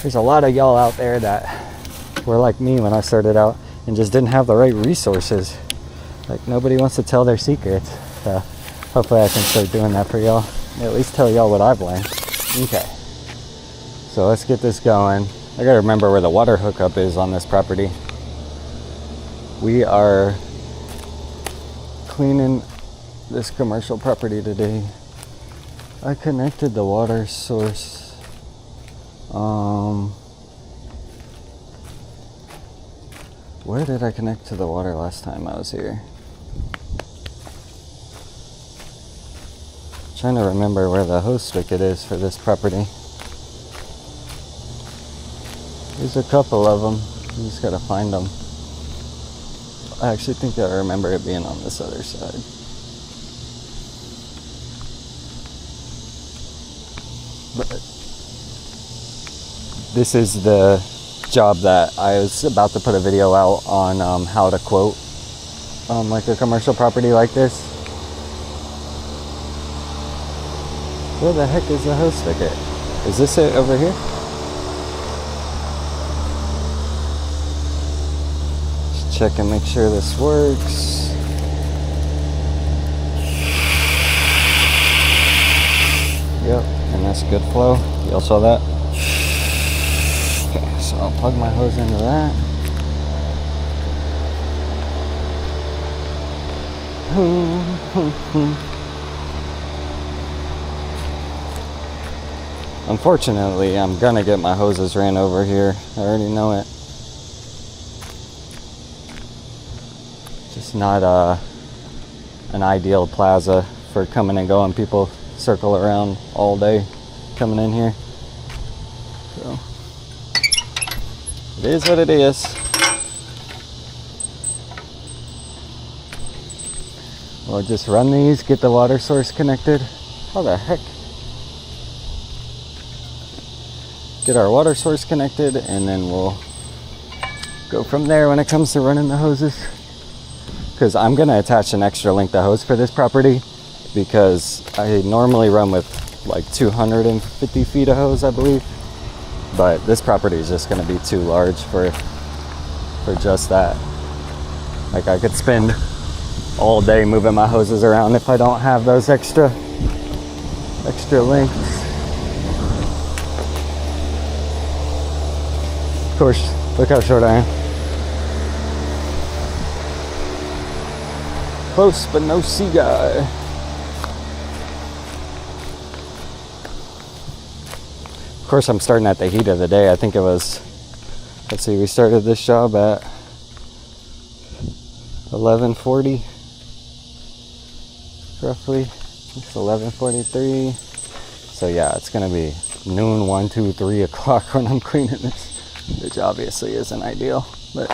there's a lot of y'all out there that were like me when I started out and just didn't have the right resources. Like, nobody wants to tell their secrets. So hopefully I can start doing that for y'all. At least tell y'all what I've learned. Okay. So let's get this going. I gotta remember where the water hookup is on this property. We are cleaning this commercial property today. I connected the water source. Where did I connect to the water last time I was here? Trying to remember where the hose spigot is for this property. There's a couple of them. You just gotta find them. I actually think I remember it being on this other side. But this is the job that I was about to put a video out on how to quote like a commercial property like this. Where the heck is the hose spigot? Is this it over here? Just check and make sure this works. Yep, and that's good flow. Y'all saw that? Okay, so I'll plug my hose into that. Unfortunately, I'm gonna get my hoses ran over here. I already know it. Just not an ideal plaza for coming and going. People circle around all day coming in here. So it is what it is. We'll just run these, get the water source connected. How the heck? Get our water source connected, and then we'll go from there when it comes to running the hoses. Because I'm gonna attach an extra length of hose for this property, because I normally run with like 250 feet of hose, I believe. But this property is just gonna be too large for just that. Like, I could spend all day moving my hoses around if I don't have those extra lengths. Of course, look how short I am. Close but no see guy. Of course, I'm starting at the heat of the day. I think it was, let's see, we started this job at 11:40, roughly. It's 11:43. So yeah, it's gonna be noon, 1, 2, 3 o'clock when I'm cleaning this, which obviously isn't ideal, but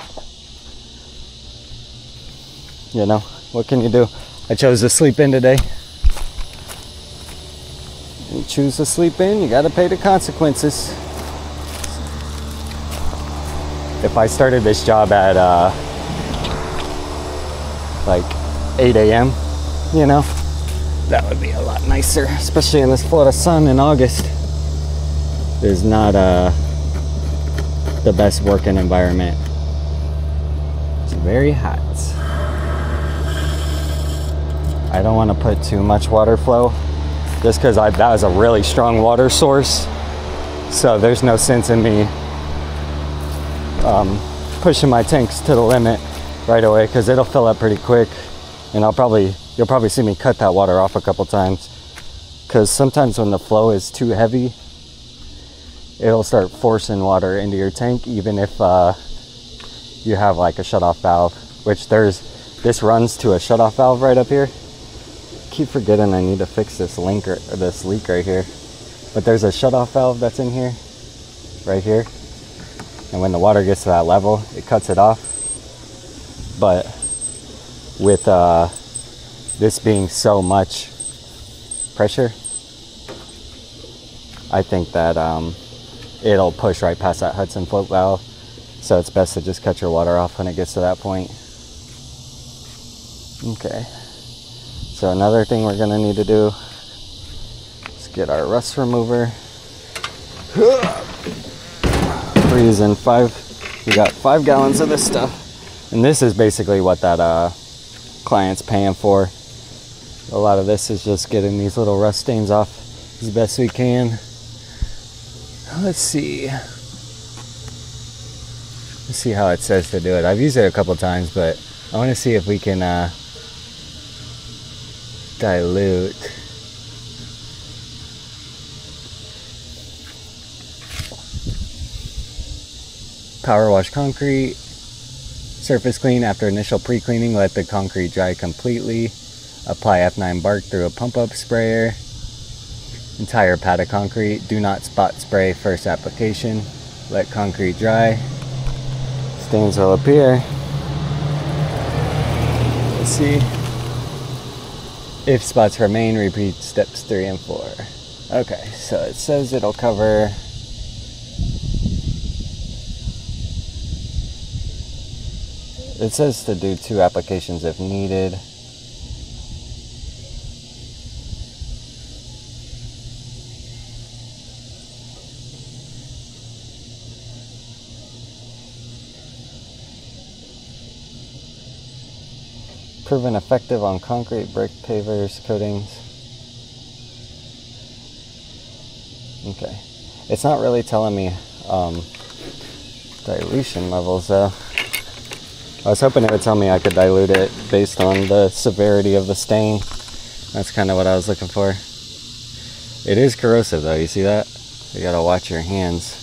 you know, what can you do? I chose to sleep in today. You choose to sleep in, you gotta pay the consequences. If I started this job at like 8 a.m., you know, that would be a lot nicer, especially in this Florida sun in August. Is not the best working environment. It's very hot. I don't want to put too much water flow, just because that was a really strong water source. So there's no sense in me pushing my tanks to the limit right away, because it'll fill up pretty quick, and you'll probably see me cut that water off a couple times, because sometimes when the flow is too heavy, it'll start forcing water into your tank, even if you have like a shutoff valve, which this runs to a shutoff valve right up here. Keep forgetting I need to fix this leak right here, but there's a shutoff valve that's in here, right here, and when the water gets to that level, it cuts it off. But with this being so much pressure, I think that it'll push right past that Hudson float valve, so it's best to just cut your water off when it gets to that point. Okay. So another thing we're gonna need to do is get our rust remover. We're using we got 5 gallons of this stuff. And this is basically what that client's paying for. A lot of this is just getting these little rust stains off as best we can. Let's see how it says to do it. I've used it a couple times, but I want to see if we can dilute. Power wash concrete. Surface clean after initial pre-cleaning. Let the concrete dry completely. Apply F9 Barc through a pump-up sprayer. Entire pad of concrete. Do not spot spray first application. Let concrete dry. Stains will appear. Let's see. If spots remain, repeat steps 3 and 4. Okay, so it says it'll cover. It says to do 2 applications if needed. Proven effective on concrete, brick, pavers, coatings. Okay. It's not really telling me dilution levels though. I was hoping it would tell me I could dilute it based on the severity of the stain. That's kind of what I was looking for. It is corrosive though, you see that? You gotta watch your hands.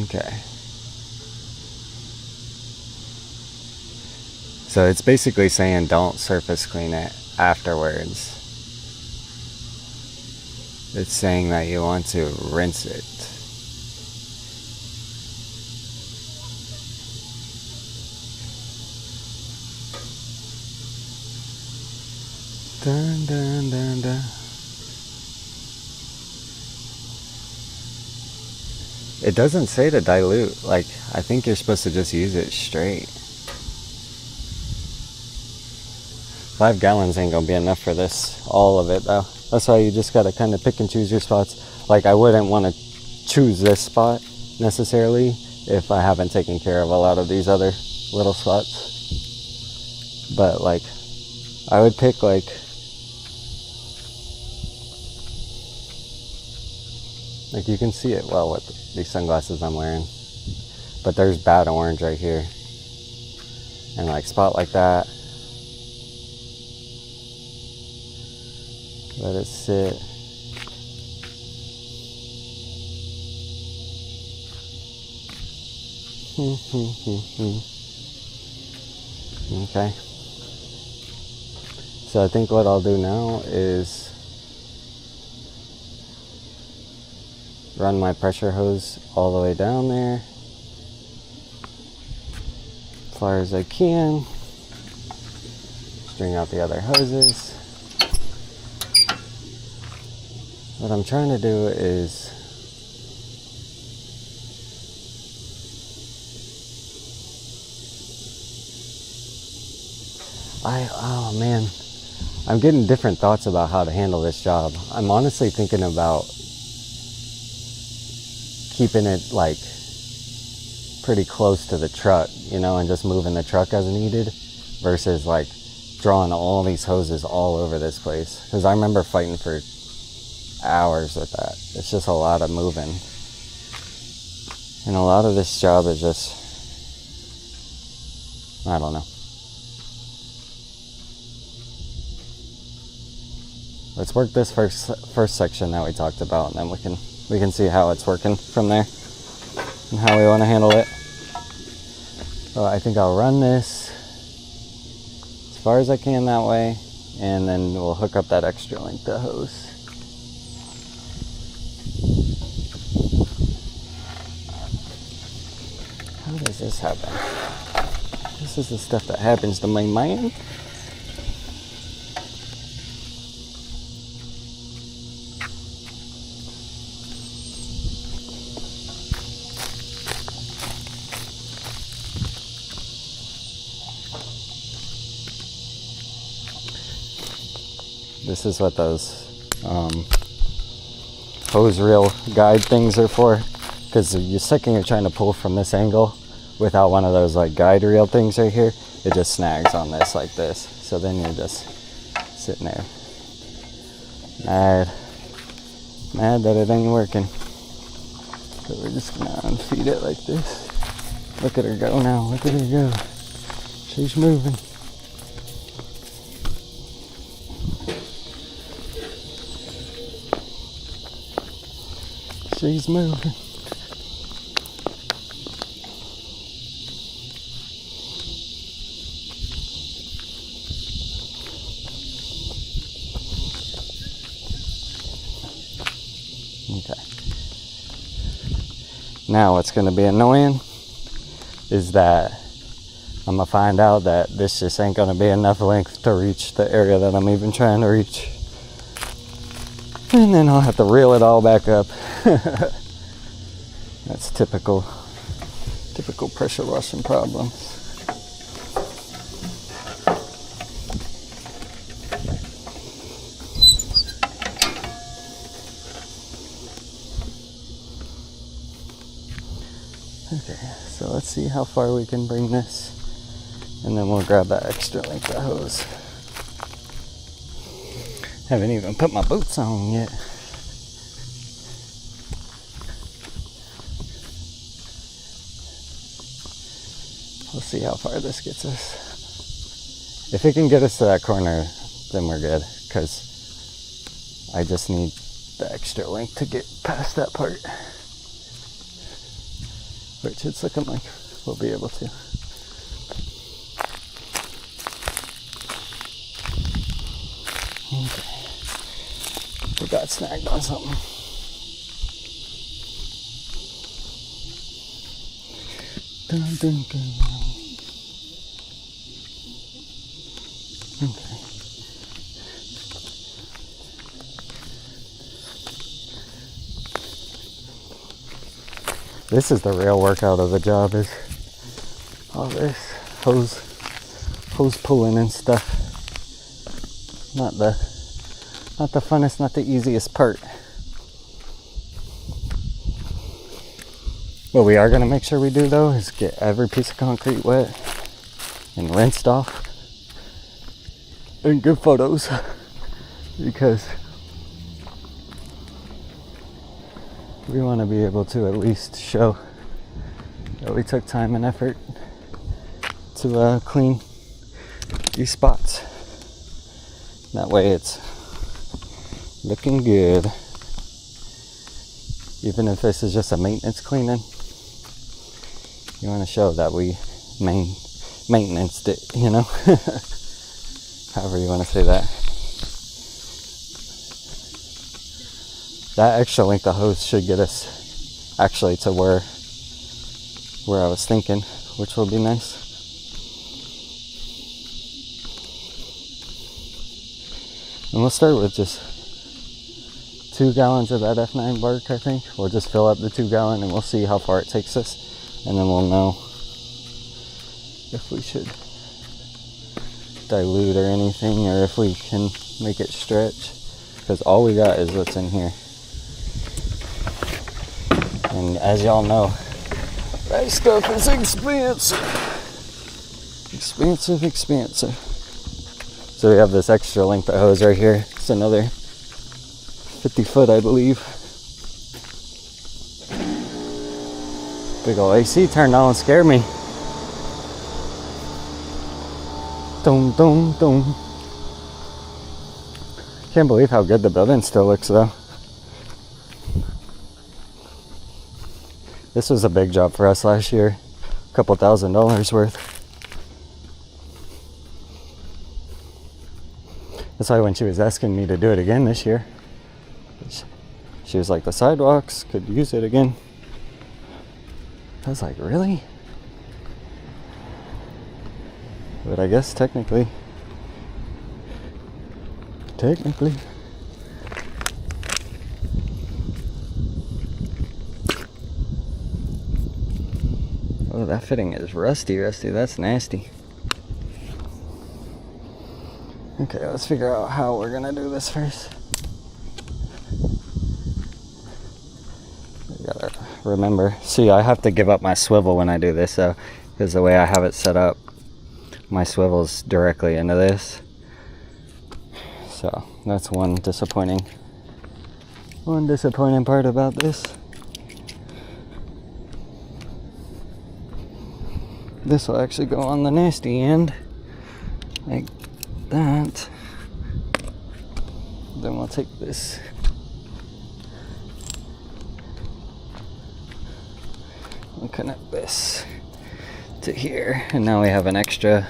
Okay. So it's basically saying don't surface clean it afterwards. It's saying that you want to rinse it. Dun, dun, dun, dun. It doesn't say to dilute. Like, I think you're supposed to just use it straight. 5 gallons ain't gonna be enough for this, all of it though. That's why you just gotta kind of pick and choose your spots. Like, I wouldn't want to choose this spot necessarily if I haven't taken care of a lot of these other little spots. But like, I would pick like, you can see it well with these sunglasses I'm wearing. But there's bad orange right here. And like, spot like that. Let it sit. Okay. So I think what I'll do now is run my pressure hose all the way down there as far as I can. String out the other hoses. What I'm trying to do is oh man, I'm getting different thoughts about how to handle this job. I'm honestly thinking about keeping it like pretty close to the truck, you know, and just moving the truck as needed versus like drawing all these hoses all over this place. Because I remember fighting for hours with that. It's just a lot of moving, and a lot of this job is just, I don't know. Let's work this first section that we talked about, and then we can see how it's working from there and how we want to handle it. So I think I'll run this as far as I can that way, and then we'll hook up that extra length of hose. How does this happen? This is the stuff that happens to my mind. This is what those hose reel guide things are for, because the second you're trying to pull from this angle without one of those like guide reel things right here, it just snags on this like this. So then you're just sitting there mad that it ain't working. So we're just gonna unfeed it like this. Look at her go now, look at her go. She's moving. She's moving. Okay. Now what's going to be annoying is that I'm going to find out that this just ain't going to be enough length to reach the area that I'm even trying to reach. And then I'll have to reel it all back up. That's typical pressure washing problems. Okay, so let's see how far we can bring this, and then we'll grab that extra length of hose. Haven't even put my boots on yet. We'll see how far this gets us. If it can get us to that corner, then we're good, because I just need the extra length to get past that part. Which it's looking like we'll be able to. Okay. We got snagged on something. Dun, dun, dun. Okay. This is the real workout of the job, is all this hose pulling and stuff. Not the funnest, not the easiest part. What we are gonna make sure we do though is get every piece of concrete wet and rinsed off and good photos, because we want to be able to at least show that we took time and effort to clean these spots. That way it's looking good. Even if this is just a maintenance cleaning, you want to show that we maintenanced it, you know? However you want to say that. That extra length of hose should get us actually to where I was thinking, which will be nice. And we'll start with just 2 gallons of that F9 Barc, I think. We'll just fill up the 2 gallon and we'll see how far it takes us. And then we'll know if we should dilute or anything, or if we can make it stretch. Because all we got is what's in here. And as y'all know, that stuff is expensive. Expensive. So we have this extra length of hose right here. It's another 50 foot, I believe. Big ol' AC turned on, scared me. Dum dum dum. Can't believe how good the building still looks though. This was a big job for us last year. A couple $1,000s worth. That's why when she was asking me to do it again this year, she was like, the sidewalks could use it again. I was like, really? But I guess technically. Oh, that fitting is rusty. That's nasty. Okay, let's figure out how we're gonna do this first. We gotta remember. See, I have to give up my swivel when I do this, so because the way I have it set up, my swivel's directly into this. So that's one disappointing part about this. This will actually go on the nasty end, like that. Then we'll take this and connect this to here, and now we have an extra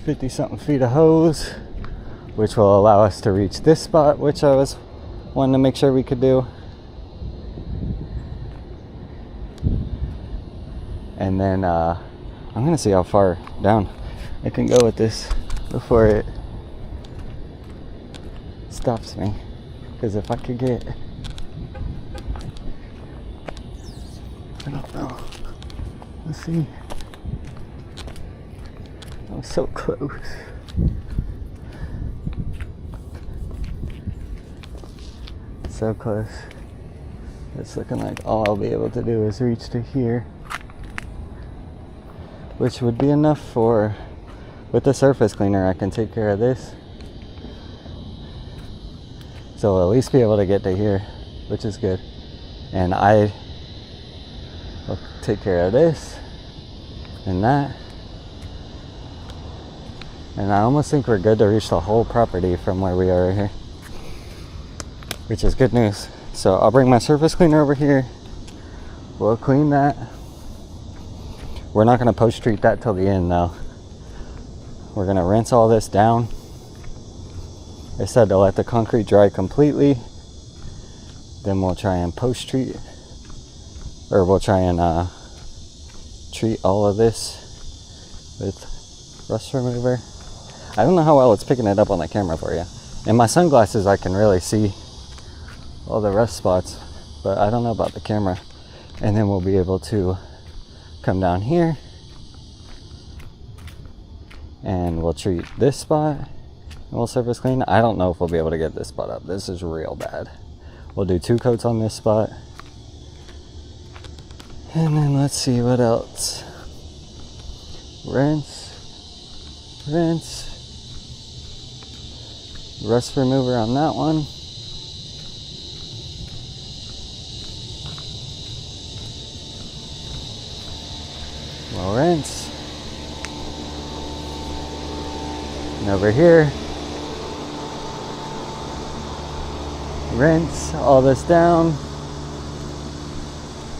50 something feet of hose, which will allow us to reach this spot, which I was wanting to make sure we could do. And then I'm gonna see how far down I can go with this before it stops me, because if I could get, I don't know, let's see, I'm so close. So close. It's looking like all I'll be able to do is reach to here, which would be enough for, with the surface cleaner I can take care of this. So I'll at least be able to get to here, which is good. And I will take care of this and that. And I almost think we're good to reach the whole property from where we are here, which is good news. So I'll bring my surface cleaner over here. We'll clean that. We're not gonna post treat that till the end though. We're gonna rinse all this down. I said to let the concrete dry completely. Then we'll try and post treat, or we'll try and treat all of this with rust remover. I don't know how well it's picking it up on the camera for you. In my sunglasses I can really see all the rust spots, but I don't know about the camera. And then we'll be able to come down here and we'll treat this spot and we'll surface clean. I don't know if we'll be able to get this spot up. This is real bad. We'll do 2 coats on this spot, and then let's see what else. Rinse, rust remover on that one. We'll rinse. And over here, rinse all this down.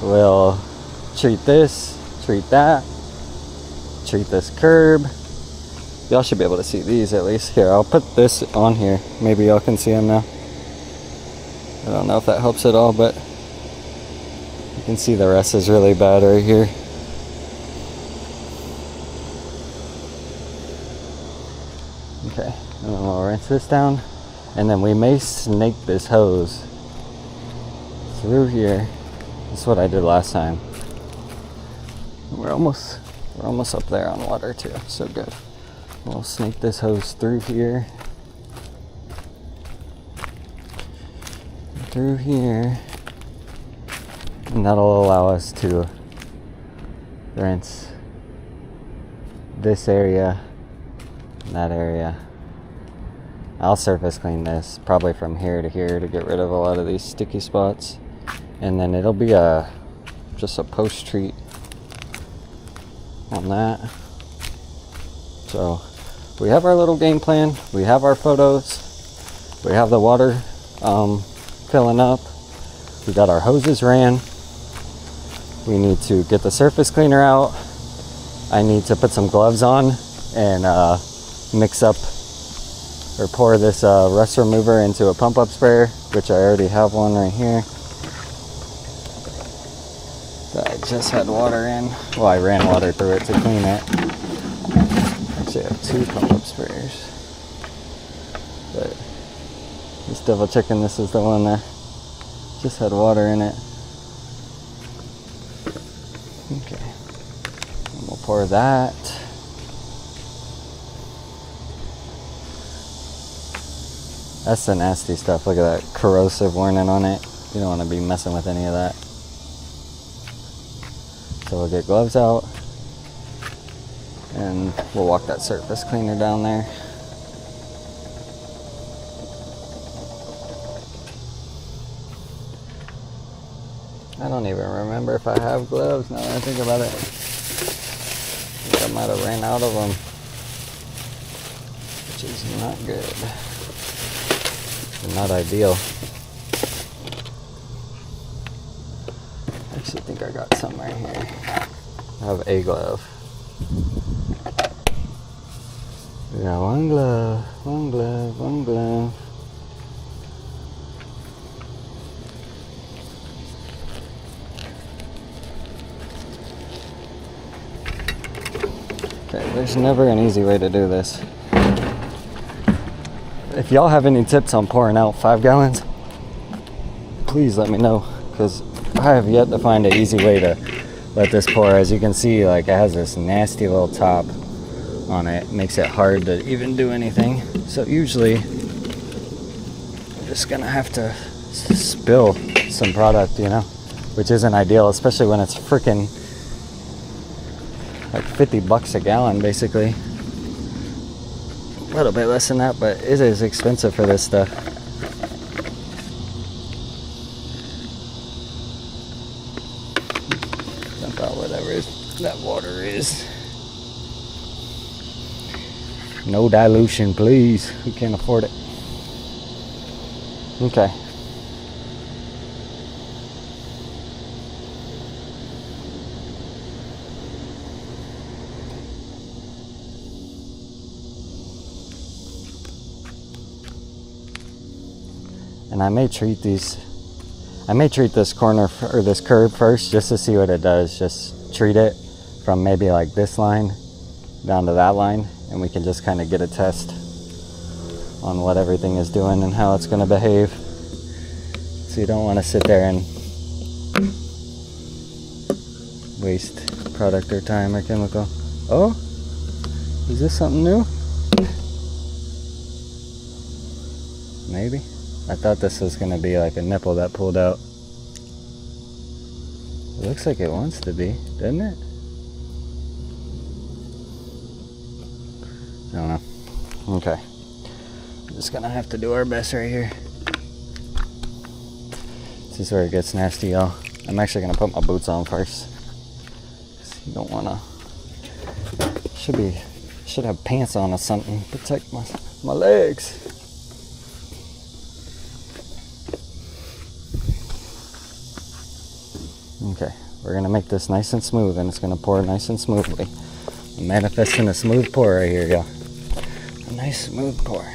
We'll treat this, treat that, treat this curb. Y'all should be able to see these at least. Here, I'll put this on here. Maybe y'all can see them now. I don't know if that helps at all, but you can see the rest is really bad right here. Okay, and then we'll rinse this down, and then we may snake this hose through here. That's what I did last time. We're almost up there on water too, so good. We'll snake this hose through here, and that'll allow us to rinse this area, that area. I'll surface clean this probably from here to here to get rid of a lot of these sticky spots, and then it'll be just a post treat on that. So we have our little game plan, we have our photos, we have the water filling up, we got our hoses ran, we need to get the surface cleaner out. I need to put some gloves on and mix up or pour this rust remover into a pump up sprayer, which I already have one right here that I just had water in. Well, I ran water through it to clean it. Actually, I have 2 pump up sprayers, but just double checking this is the one that just had water in it. Okay, and we'll pour that. That's the nasty stuff. Look at that corrosive warning on it. You don't want to be messing with any of that. So we'll get gloves out and we'll walk that surface cleaner down there. I don't even remember if I have gloves now that I think about it. I think I might have ran out of them, which is not good. Not ideal. I actually think I got some right here. I have a glove. We got one glove, one glove, one glove. Okay, there's never an easy way to do this. If y'all have any tips on pouring out 5 gallons, please let me know, because I have yet to find an easy way to let this pour. As you can see, like, it has this nasty little top on it. It makes it hard to even do anything. So usually I'm just gonna have to spill some product, you know, which isn't ideal, especially when it's freaking like $50 a gallon basically. A little bit less than that, but it is expensive for this stuff. Dump out whatever that water is. No dilution, please. We can't afford it. Okay. And I may treat this corner or this curb first just to see what it does. Just treat it from maybe like this line down to that line, and we can just kind of get a test on what everything is doing and how it's going to behave. So you don't want to sit there and waste product or time or chemical. Oh, is this something new? Maybe. I thought this was going to be like a nipple that pulled out. It looks like it wants to be, doesn't it? I don't know. Okay. I'm just going to have to do our best right here. This is where it gets nasty, y'all. I'm actually going to put my boots on first. You don't want to... Should have pants on or something. Protect my legs. Okay, we're gonna make this nice and smooth, and it's gonna pour nice and smoothly. I'm manifesting a smooth pour right here, y'all. A nice smooth pour.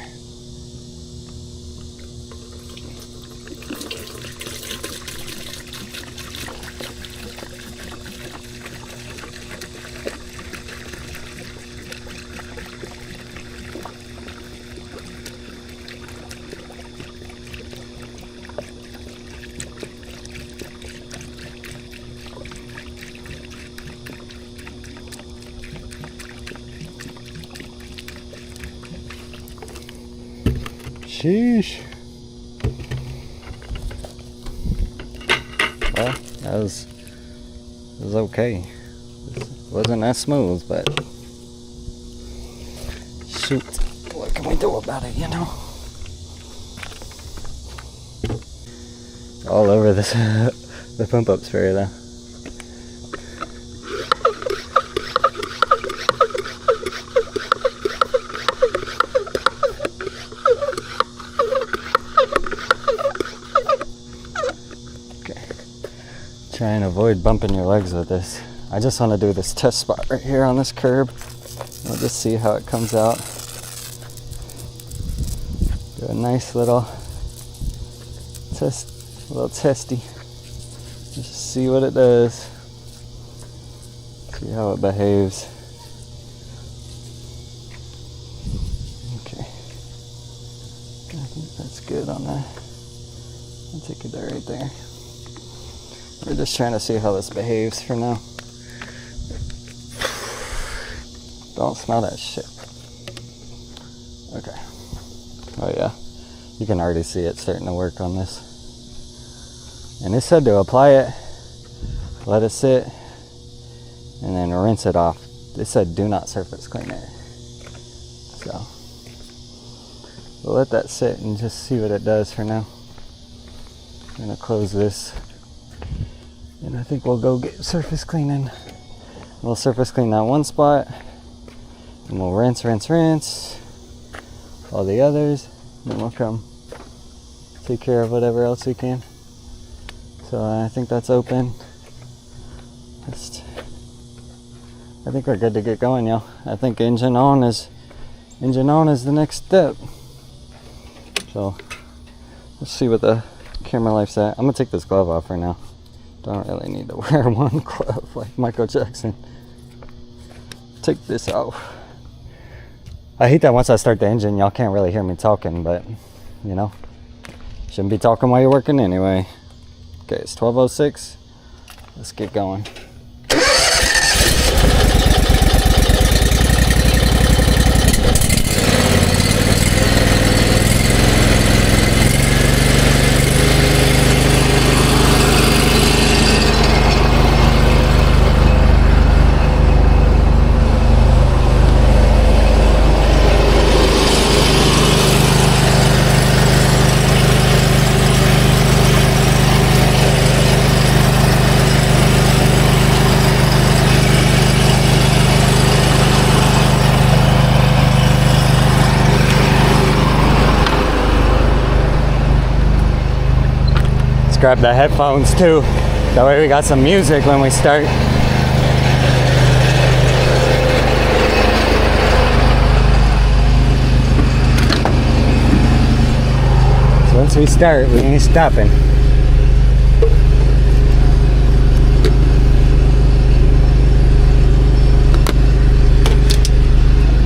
Sheesh. Well, that was okay. It wasn't that smooth, but shoot, what can we do about it, you know? All over this the pump up spray though. Try and avoid bumping your legs with this. I just want to do this test spot right here on this curb. We'll just see how it comes out. Do a nice little testy. Just see what it does. See how it behaves. Okay. I think that's good on that. I'll take it there right there. We're just trying to see how this behaves for now. Don't smell that shit. Okay. Oh yeah. You can already see it starting to work on this. And it said to apply it, let it sit, and then rinse it off. It said do not surface clean it. So we'll let that sit and just see what it does for now. I'm gonna close this, and I think we'll go get surface cleaning. We'll surface clean that one spot, and we'll rinse all the others, and then we'll come take care of whatever else we can. So I think that's open. I think we're good to get going, y'all. I think engine on is the next step. So let's see what the camera life's at. I'm gonna take this glove off for now. Don't really need to wear one glove like Michael Jackson. Take this off. I hate that once I start the engine, y'all can't really hear me talking, but you know, shouldn't be talking while you're working anyway. Okay, it's 12:06. Let's get going. Grab the headphones too. That way we got some music when we start. So once we start, we ain't stopping.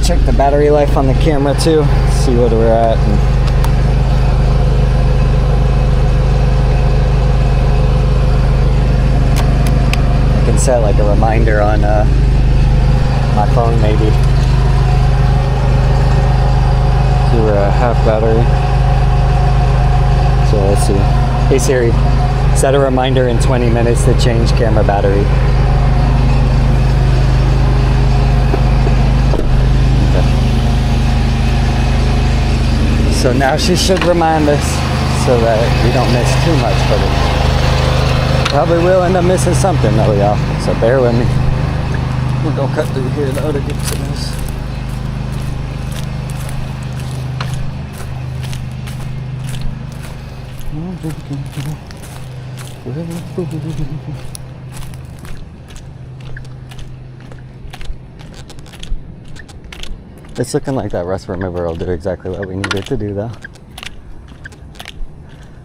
Check the battery life on the camera too. See what we're at. Set like a reminder on my phone maybe. So we're at half battery. So let's see. Hey Siri, set a reminder in 20 minutes to change camera battery. Okay. So now she should remind us so that we don't miss too much footage. Probably will end up missing something though, y'all. So bear with me. We're gonna cut through here though to get to this. It's looking like that rust remover will do exactly what we need it to do though.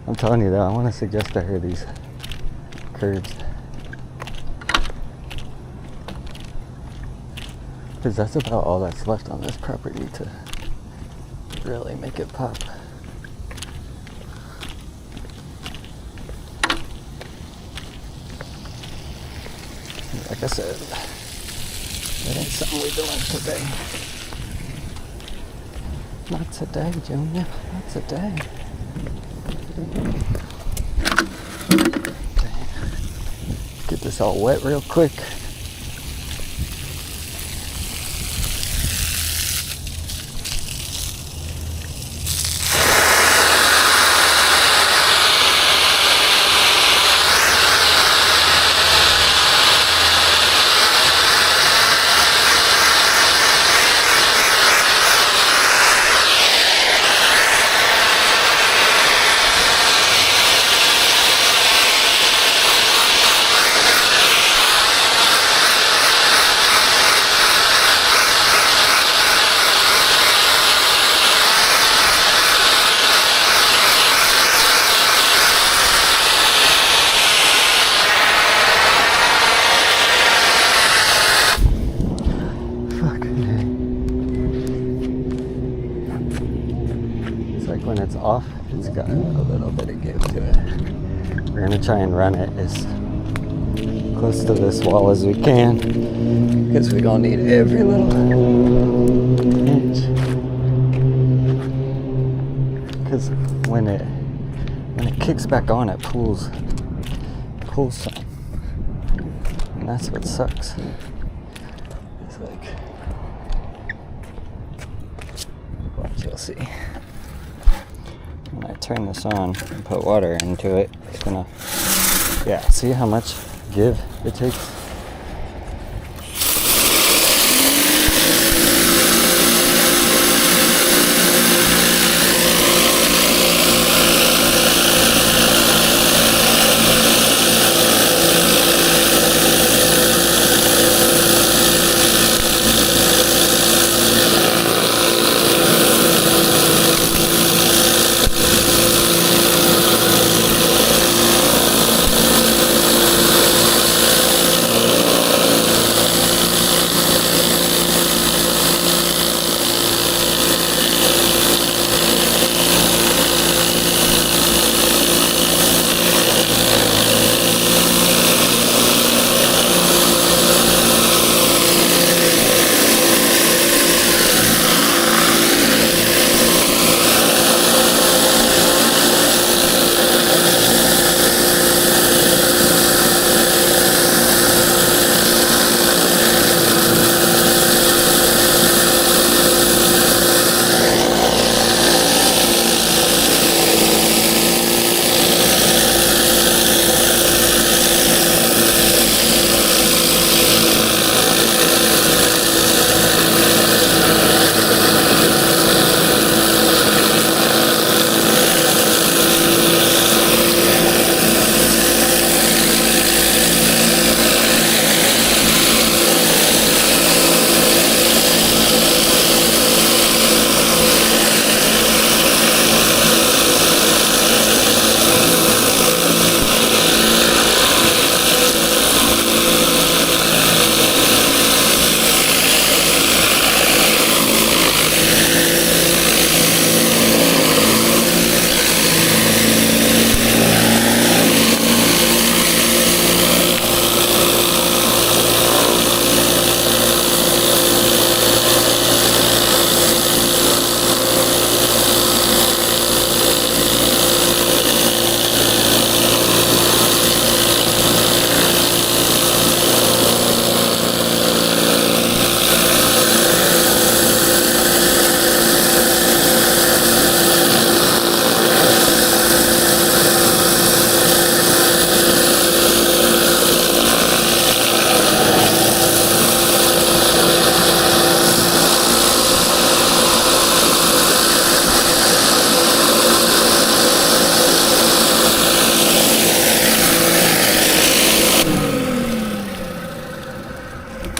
I'm telling you though, I want to suggest to her these curves, because that's about all that's left on this property to really make it pop. Like I said, that ain't something we're doing today. Not today, Junior. Not today. Get this all wet real quick. When it's off, it's got a little bit of give to it. We're gonna try and run it as close to this wall as we can, because we're gonna need every little inch. Because when it kicks back on, it pulls some, and that's what sucks. It's like, watch, you'll see. When I turn this on and put water into it, it's gonna, yeah, see how much give it takes?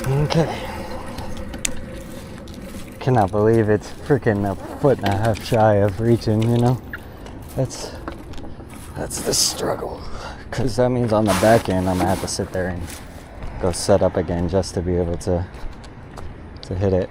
Okay. Cannot believe it's freaking a foot and a half shy of reaching, you know? That's the struggle. Because that means on the back end, I'm going to have to sit there and go set up again just to be able to hit it.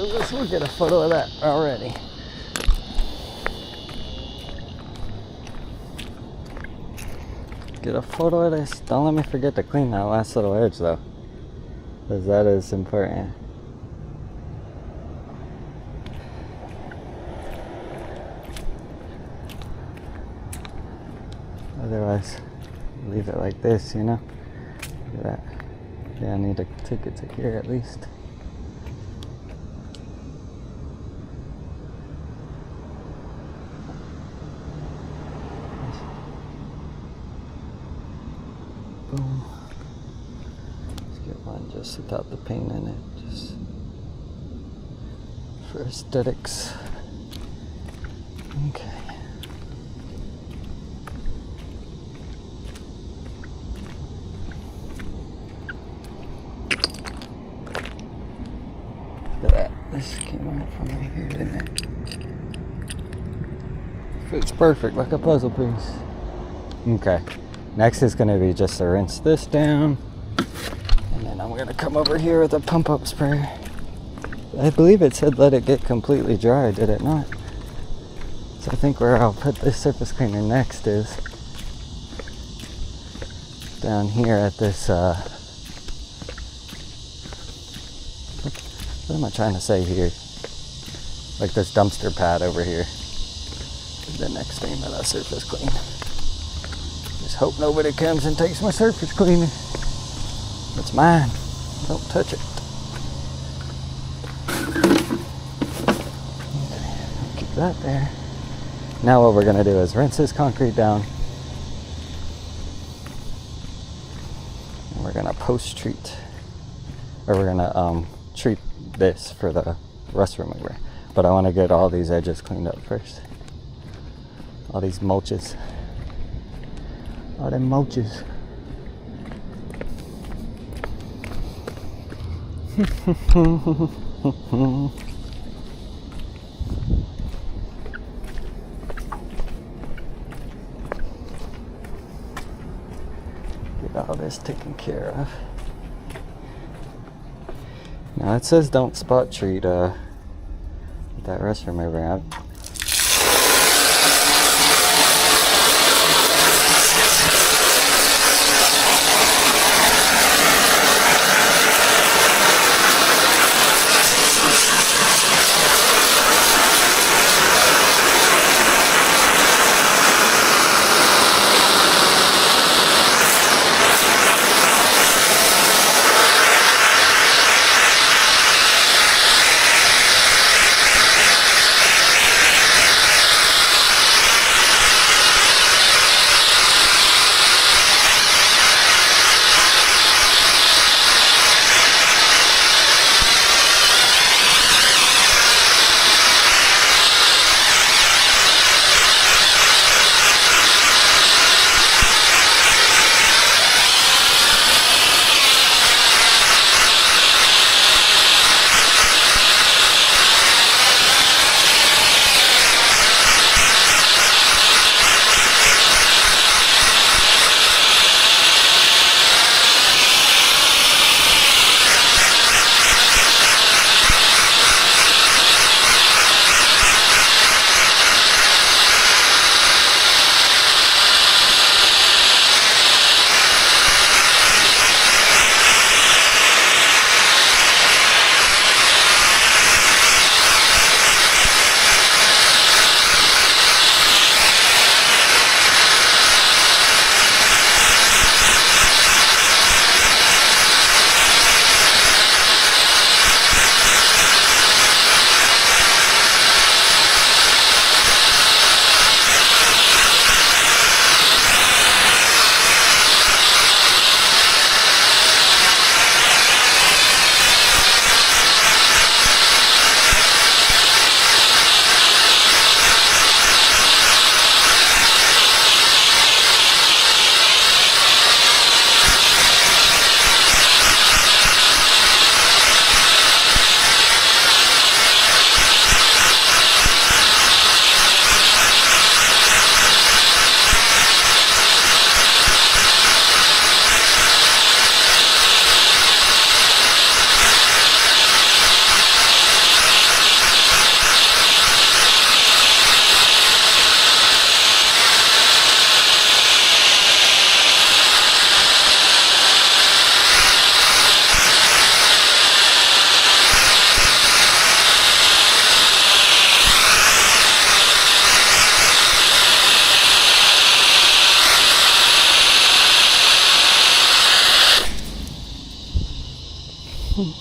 We'll get a photo of that already. Get a photo of this. Don't let me forget to clean that last little edge though, because that is important. Otherwise, leave it like this, you know? Look at that. Yeah, I need to take it to here at least. Boom. Let's get one just without the paint in it, just for aesthetics. Okay. Look at that. This came out from right here, didn't it? Fits perfect like a puzzle piece. Okay. Next is going to be just to rinse this down. And then I'm going to come over here with a pump up sprayer. I believe it said let it get completely dry, did it not? So I think where I'll put this surface cleaner next is down here at this, what am I trying to say here? Like this dumpster pad over here. The next thing that I surface clean. Just hope nobody comes and takes my surface cleaner. It's mine. Don't touch it. Okay, keep that there. Now what we're gonna do is rinse this concrete down. And we're gonna post-treat. Or we're gonna treat this for the rust remover. But I wanna get all these edges cleaned up first. All these mulches. All them mulches. Get all this taken care of. Now it says don't spot treat that rust remover out.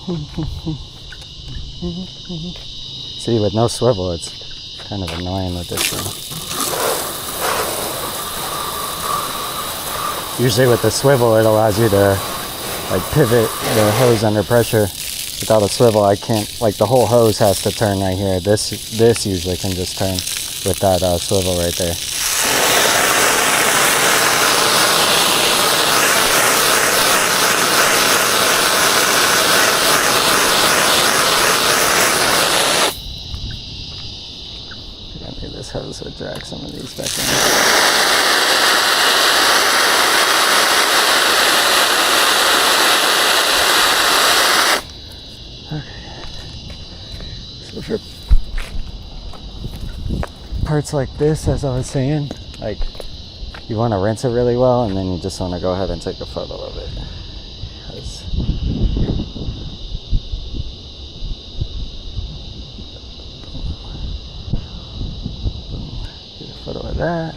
See, with no swivel, it's kind of annoying with this thing. Usually with the swivel, it allows you to like pivot the hose under pressure. Without a swivel, I can't, like the whole hose has to turn right here. This usually can just turn with that swivel right there. Maybe this hose would drag some of these back in. For parts like this, as I was saying, like you want to rinse it really well, and then you just want to go ahead and take a photo of it. Get a photo of that.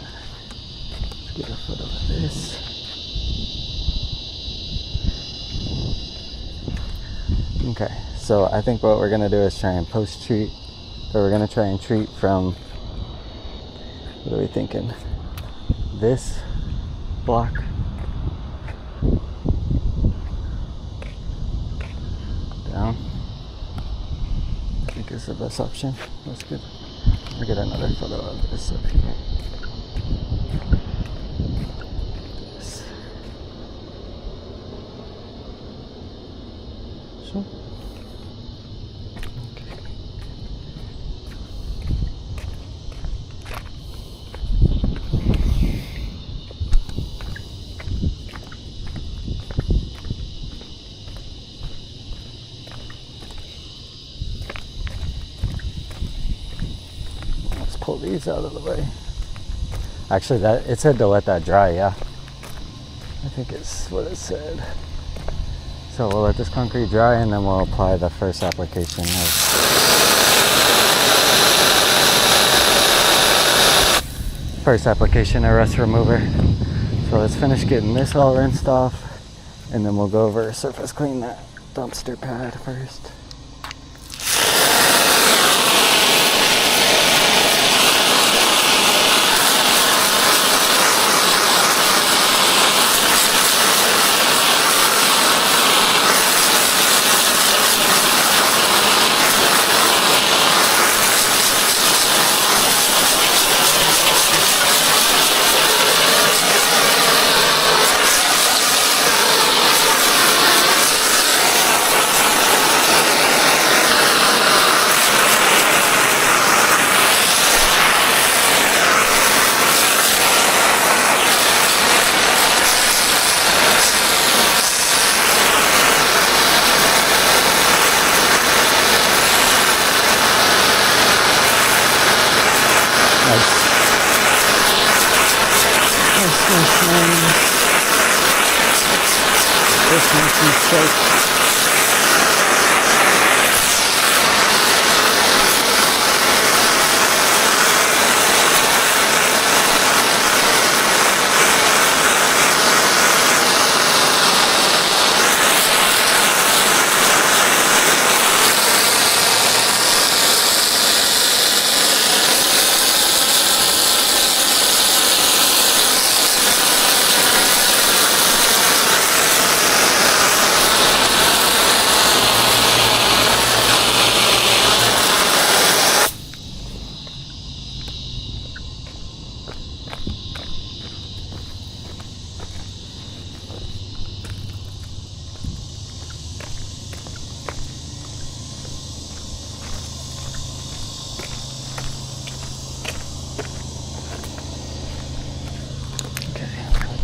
Get a photo of this. Okay. So I think what we're going to do is try and post-treat, or we're going to try and treat from, what are we thinking, this block down, I think is the best option. That's good. I'll get another photo of this up here. This. Sure. Pull these out of the way. Actually, that it said to let that dry. Yeah, I think it's what it said. So we'll let this concrete dry, and then we'll apply the first application of rust remover. So let's finish getting this all rinsed off, and then we'll go over surface clean that dumpster pad first. This makes me sick.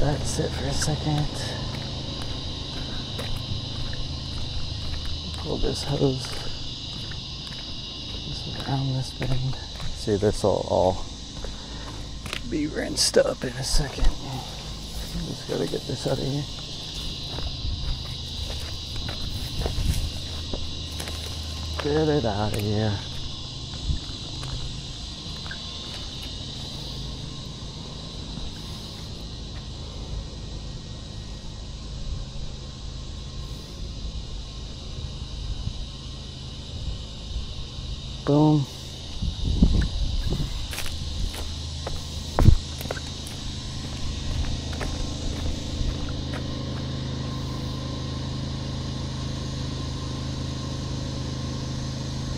Let that sit for a second. Pull this hose around this thing. See, this will all be rinsed up in a second. Just gotta get this out of here. Get it out of here. Boom.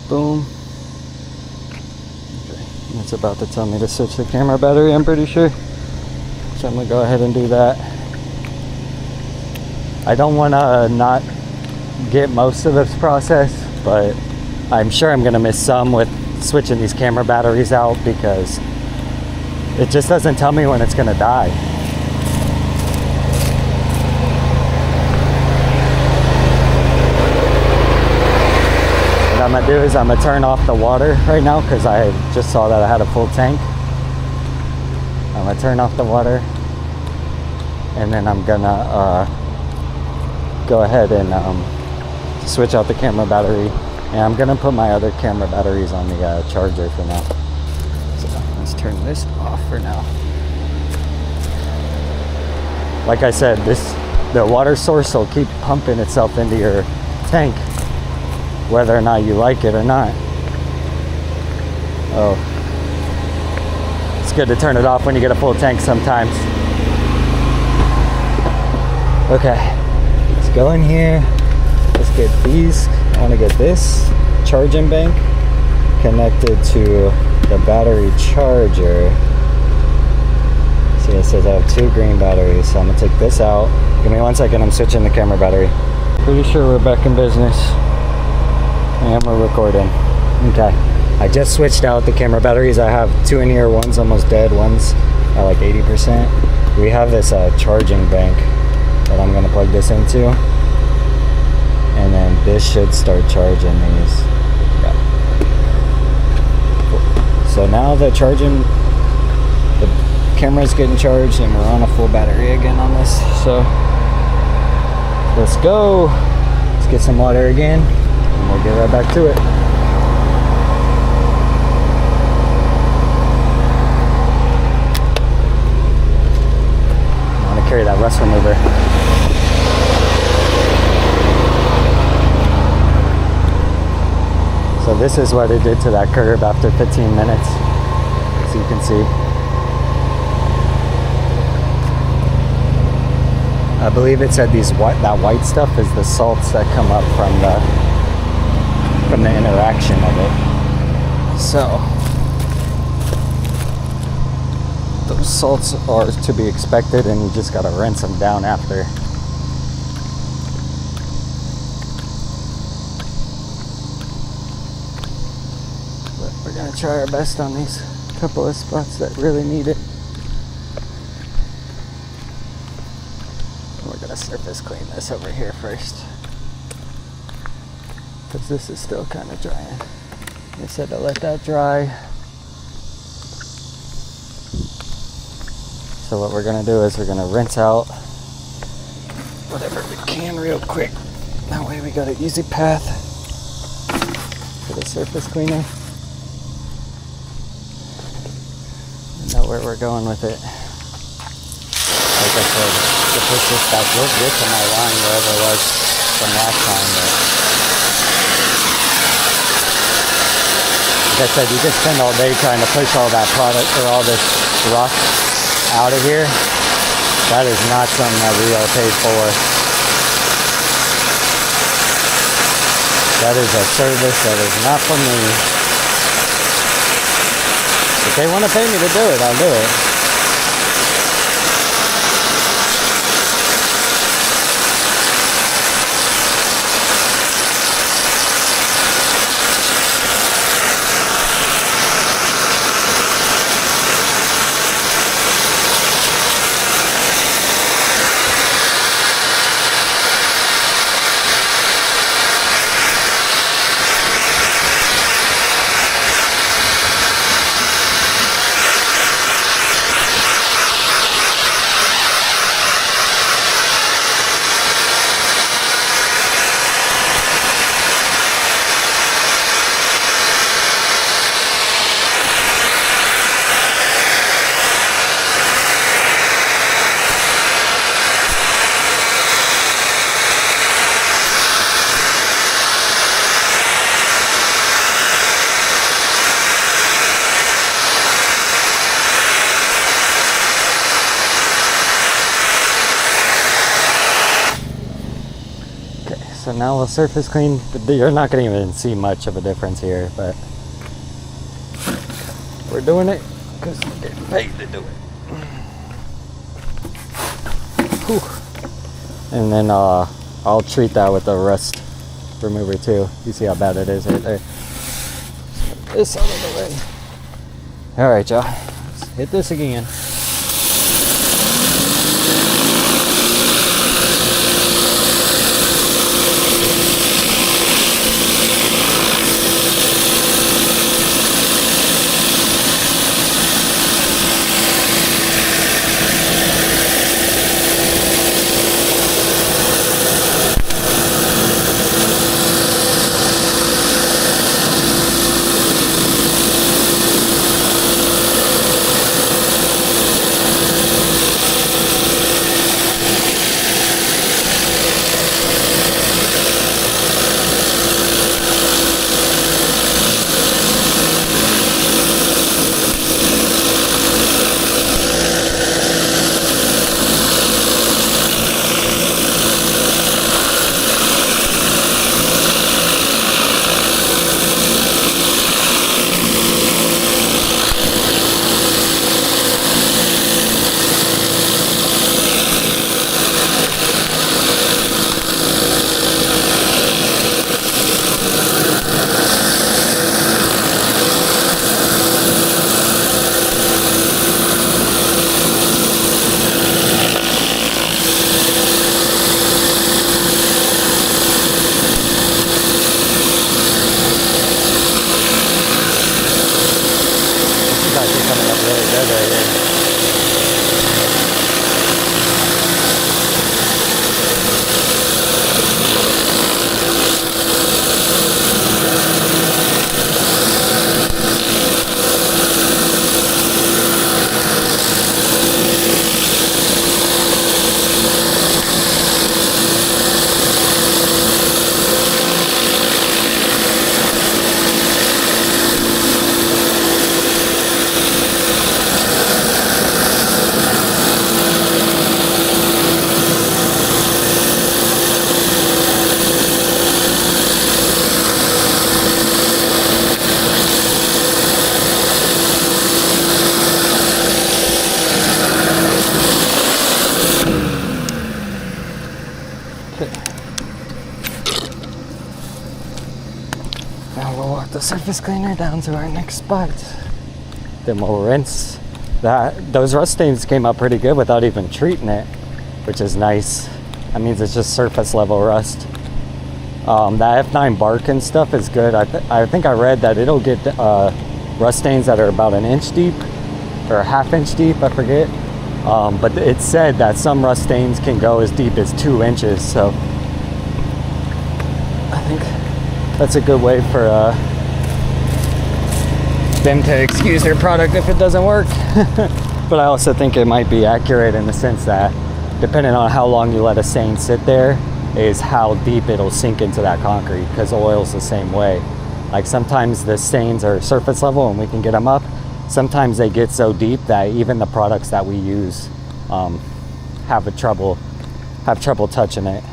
Boom. Okay, it's about to tell me to switch the camera battery, I'm pretty sure. So I'm gonna go ahead and do that. I don't wanna not get most of this process, but I'm sure I'm gonna miss some with switching these camera batteries out because it just doesn't tell me when it's gonna die. What I'm gonna do is I'm gonna turn off the water right now because I just saw that I had a full tank. I'm gonna turn off the water and then I'm gonna go ahead and switch out the camera battery, and I'm gonna put my other camera batteries on the charger for now. So let's turn this off for now. Like I said, the water source will keep pumping itself into your tank whether or not you like it or not. Oh, it's good to turn it off when you get a full tank sometimes. Okay, let's go in here. Let's get these. I want to get this charging bank connected to the battery charger. See, it says I have 2 green batteries, so I'm gonna take this out. Give me 1 second, I'm switching the camera battery. Pretty sure we're back in business. And we're recording. Okay, I just switched out the camera batteries. I have 2 in here, one's almost dead, one's at like 80%. We have this charging bank that I'm gonna plug this into, and then this should start charging these. Yeah. Cool. So now the camera's getting charged and we're on a full battery again on this. So let's go. Let's get some water again and we'll get right back to it. I want to carry that rust remover. So this is what it did to that curb after 15 minutes, as you can see. I believe it said that white stuff is the salts that come up from the interaction of it. So those salts are to be expected, and you just gotta rinse them down after. But we're gonna try our best on these couple of spots that really need it. We're gonna surface clean this over here first, because this is still kind of drying. I said to let that dry. So what we're gonna do is we're gonna rinse out whatever we can real quick. That way we got an easy path for the surface cleaner. We know where we're going with it. Like I said, to push this back, we'll get to my line wherever it was from last time, but like I said, you could spend all day trying to push all that product or all this rock out of here. That is not something that we are paid for. That is a service that is not for me. If they want to pay me to do it, I'll do it. So now we'll surface clean. You're not going to even see much of a difference here, but we're doing it because we're getting paid to do it. Whew. And then I'll treat that with the rust remover too. You see how bad it is right there. This out of the way. All right, y'all. Let's hit this again. Now we'll walk the surface cleaner down to our next spot. Then we'll rinse that. Those rust stains came up pretty good without even treating it, which is nice. That means it's just surface level rust. That F9 Barc and stuff is good. I think I read that it'll get rust stains that are about an inch deep or a ½ inch deep, I forget. But it said that some rust stains can go as deep as 2 inches. So I think that's a good way for them to excuse their product if it doesn't work. But I also think it might be accurate in the sense that depending on how long you let a stain sit there is how deep it'll sink into that concrete, because oil's the same way. Like sometimes the stains are surface level and we can get them up. Sometimes they get so deep that even the products that we use have trouble touching it.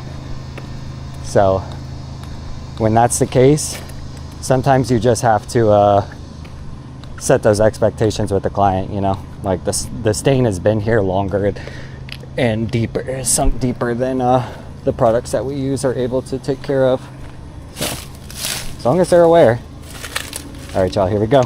So when that's the case, sometimes you just have to set those expectations with the client, you know, like the stain has been here longer and deeper, sunk deeper than the products that we use are able to take care of. So as long as they're aware. All right, y'all, here we go.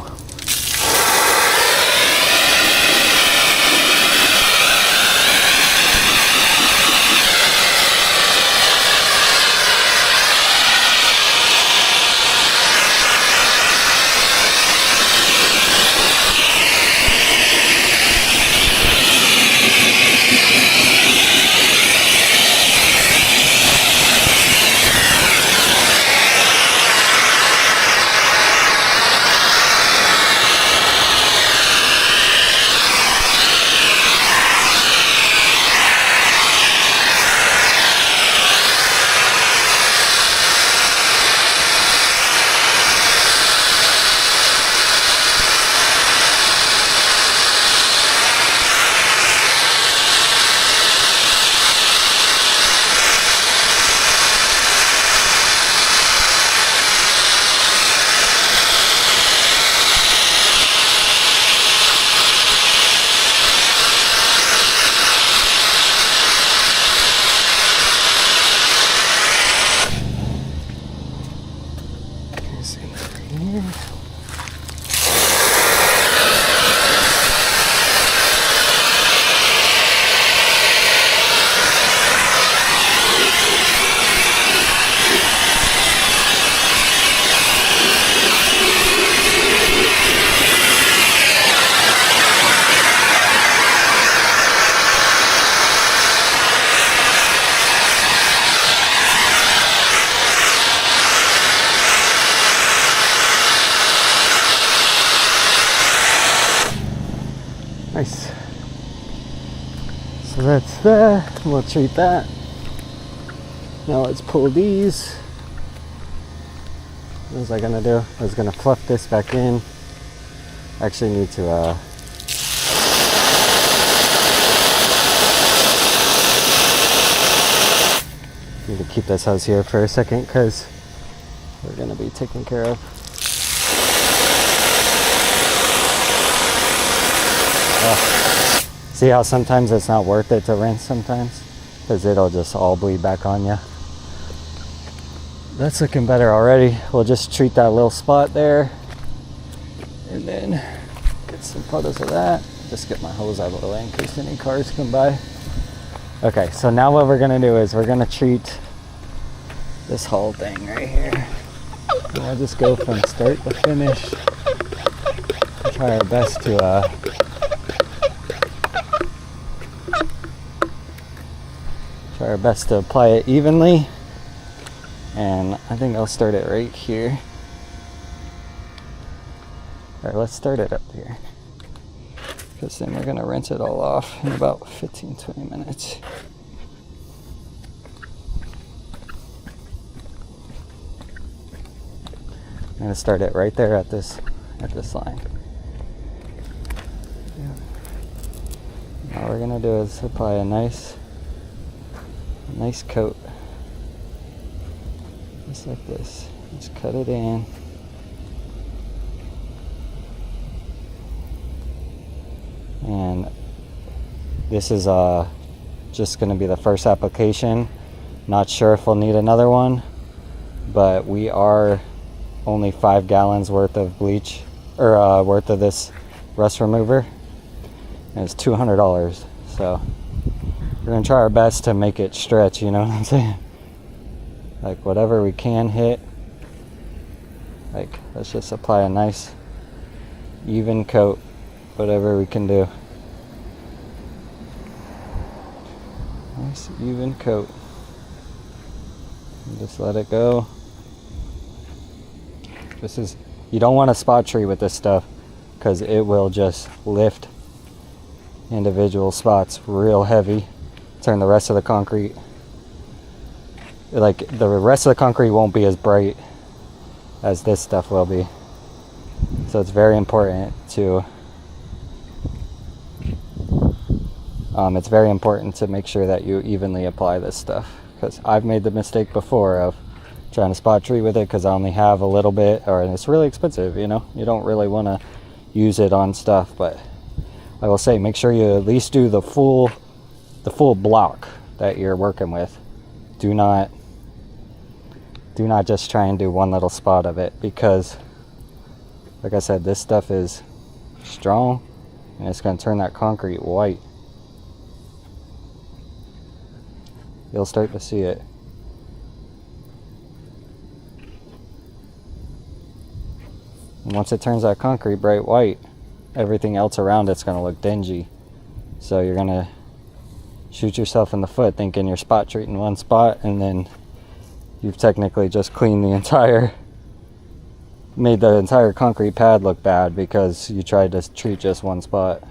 Nice. So that's that. We'll treat that. Now let's pull these. What was I gonna do? I was gonna fluff this back in. I actually need to keep this hose here for a second because we're gonna be taken care of. Oh. See how sometimes it's not worth it to rinse sometimes? Because it'll just all bleed back on you. That's looking better already. We'll just treat that little spot there and then get some photos of that. Just get my hose out of the way in case any cars come by. Okay, so now what we're gonna do is we're gonna treat this whole thing right here. And we'll just go from start to finish. We'll try our best to apply it evenly. And I think I'll start it right here. Alright, let's start it up here. Because then we're going to rinse it all off in about 15-20 minutes. I'm going to start it right there at this line. All we're going to do is apply a nice coat. Just like this. Just cut it in. And this is just going to be the first application. Not sure if we'll need another one, but we are only 5 gallons worth of bleach, or worth of this rust remover. And it's $200. So we're going to try our best to make it stretch, you know what I'm saying? Like whatever we can hit. Like let's just apply a nice even coat, whatever we can do. Nice even coat. And just let it go. You don't want to spot treat with this stuff because it will just lift individual spots real heavy. Turn the rest of the concrete, like the rest of the concrete won't be as bright as this stuff will be. So it's very important to make sure that you evenly apply this stuff, because I've made the mistake before of trying to spot treat with it because I only have a little bit, or it's really expensive, you know. You don't really want to use it on stuff, but I will say make sure you at least do the full block that you're working with. Do not just try and do one little spot of it, because like I said, this stuff is strong and it's going to turn that concrete white. You'll start to see it. And once it turns that concrete bright white, everything else around it's going to look dingy. So you're going to shoot yourself in the foot thinking you're spot treating one spot, and then you've technically just made the entire concrete pad look bad because you tried to treat just one spot.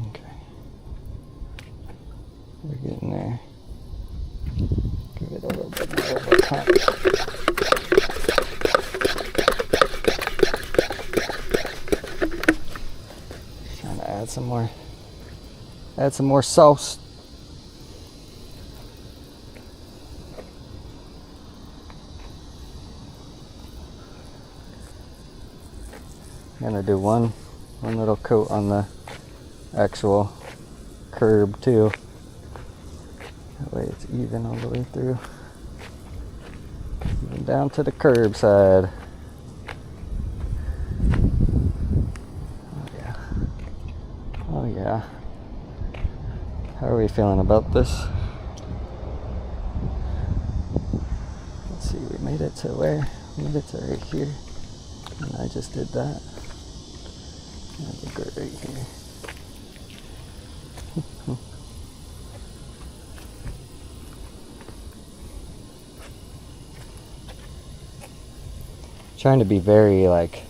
Okay. We're getting there. Give it a little bit more of a cut. Trying to add some more sauce. I'm gonna do one little coat on the actual curb too. That way it's even all the way through. Even down to the curb side. Oh yeah. Oh yeah. How are we feeling about this? Let's see, we made it to where? We made it to right here. And I just did that. I think we're right here. trying to be very like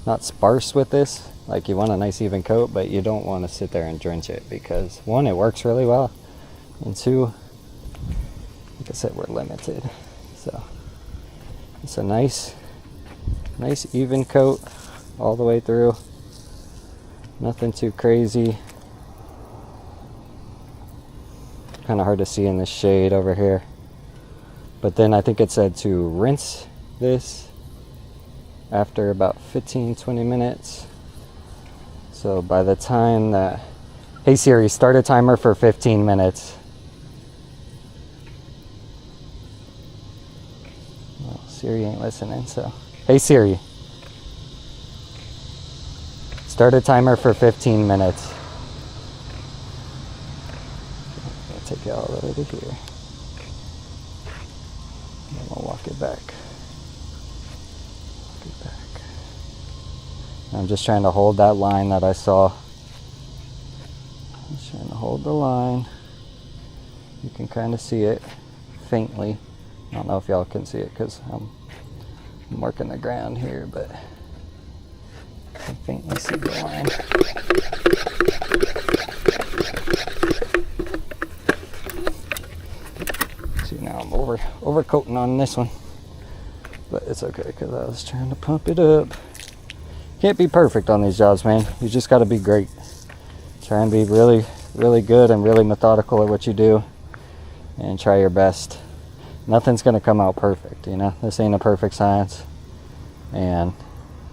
not sparse with this. Like you want a nice even coat, but you don't want to sit there and drench it because one, it works really well, and two, like I said, we're limited. So it's a nice even coat all the way through. Nothing too crazy. Kind of hard to see in the shade over here. But then I think it said to rinse this after about 15-20 minutes. So by the time that, hey Siri, start a timer for 15 minutes. Well, Siri ain't listening, so. Hey Siri, start a timer for 15 minutes. I'll take it all the way to here. And we'll walk it back. I'm just trying to hold that line that I saw. I'm just trying to hold the line. You can kind of see it faintly. I don't know if y'all can see it because I'm working the ground here, but I can faintly see the line. See, now I'm overcoating on this one, but it's okay because I was trying to pump it up. Can't be perfect on these jobs, man. You just got to be great. Try and be really, really good and really methodical at what you do, and try your best. Nothing's gonna come out perfect, you know. This ain't a perfect science, and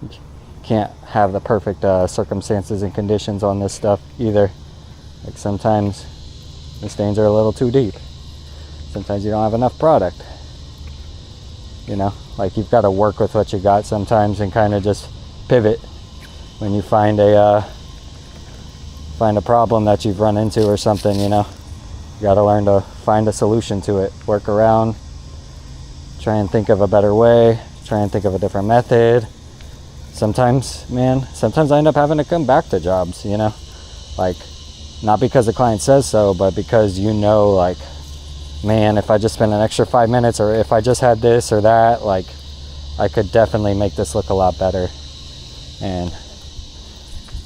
you can't have the perfect circumstances and conditions on this stuff either. Like sometimes the stains are a little too deep. Sometimes you don't have enough product. You know, like you've got to work with what you got sometimes and kind of just pivot when you find a problem that you've run into or something. You know, you got to learn to find a solution to it, work around, try and think of a better way, try and think of a different method. Sometimes I end up having to come back to jobs, you know, like not because the client says so, but because you know, like, man, if I just spent an extra 5 minutes, or if I just had this or that, like I could definitely make this look a lot better. And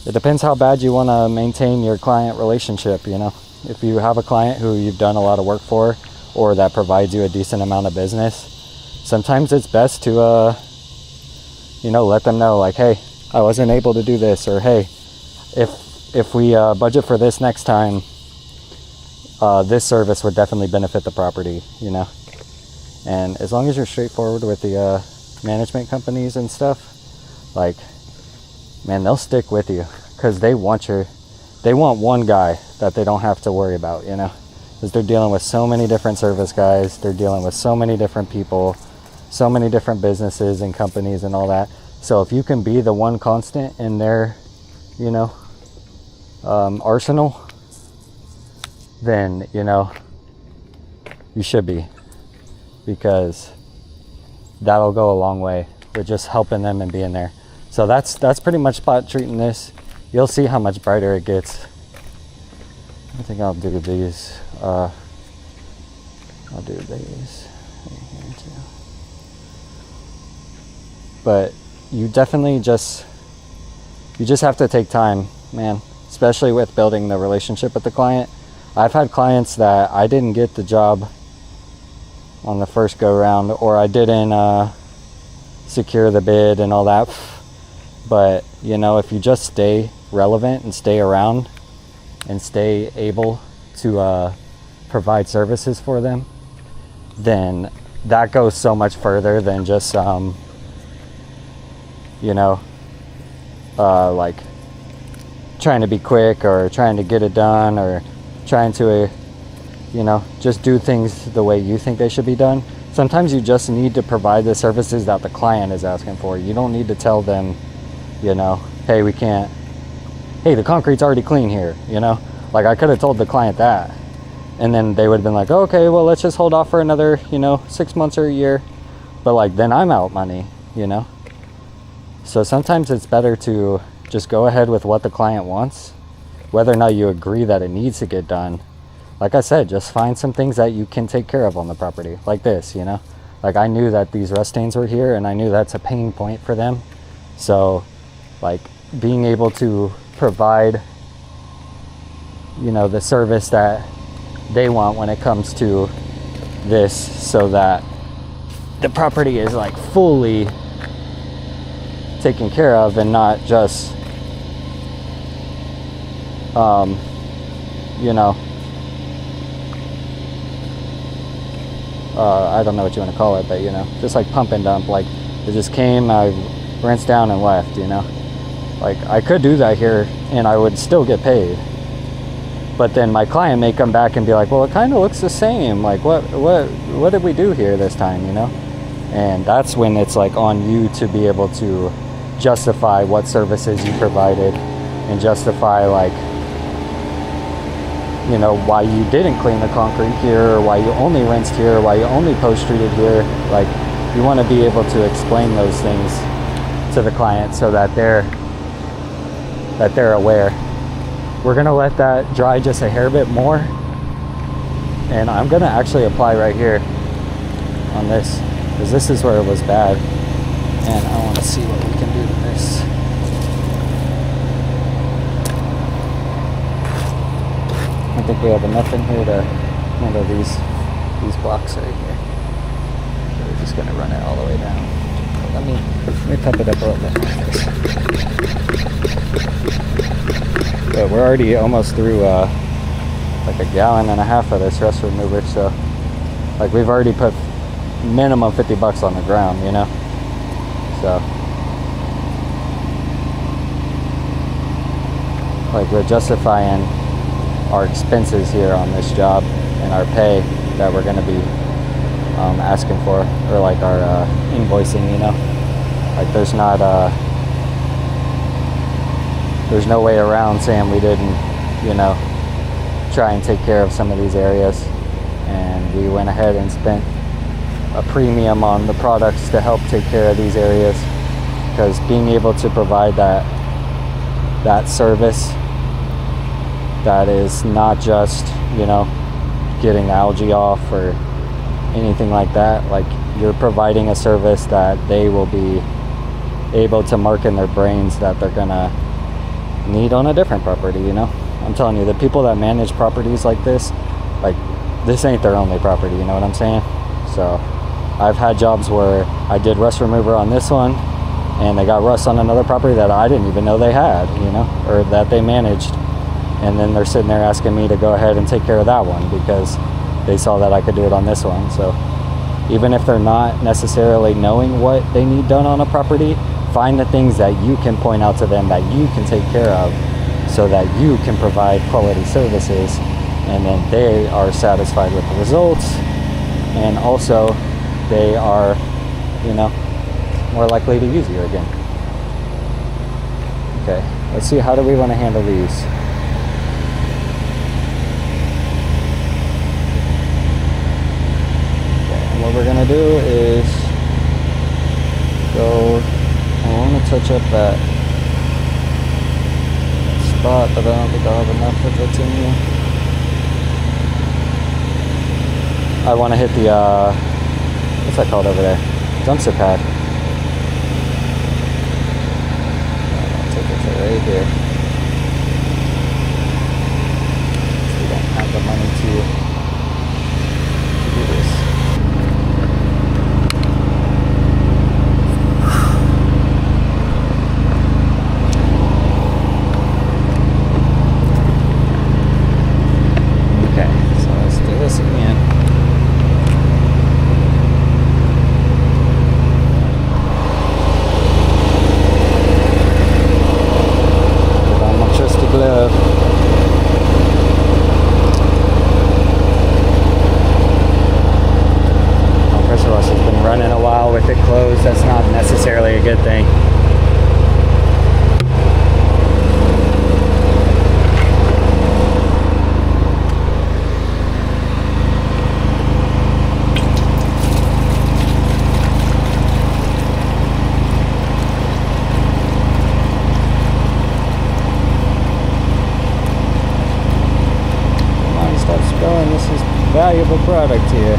it depends how bad you want to maintain your client relationship, you know. If you have a client who you've done a lot of work for, or that provides you a decent amount of business, sometimes it's best to, you know, let them know, like, hey, I wasn't able to do this, or hey, if we budget for this next time, this service would definitely benefit the property, you know. And as long as you're straightforward with the management companies and stuff, like, man, they'll stick with you because they want one guy that they don't have to worry about, you know, because they're dealing with so many different service guys, they're dealing with so many different people, so many different businesses and companies and all that. So if you can be the one constant in their, you know, arsenal, then, you know, you should be, because that'll go a long way with just helping them and being there. So that's pretty much spot treating this. You'll see how much brighter it gets. I think I'll do these. I'll do these right here too. But you definitely just have to take time, man, especially with building the relationship with the client. I've had clients that I didn't get the job on the first go round, or I didn't secure the bid and all that. But, you know, if you just stay relevant and stay around and stay able to provide services for them, then that goes so much further than just, you know, like trying to be quick or trying to get it done, or trying to, you know, just do things the way you think they should be done. Sometimes you just need to provide the services that the client is asking for. You don't need to tell them, you know, hey, we can't, hey, the concrete's already clean here, you know. Like, I could have told the client that, and then they would have been like, okay, well, let's just hold off for another, you know, 6 months or a year. But like, then I'm out money, you know. So sometimes it's better to just go ahead with what the client wants, whether or not you agree that it needs to get done. Like I said, just find some things that you can take care of on the property, like this, you know. Like, I knew that these rust stains were here, and I knew that's a pain point for them. So, like, being able to provide, you know, the service that they want when it comes to this, so that the property is like fully taken care of and not just you know, I don't know what you want to call it, but you know, just like pump and dump. Like, it just came, I rinsed down and left, you know. Like, I could do that here and I would still get paid, but then my client may come back and be like, well, it kind of looks the same, like what did we do here this time, you know? And that's when it's like on you to be able to justify what services you provided, and justify, like, you know, why you didn't clean the concrete here, or why you only rinsed here, or why you only post-treated here. Like, you want to be able to explain those things to the client so that they're aware. We're gonna let that dry just a hair bit more, and I'm gonna actually apply right here on this, because this is where it was bad, and I want to see what we can do to this. I think we have enough in here to handle these blocks right here. So we're just gonna run it all the way down. Let me pump it up a little bit like this. But we're already almost through like a gallon and a half of this rust remover, so like we've already put minimum $50 on the ground, you know. So like, we're justifying our expenses here on this job and our pay that we're going to be asking for, or like our invoicing, you know. Like, there's no way around saying we didn't, you know, try and take care of some of these areas, and we went ahead and spent a premium on the products to help take care of these areas, because being able to provide that service that is not just, you know, getting algae off or anything like that. Like, you're providing a service that they will be able to mark in their brains that they're gonna need on a different property, you know. I'm telling you, the people that manage properties like this ain't their only property, you know what I'm saying? So I've had jobs where I did rust remover on this one, and they got rust on another property that I didn't even know they had, you know, or that they managed. And then they're sitting there asking me to go ahead and take care of that one because they saw that I could do it on this one. So even if they're not necessarily knowing what they need done on a property, find the things that you can point out to them that you can take care of, so that you can provide quality services, and then they are satisfied with the results, and also they are, you know, more likely to use you again. Okay, let's see, how do we want to handle these? What we're gonna do is go, I want to touch up that spot, but I don't think I'll have enough of it in here. I want to hit the, what's that called over there? Dumpster pad. I'll take it to right here. We don't have the money to do this. That's not necessarily a good thing. Come on, stop spilling. This is valuable product here.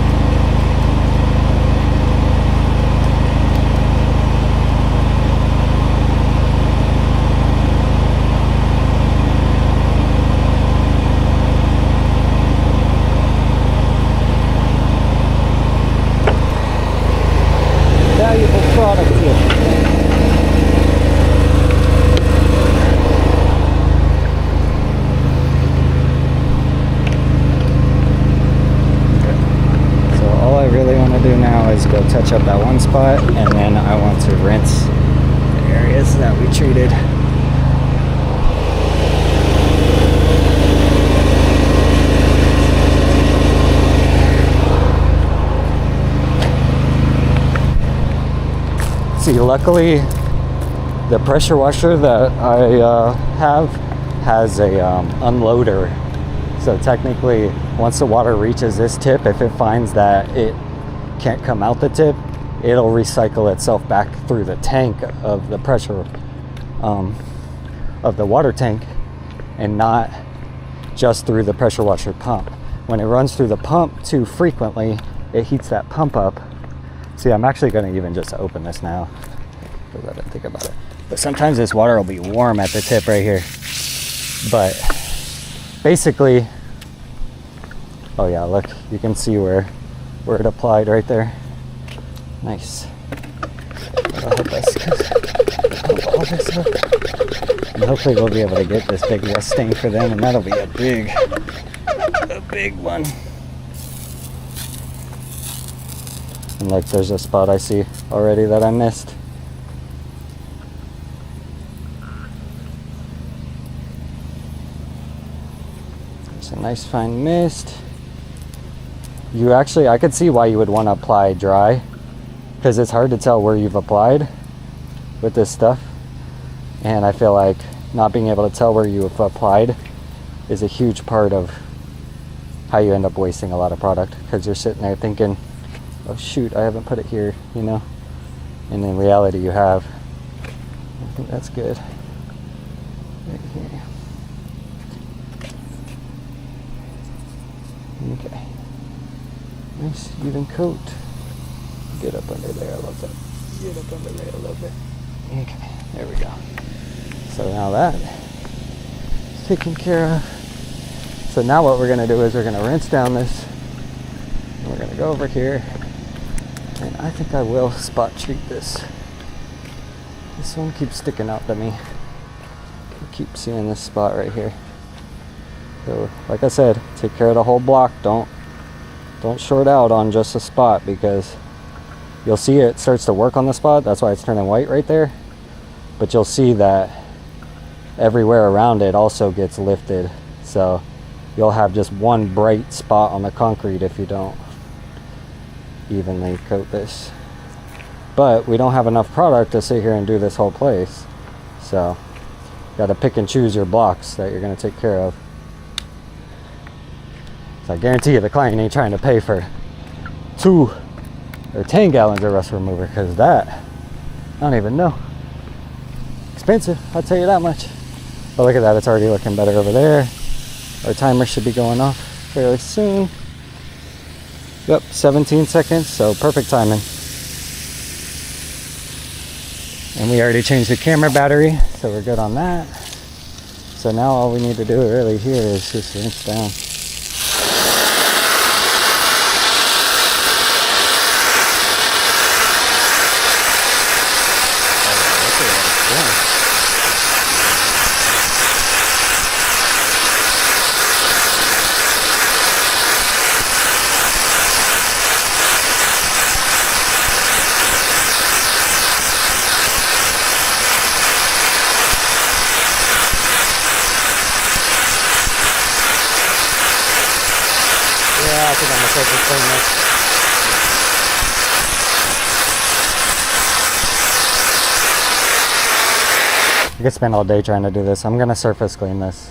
do now is go touch up that one spot, and then I want to rinse the areas that we treated. See, luckily the pressure washer that I have has a unloader. So technically, once the water reaches this tip, if it finds that it can't come out the tip, it'll recycle itself back through the tank of the pressure of the water tank, and not just through the pressure washer pump. When it runs through the pump too frequently, it heats that pump up. See, I'm actually going to even just open this now because I didn't think about it. But sometimes this water will be warm at the tip right here. But basically, oh yeah, look, you can see where it applied right there. Nice. That'll help us pump all this up. And hopefully we'll be able to get this big rust stain for them, and that'll be a big one. And like, there's a spot I see already that I missed. There's a nice fine mist. You actually, I could see why you would want to apply dry, because it's hard to tell where you've applied with this stuff. And I feel like not being able to tell where you have applied is a huge part of how you end up wasting a lot of product, because you're sitting there thinking, oh shoot, I haven't put it here, you know? And in reality you have. I think that's good. Right here. Okay. Nice even coat. Get up under there, I love that. Get up under there a little bit. Okay, there we go. So now that is taken care of. So now what we're gonna do is we're gonna rinse down this, and we're gonna go over here, and I think I will spot treat this. This one keeps sticking out to me. I keep seeing this spot right here. So like I said, take care of the whole block. Don't short out on just a spot, because you'll see it starts to work on the spot. That's why it's turning white right there. But you'll see that everywhere around it also gets lifted. So you'll have just one bright spot on the concrete if you don't evenly coat this. But we don't have enough product to sit here and do this whole place. So you gotta pick and choose your blocks that you're gonna take care of. So I guarantee you the client ain't trying to pay for 2 or 10 gallons of rust remover, because that, I don't even know. Expensive, I'll tell you that much. But look at that, it's already looking better over there. Our timer should be going off fairly soon. Yep, 17 seconds, so perfect timing. And we already changed the camera battery, so we're good on that. So now all we need to do really here is just rinse down. I think I'm gonna take this thing next. I could spend all day trying to do this. I'm gonna surface clean this,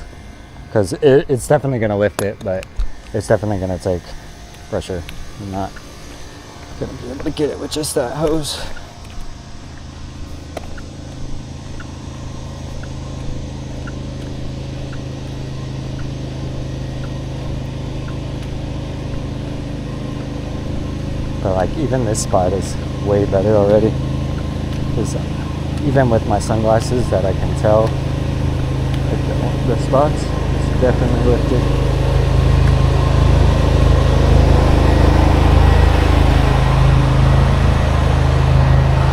because it's definitely gonna lift it, but it's definitely gonna take pressure. I'm not gonna be able to get it with just that hose. But like, even this spot is way better already. Because even with my sunglasses that I can tell, like the spots, it's definitely lifted.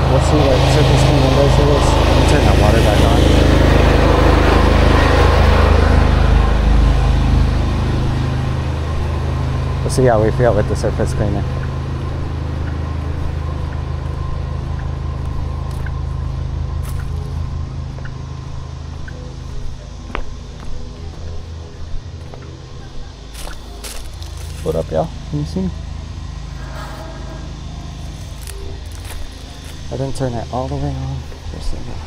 Let's see what surface cleaning does for this. Let me turn that water back on. We'll see how we feel with the surface cleaner. What up, y'all? Can you see me? I didn't turn it all the way on. Just like that.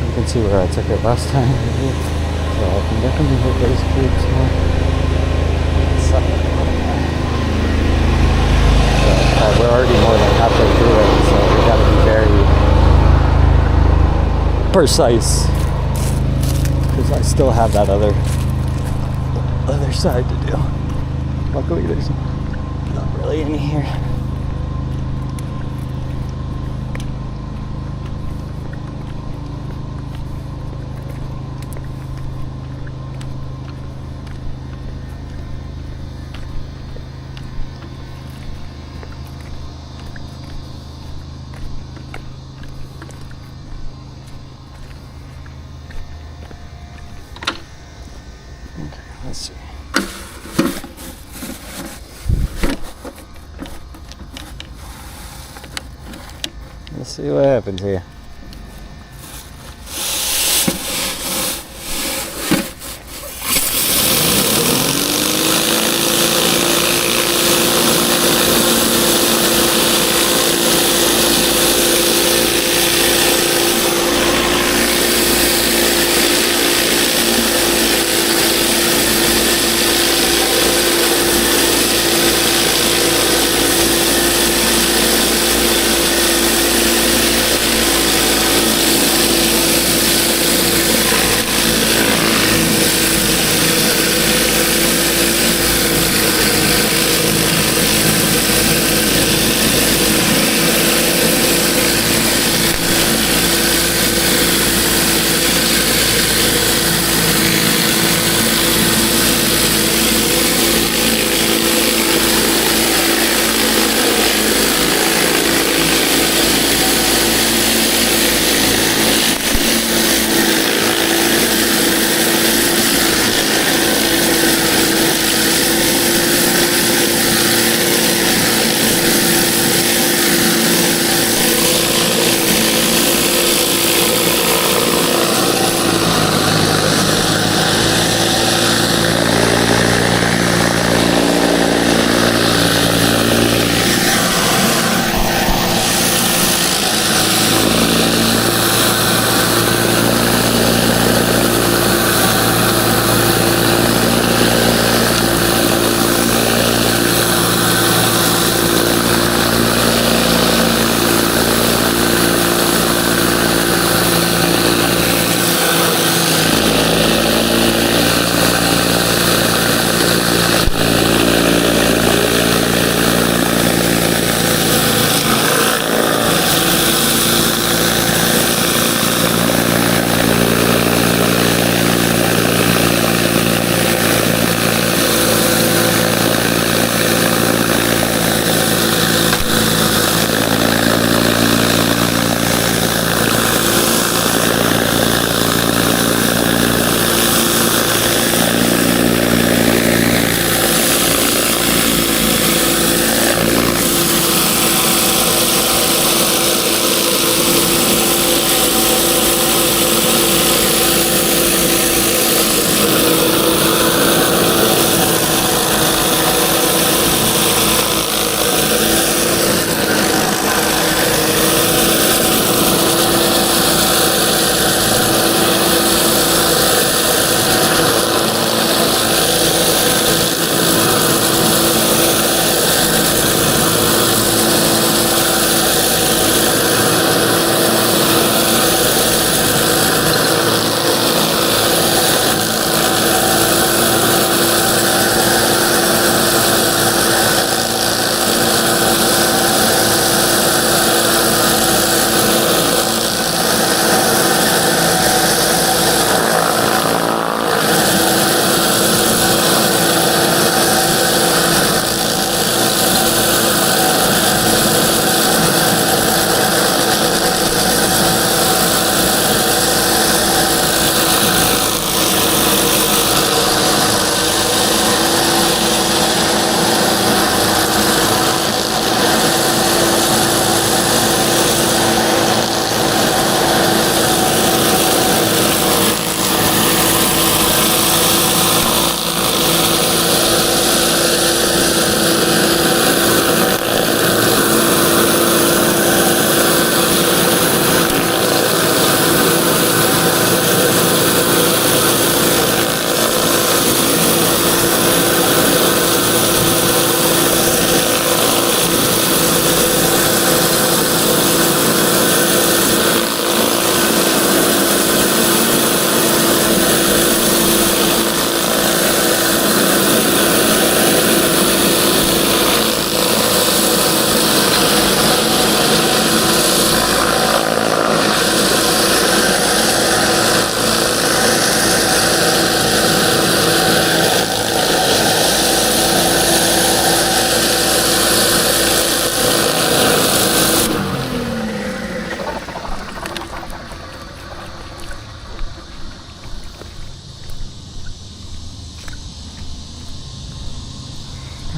You can see where I took it last time. So I can definitely hit those creeks more. We're already more than halfway through it, so we gotta be very precise. Because I still have that other side to do. Luckily there's not really any here. Let's see. Let's see what happens here.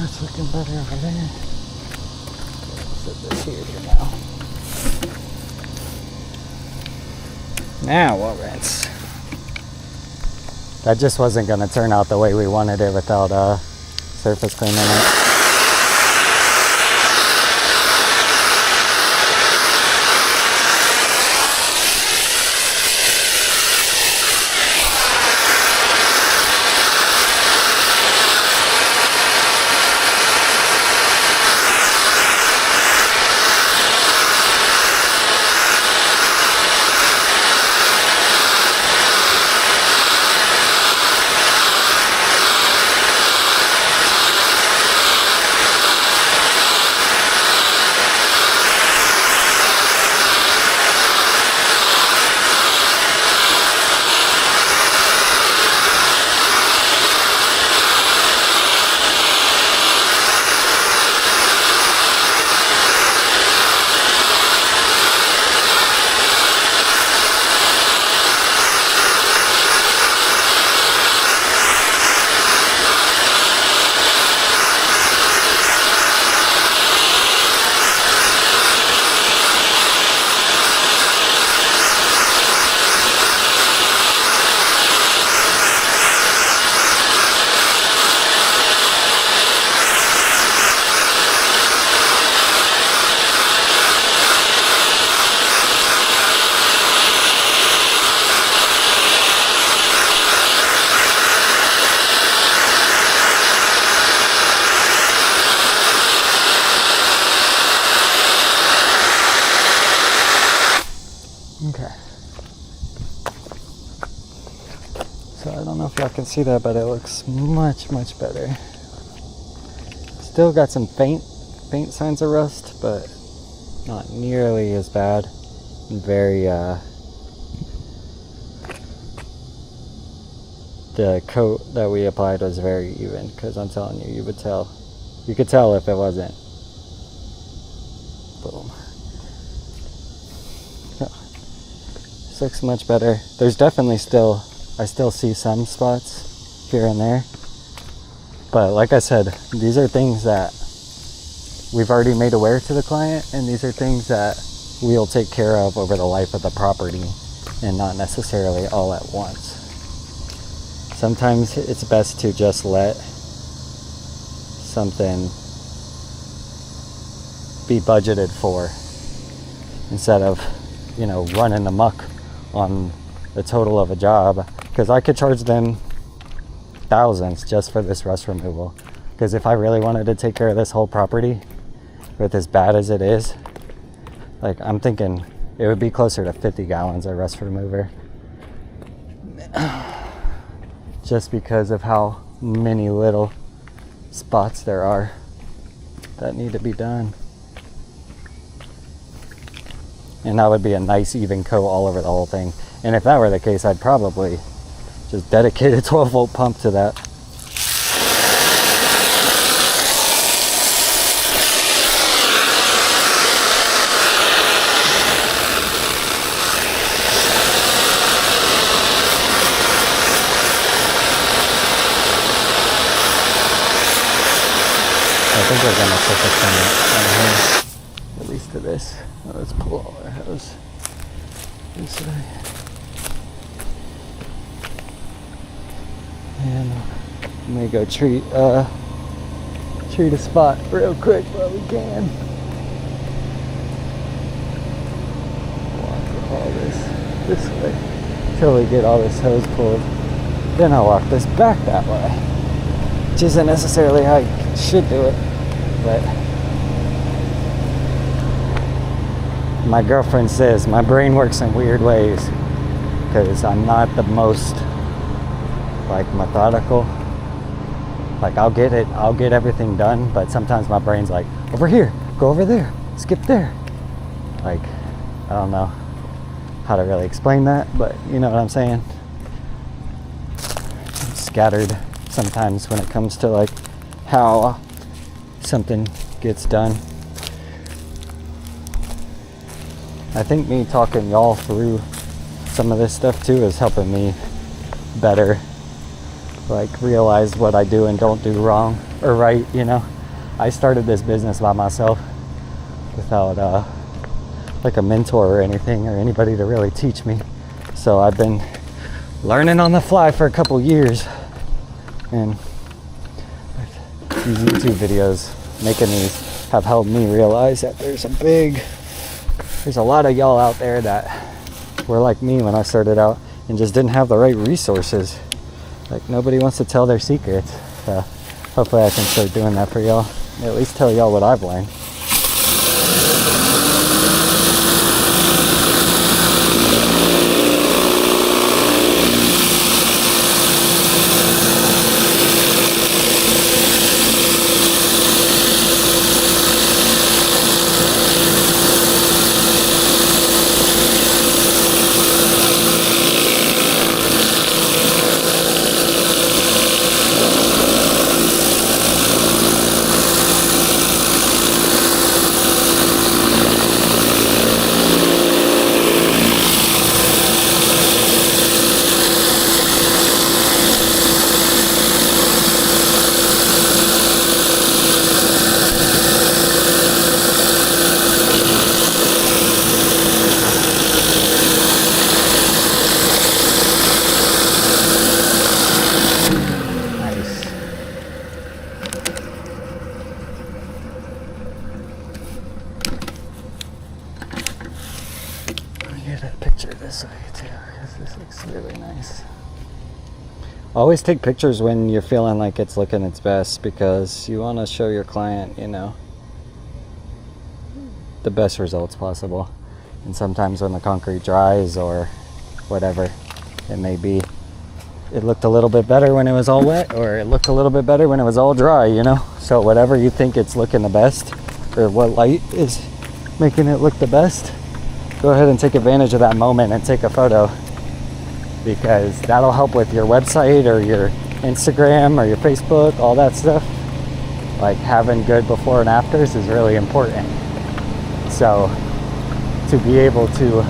That's looking better over there. Set this here now. Now we'll rinse. That just wasn't going to turn out the way we wanted it without surface cleaning it. Okay. So I don't know if y'all can see that, but it looks much, much better. Still got some faint signs of rust, but not nearly as bad. Very, the coat that we applied was very even, because I'm telling you, you could tell if it wasn't. Boom. This looks much better. There's definitely I still see some spots here and there. But like I said, these are things that we've already made aware to the client, and these are things that we'll take care of over the life of the property and not necessarily all at once. Sometimes it's best to just let something be budgeted for instead of, running amok on the total of a job, because I could charge them thousands just for this rust removal. Because if I really wanted to take care of this whole property with as bad as it is, like, I'm thinking it would be closer to 50 gallons of rust remover, just because of how many little spots there are that need to be done. And that would be a nice even coat all over the whole thing. And if that were the case, I'd probably just dedicate a 12-volt pump to that. I think we're gonna put the thing on here, at least to this. Let's pull all our hose this way. And I'm gonna go treat a spot real quick while we can. Walk all this way until we get all this hose pulled. Then I'll walk this back that way, which isn't necessarily how you should do it, but my girlfriend says my brain works in weird ways because I'm not the most methodical. I'll get everything done, but sometimes my brain's like, over here, go over there, skip there. I don't know how to really explain that, but you know what I'm saying. I'm scattered sometimes when it comes to how something gets done. I think me talking y'all through some of this stuff too is helping me better realize what I do and don't do wrong or right, I started this business by myself without like a mentor or anything, or anybody to really teach me. So I've been learning on the fly for a couple years, and these YouTube videos making these have helped me realize that there's a lot of y'all out there that were like me when I started out and just didn't have the right resources. Like, nobody wants to tell their secrets. So hopefully I can start doing that for y'all, at least tell y'all what I've learned. Always take pictures when you're feeling like it's looking its best, because you want to show your client, you know, the best results possible. And sometimes when the concrete dries or whatever it may be, it looked a little bit better when it was all wet, or it looked a little bit better when it was all dry, you know. So whatever you think it's looking the best, or what light is making it look the best, go ahead and take advantage of that moment and take a photo, because that'll help with your website or your Instagram or your Facebook, all that stuff. Like, having good before and afters is really important. So to be able to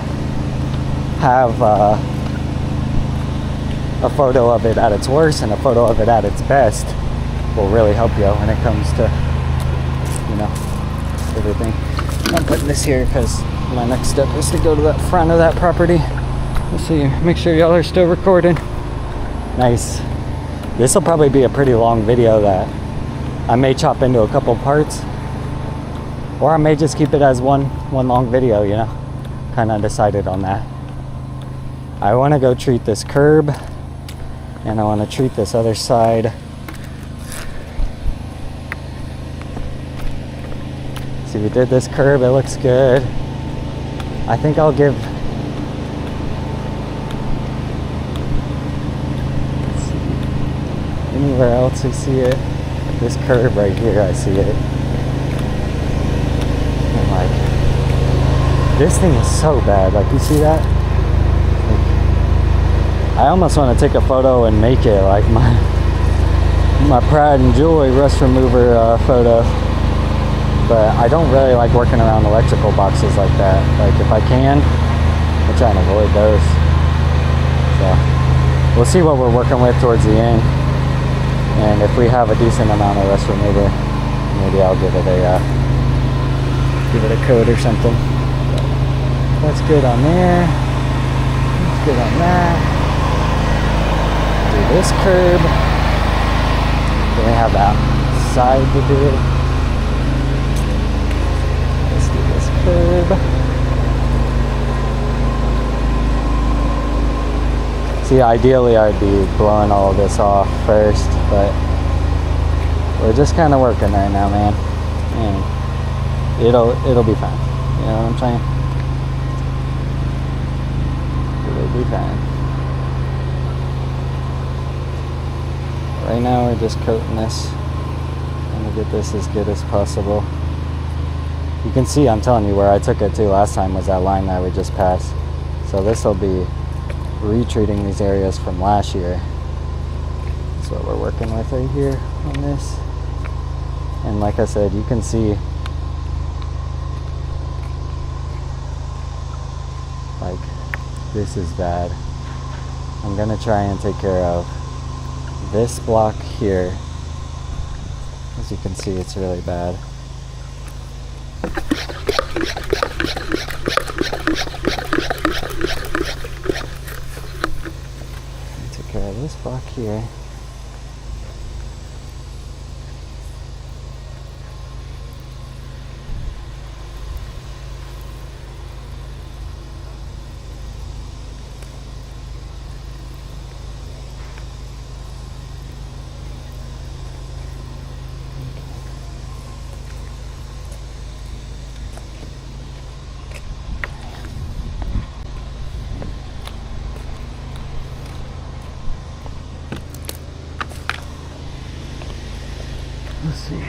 have a photo of it at its worst and a photo of it at its best will really help you when it comes to, you know, everything. I'm putting this here because my next step is to go to that front of that property. Let's see, make sure y'all are still recording. Nice. This will probably be a pretty long video that I may chop into a couple parts, or I may just keep it as one long video, you know. Kind of decided on that. I want to go treat this curb, and I want to treat this other side. See, we did this curb, it looks good. I think I'll give, anywhere else I see it, this curve right here I see it. And like, this thing is so bad, like, you see that? Like, I almost want to take a photo and make it like my pride and joy rust remover photo. But I don't really like working around electrical boxes like that. Like, if I can, I try and avoid those. So we'll see what we're working with towards the end. And if we have a decent amount of rust remover, maybe I'll give it a coat or something. But that's good on there. That's good on that. Do this curb. Then we have that side to do. Let's do this curb. See, ideally I'd be blowing all of this off first, but we're just kind of working right now, man. And it'll be fine. You know what I'm saying? It'll be fine. Right now we're just coating this. Trying to get this as good as possible. You can see, I'm telling you, where I took it to last time was that line that we just passed. So this will be retreating these areas from last year. That's what we're working with right here on this. And like I said, you can see, like, this is bad. I'm gonna try and take care of this block here As you can see, it's really bad. Take care of this block here. Let's see. Look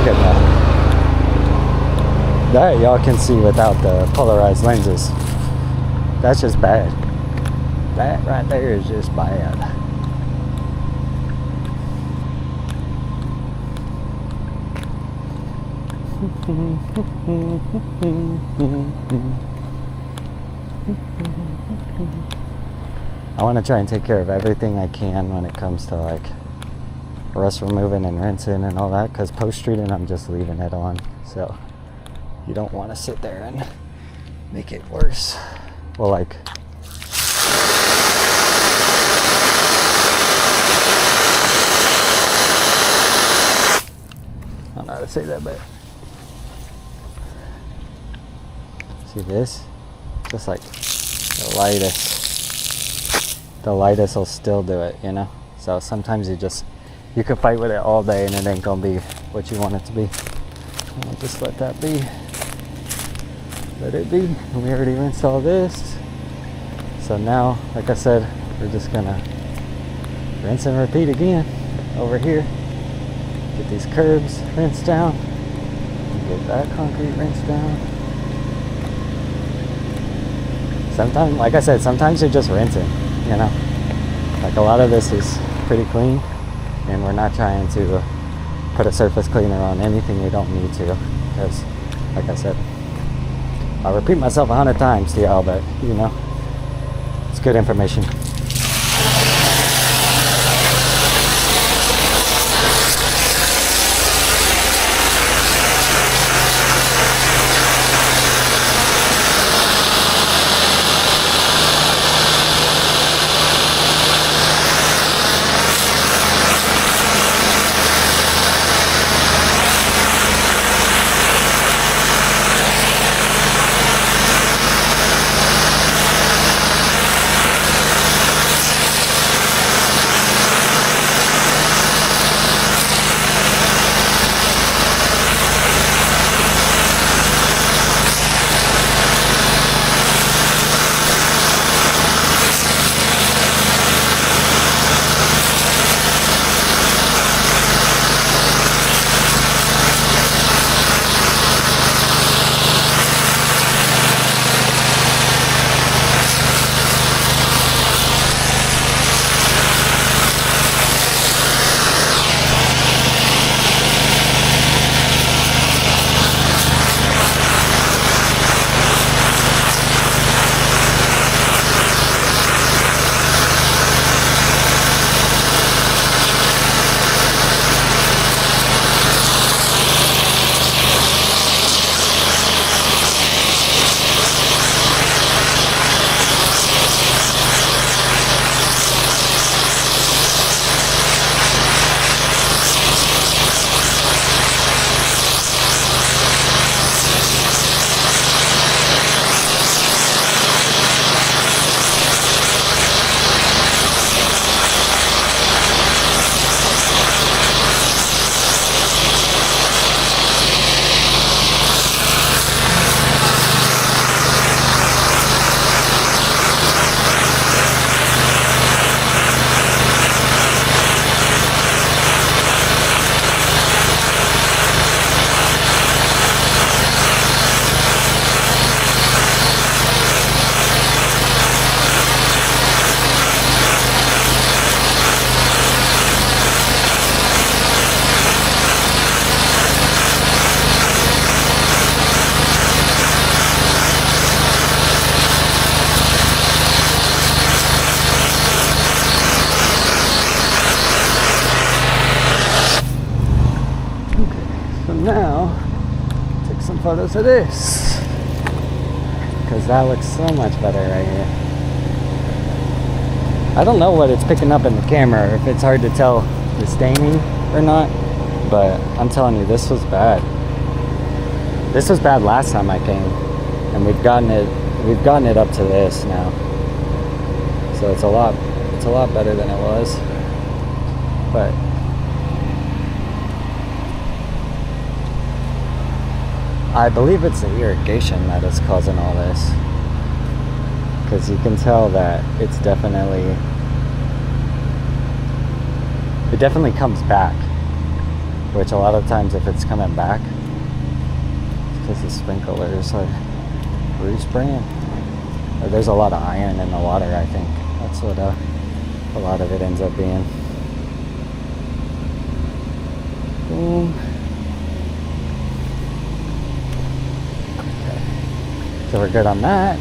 at that. That y'all can see without the polarized lenses. That's just bad. That right there is just bad. I want to try and take care of everything I can when it comes to like rust removing and rinsing and all that, because post treating I'm just leaving it on, so you don't want to sit there and make it worse. Well, like, I don't know how to say that, but see this? Just like the lightest will still do it, you know? So sometimes you can fight with it all day and it ain't gonna be what you want it to be. I'll just let that be. Let it be. We already rinsed all this. So now, like I said, we're just gonna rinse and repeat again over here. Get these curbs rinsed down. Get that concrete rinsed down. Sometimes, like I said, sometimes you're just rinsing, you know? Like a lot of this is pretty clean, and we're not trying to put a surface cleaner on anything we don't need to, because, like I said, I'll repeat myself 100 times to y'all, but, you know, it's good information. photos of this, because that looks so much better right here. I don't know what it's picking up in the camera, if it's hard to tell the staining or not, but I'm telling you, this was bad. This was bad last time I came, and we've gotten it up to this now. So it's a lot better than it was. But I believe it's the irrigation that is causing all this, because you can tell that it definitely comes back, which a lot of times if it's coming back, because the sprinklers are re-spraying, or there's a lot of iron in the water. I think that's what a lot of it ends up being. Boom. Okay. So we're good on that,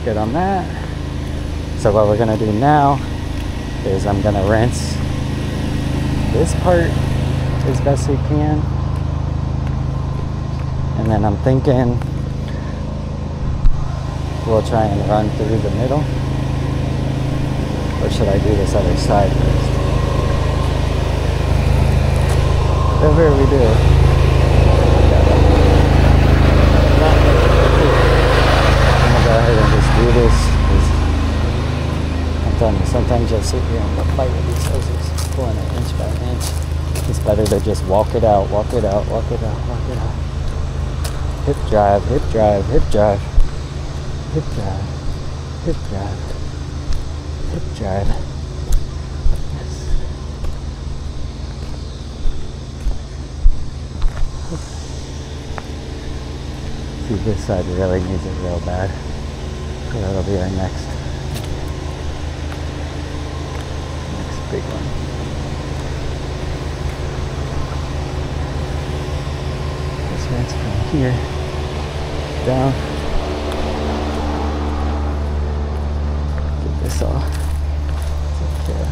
So what we're gonna do now is I'm gonna rinse this part as best we can. And then I'm thinking we'll try and run through the middle. Or should I do this other side first? Whatever we do. I'm gonna go ahead and just do this. I'm telling you, sometimes you'll sit here and fight with these hoses, pulling it inch by inch. It's better to just walk it out. Hip drive, hip drive, hip drive, hip drive, hip drive, hip drive. Yes. See, this side really needs it real bad. So that'll be our next big one. Rinse from here down. Get this off. Take care.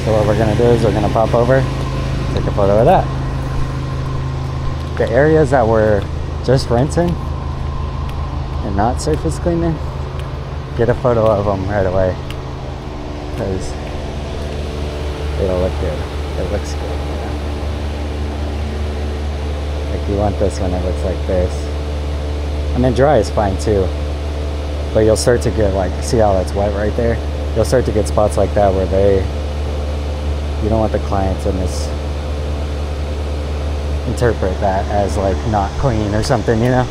So what we're gonna do is we're gonna pop over, take a photo of that. The areas that we're just rinsing and not surface cleaning, get a photo of them right away, because it'll look good. It looks good. Like you want this when it looks like this. I mean, dry is fine too, but you'll start to get like, see how that's wet right there? You'll start to get spots like that where you don't want the clients in this interpret that as like not clean or something, you know?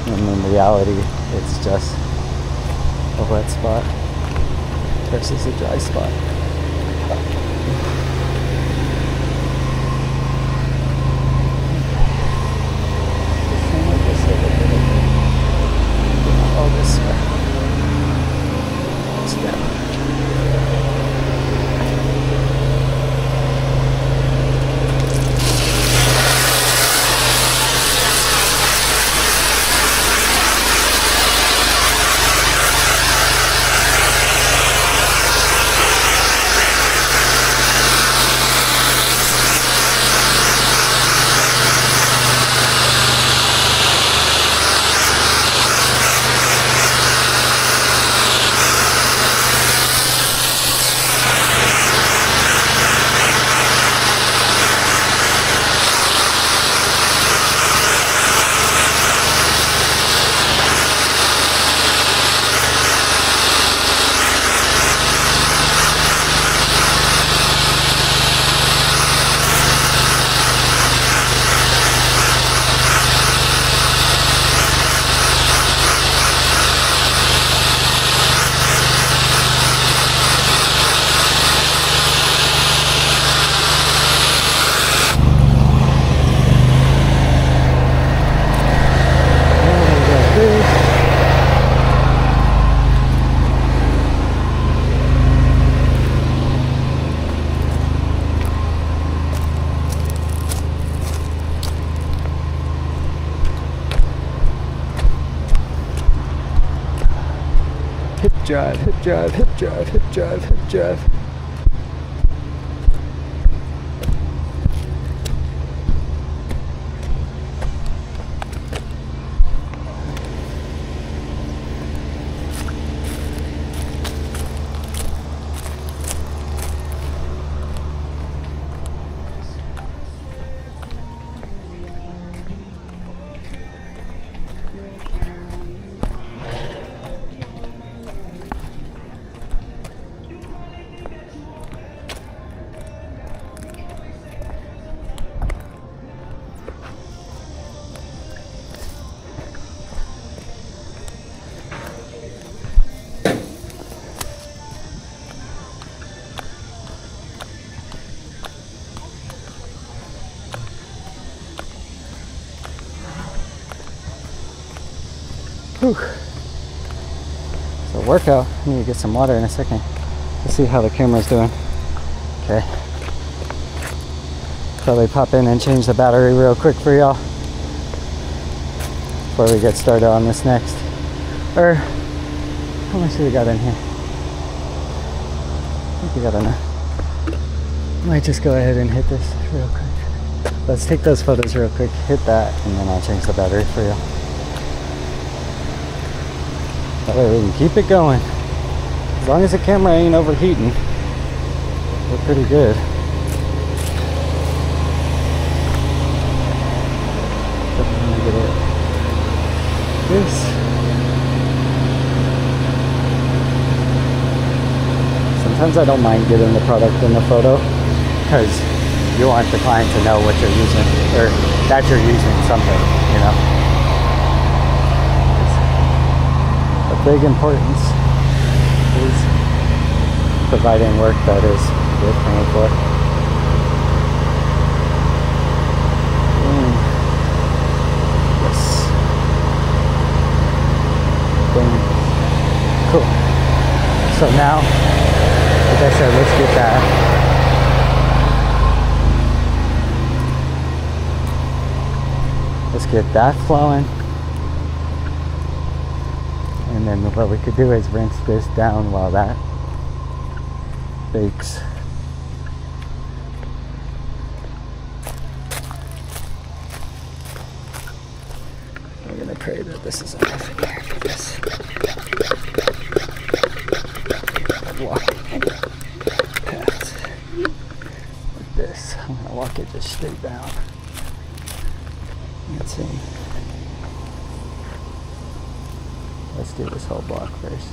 And in reality, it's just a wet spot versus a dry spot. All this way. drive, hip drive, hip drive, hip drive, hip drive. Whew. So workout, I need to get some water in a second. Let's see how the camera's doing. Okay. Probably pop in and change the battery real quick for y'all before we get started on this next. Or, how much do we got in here? I think we got enough. Might just go ahead and hit this real quick. Let's take those photos real quick, hit that, and then I'll change the battery for you. That way we can keep it going. As long as the camera ain't overheating, we're pretty good. Get it. This. Sometimes I don't mind getting the product in the photo because you want the client to know what you're using or that you're using something, you know. Big importance is providing work that is worth paying for. Yes. Boom. Cool. So now, like I said, let's get that. Let's get that flowing. And then what we could do is rinse this down while that bakes. I'm gonna pray that this is enough in here for this. Walking paths like this. I'm gonna walk it just straight down. Let's see. Let's do this whole block first.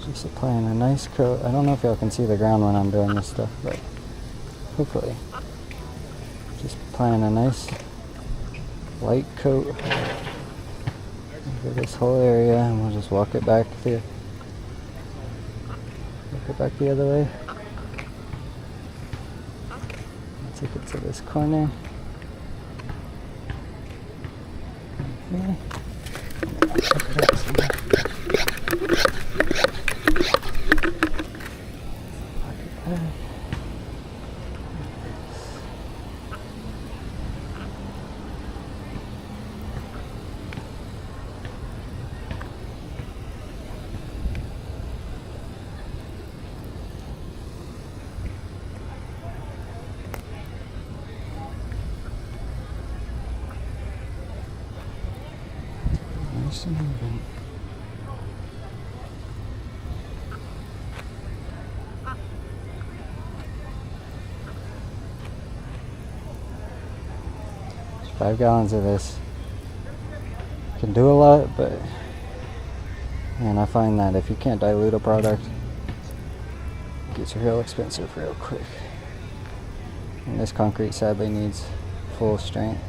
Just applying a nice coat. I don't know if y'all can see the ground when I'm doing this stuff, but hopefully. Just applying a nice light coat over this whole area, and we'll just walk it back the other way. Take it to this corner. Okay. Moving. There's 5 gallons of this. Can do a lot, but man, I find that if you can't dilute a product, it gets real expensive real quick. And this concrete sadly needs full strength.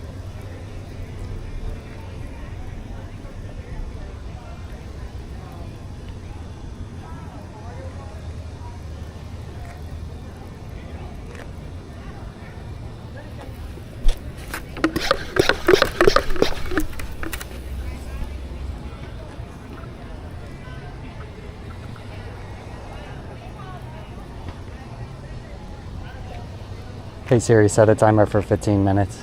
Hey Siri, set a timer for 15 minutes.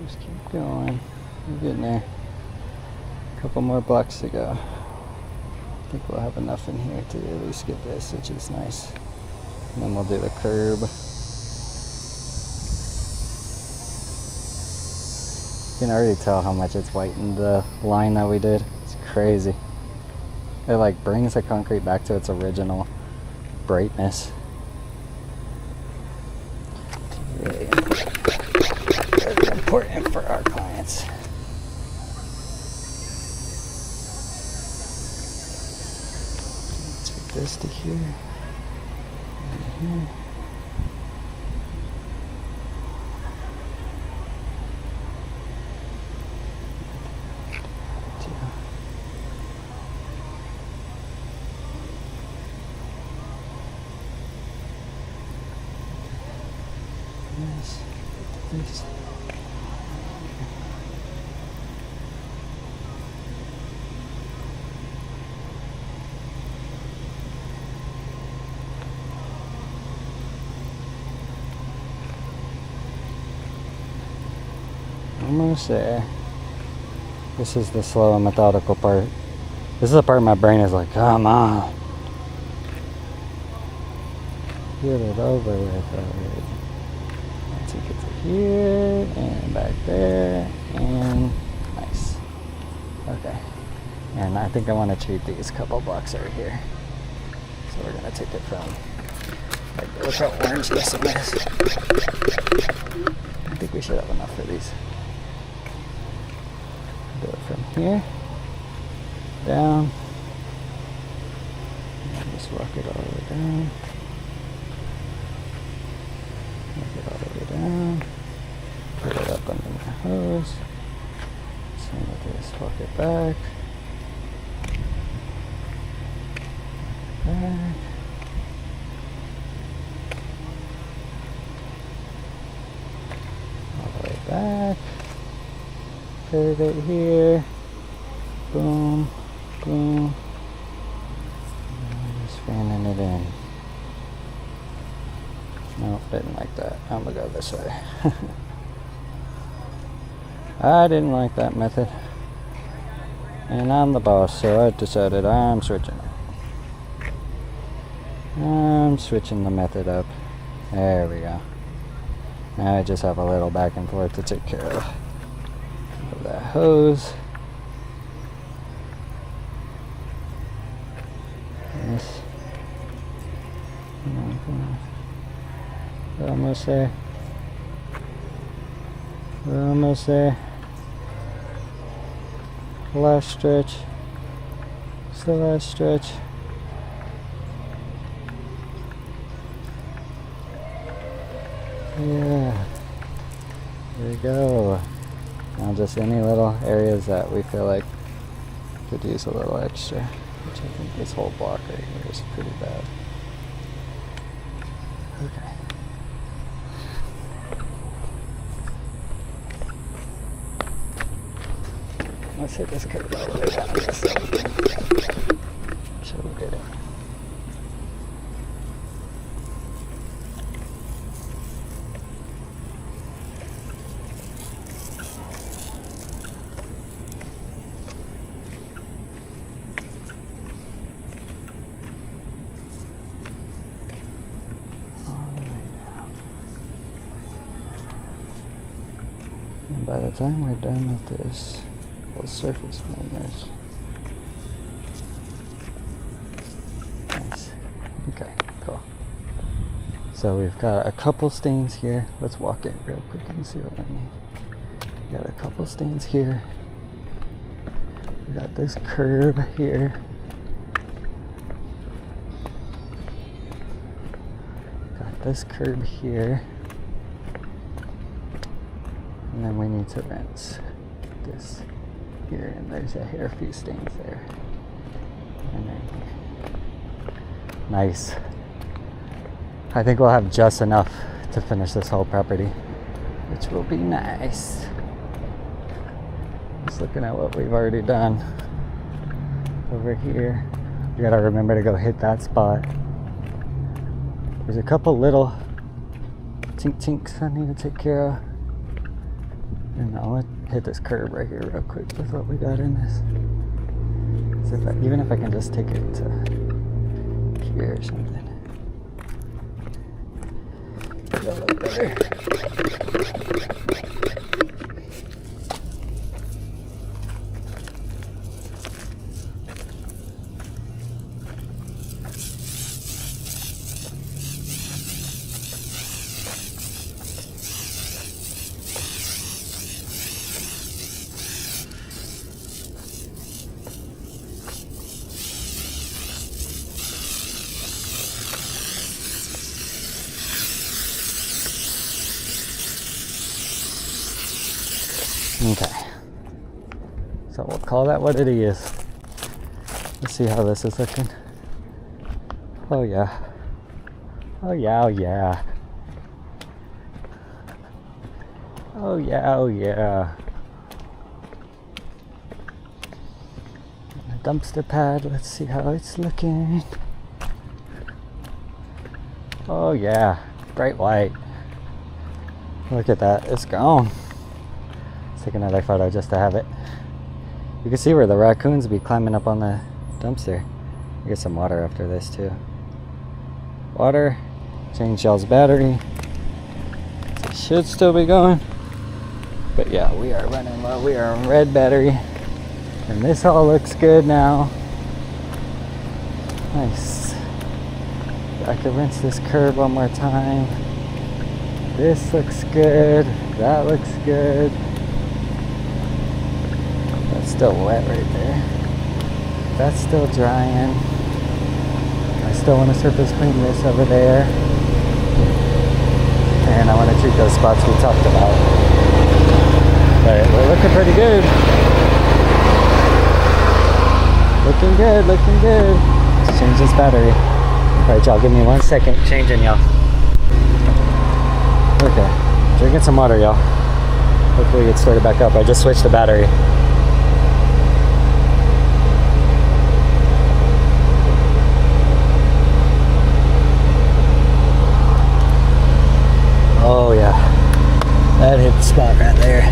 Just keep going. We're getting there. A couple more blocks to go. I think we'll have enough in here to at least get this, which is nice. And then we'll do the curb. You can already tell how much it's whitened the line that we did. It's crazy. It like brings the concrete back to its original brightness. Really important. Very important for our clients. Take this to here. And here. This. Almost there. This is the slow and methodical part. This is the part my brain is like, come on. Get it over with already. Take it to here and back there and nice. Okay. And I think I want to treat these couple blocks right here. So we're gonna take it from like, look how orange this one is. I think we should have enough for these. Do it from here down. And just walk it all the way down. Walk it all the way down. Put it up under my hose. Same with this. Walk it back. Back. All the way back. Curve it here. Boom. Boom. And just fanning it in. Nope, didn't like that. I'm gonna go this way. I didn't like that method. And I'm the boss, so I decided I'm switching it. I'm switching the method up. There we go. Now I just have a little back and forth to take care of that hose. This. Come on, come on. We're almost there. We're almost there. Last stretch. Just the last stretch. Yeah. There we go. Now just any little areas that we feel like could use a little extra. Which I think this whole block right here is pretty bad. Okay. Let's hit this curve all the way down this side. Should we get it? And by the time we're done with this, we'll surface movers. Nice. Okay, cool. So we've got a couple stains here. Let's walk in real quick and see what I mean. We got a couple stains here. We got this curve here. Got this curve here. And then we need to rinse this here, and there's a hair few stains there. And then here. Nice. I think we'll have just enough to finish this whole property, which will be nice. Just looking at what we've already done over here. You gotta remember to go hit that spot. There's a couple little tinks I need to take care of. And I'm gonna hit this curve right here real quick with what we got in this. So even if I can just take it to here or something. That'll look better. Okay, so we'll call that what it is. Let's see how this is looking. Oh yeah. Oh yeah, oh yeah. Oh yeah, oh yeah. The dumpster pad, let's see how it's looking. Oh yeah, bright white. Look at that, it's gone. Take another photo just to have it. You can see where the raccoons be climbing up on the dumpster. Get some water after this too. Water, change y'all's battery. It should still be going. But yeah, we are running low. We are on red battery. And this all looks good now. Nice. I can rinse this curve one more time. This looks good. That looks good. Still wet right there. That's still drying. I still want to surface clean this over there. And I want to treat those spots we talked about. But we're looking pretty good. Looking good, looking good. Let's change this battery. Alright y'all, give me 1 second. Changing y'all. Okay. Drinking some water y'all. Hopefully it started back up. I just switched the battery. Oh yeah, that hit the spot right there.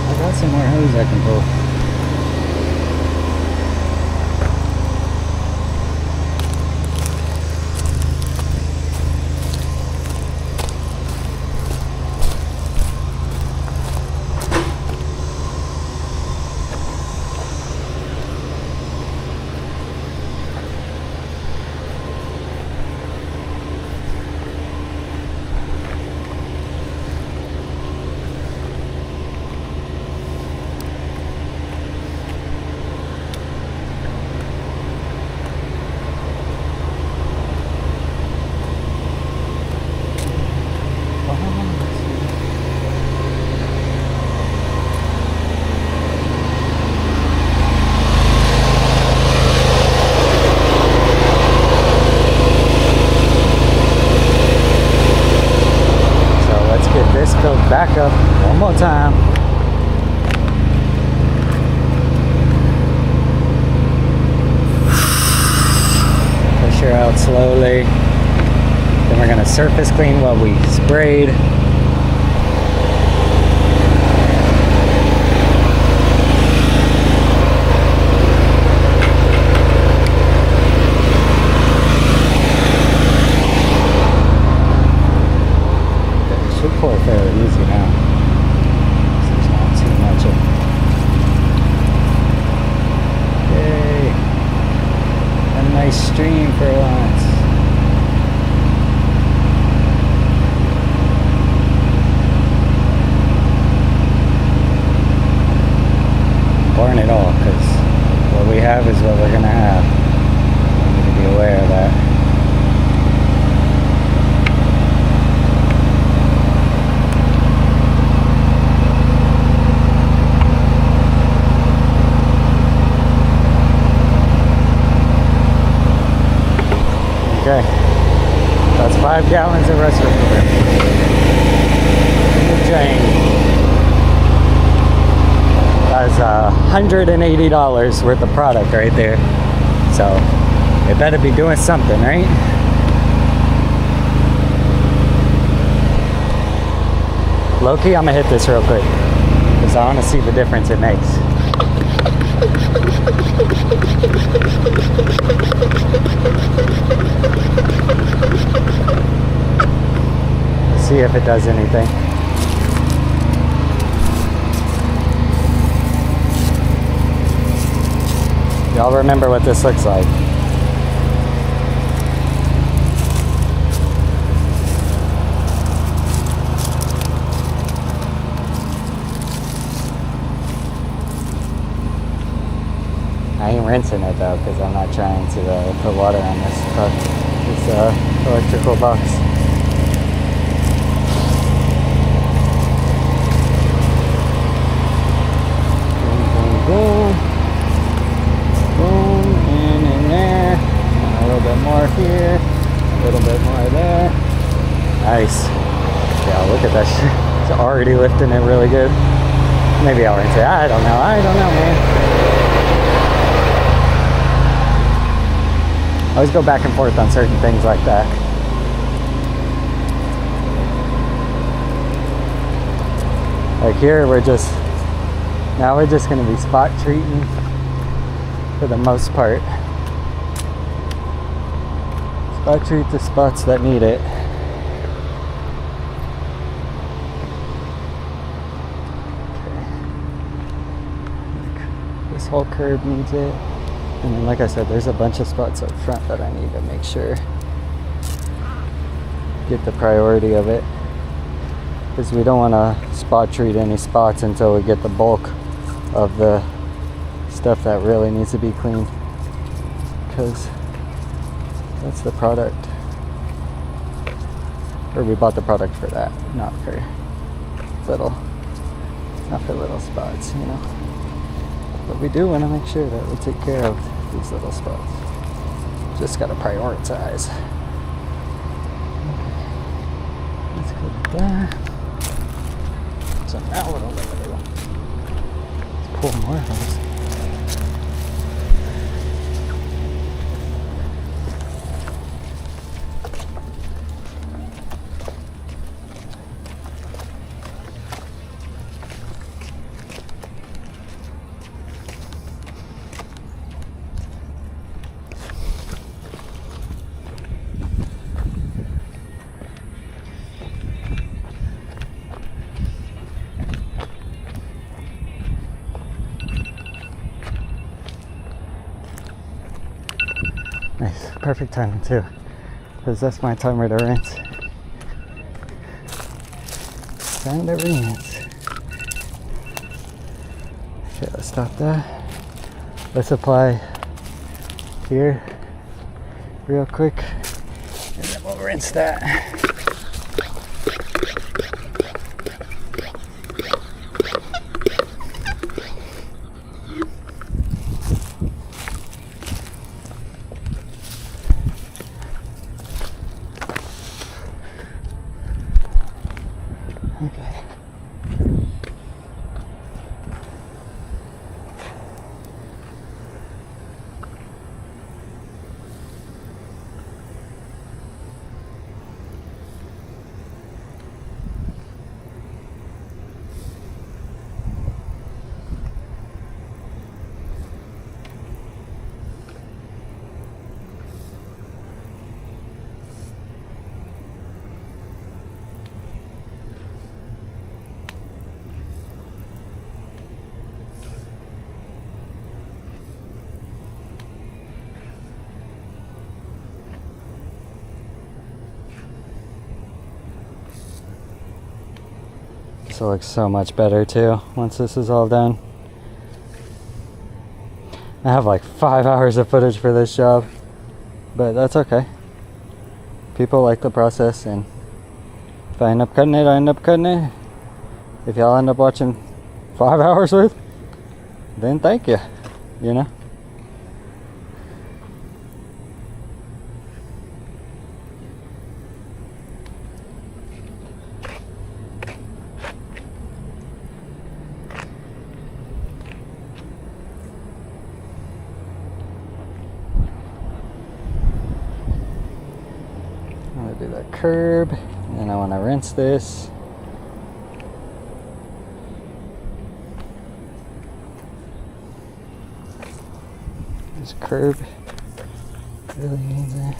I got some more hose I can pull. One more time. Push her out slowly. Then we're gonna surface clean what we sprayed. Should pour fairly easy now. There's not too much of. Yay! A nice stream for once. Pouring it all, because what we have is what we're gonna have. We need to be aware of that. Okay, that's 5 gallons of rust remover. Drain. That's $180 worth of product right there. So it better be doing something, right? Low-key, I'm gonna hit this real quick because I want to see the difference it makes. See if it does anything. Y'all remember what this looks like. I ain't rinsing it though because I'm not trying to put water on this electrical box. Boom, boom, in there, and a little bit more here, a little bit more there. Nice. Yeah, look at that shit. It's already lifting it really good. Maybe I'll rinse it. I don't know, man. I always go back and forth on certain things like that. Like here, we're just going to be spot treating for the most part. Spot treat the spots that need it. Okay. This whole curb needs it. And then, like I said, there's a bunch of spots up front that I need to make sure get the priority of it. Because we don't want to spot treat any spots until we get the bulk of the stuff that really needs to be cleaned, because that's the product, or we bought the product for that, not for little spots, you know. But we do want to make sure that we take care of these little spots. Just gotta prioritize. Okay. Let's go with that. So now what I'll do, let's pull more hose. Nice, perfect timing too, because that's my timer to rinse. Time to rinse. Okay, let's stop that. Let's apply here real quick, and then we'll rinse that. Okay. This will look so much better too once this is all done. I have like 5 hours of footage for this job, but that's okay. People like the process, and if I end up cutting it, I end up cutting it. If y'all end up watching 5 hours worth, then thank you, you know? I'm gonna do that curb, and then I want to rinse this. This curb really needs it.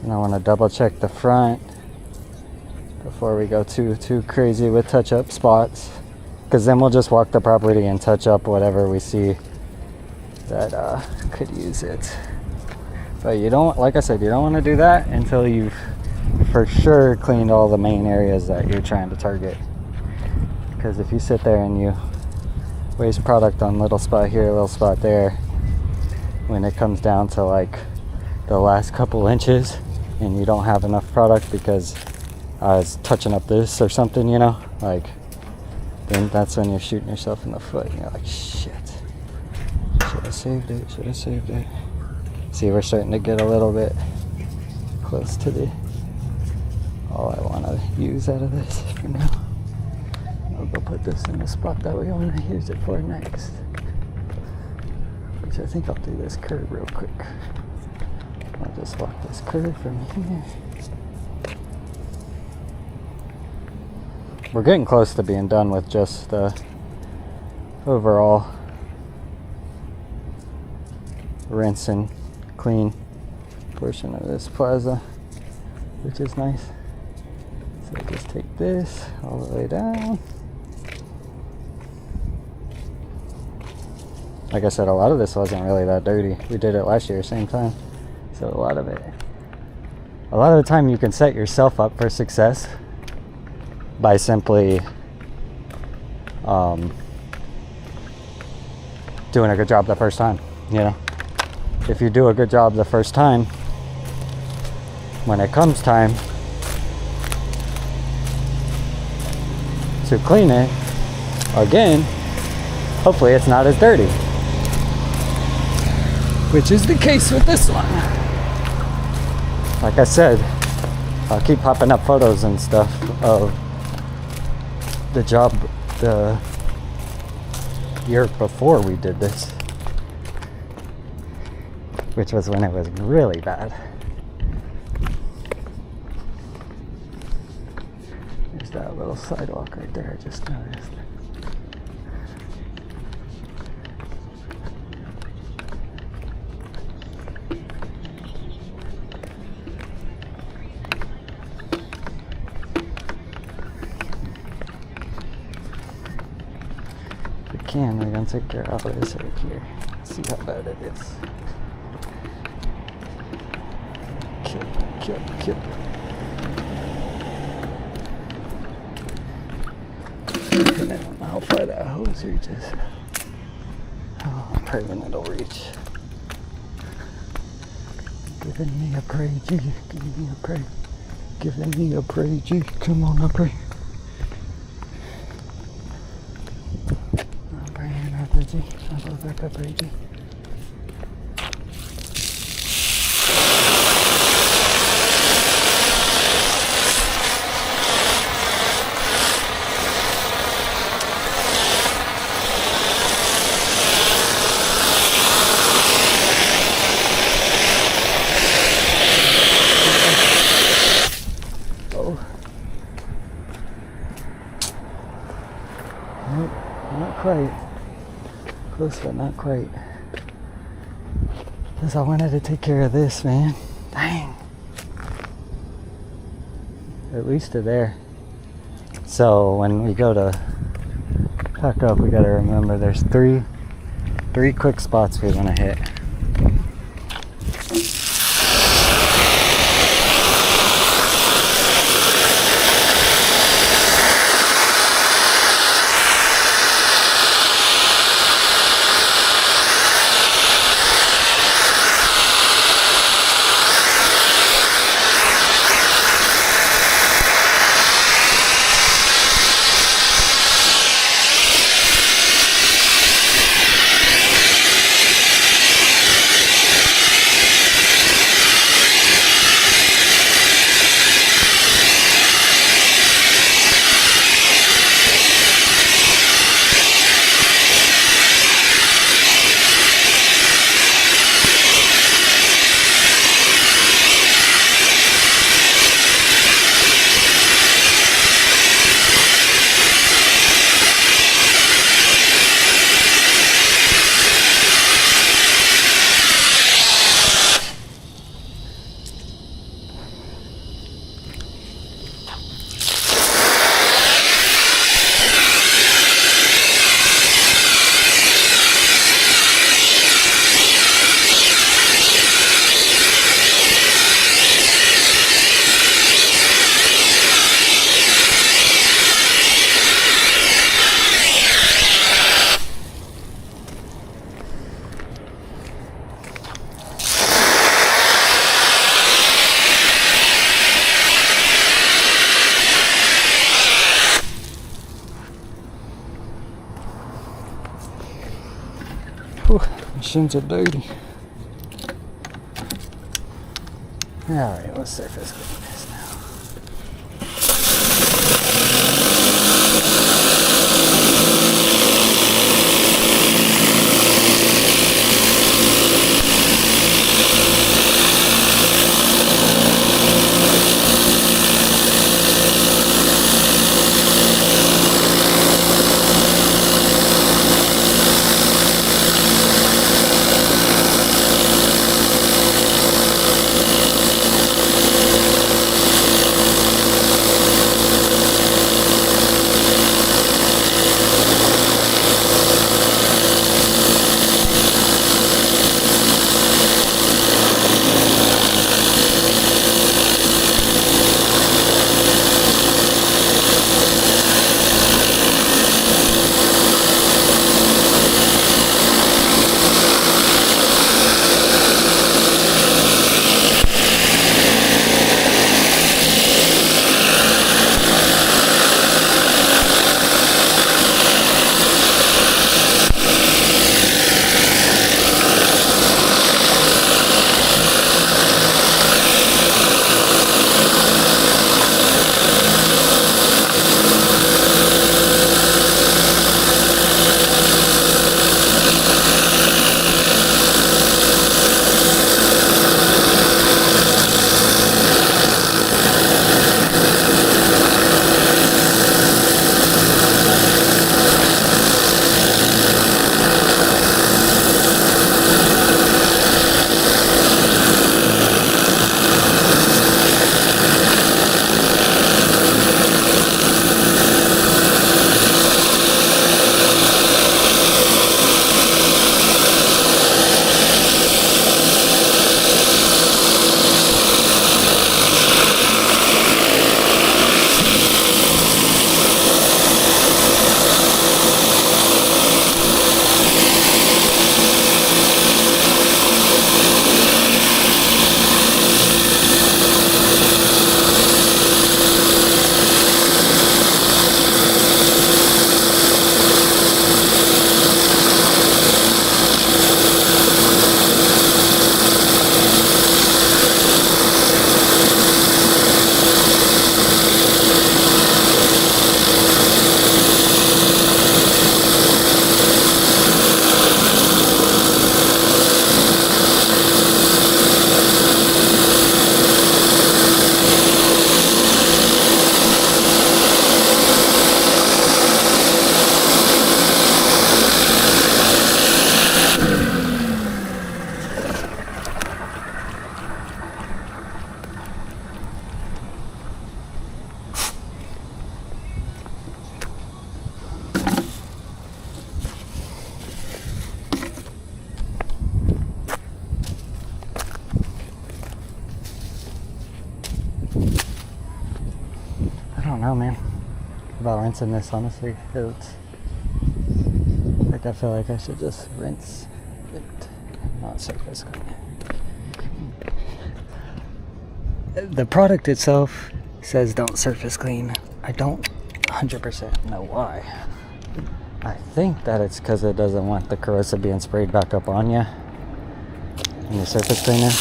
And I want to double check the front before we go too crazy with touch-up spots, because then we'll just walk the property and touch up whatever we see that could use it. But you don't, like I said, you don't want to do that until you've for sure cleaned all the main areas that you're trying to target. Because if you sit there and you waste product on little spot here, little spot there, when it comes down to like the last couple inches and you don't have enough product because I was touching up this or something, you know, like, then that's when you're shooting yourself in the foot and you're like, shit, should have saved it, should have saved it. See, we're starting to get a little bit close to the all I want to use out of this for now. I'll go put this in the spot that we want to use it for next, which I think I'll do this curve real quick. I'll just walk this curve from here. We're getting close to being done with just the overall rinse and clean portion of this plaza, which is nice. So I just take this all the way down. Like I said, a lot of this wasn't really that dirty. We did it last year, same time. So a lot of the time you can set yourself up for success by simply doing a good job the first time, you know? If you do a good job the first time, when it comes time to clean it again, hopefully it's not as dirty, which is the case with this one. Like I said, I'll keep popping up photos and stuff of the job the year before we did this, which was when it was really bad. There's that little sidewalk right there, I just noticed. We're gonna take care of this right here. See how bad it is. Kill. I don't know how far that hose reaches. Oh, I'm praying it'll reach. Giving me a pray, G. Giving me a pray. Giving me a pray, G. Come on, I pray. G. I'll go back up right, G. Oh. Nope, not quite. Close, but not quite. Because I wanted to take care of this, man. Dang. At least to there. So when we go to pack up, we gotta remember there's three quick spots we want to hit. Machines are dirty. Alright, let's surface clean this now. don't know, man. About rinsing this, honestly. It's like I feel like I should just rinse it, not surface clean. The product itself says don't surface clean. I don't 100% know why. I think that it's because it doesn't want the corrosive being sprayed back up on you in the surface cleaner.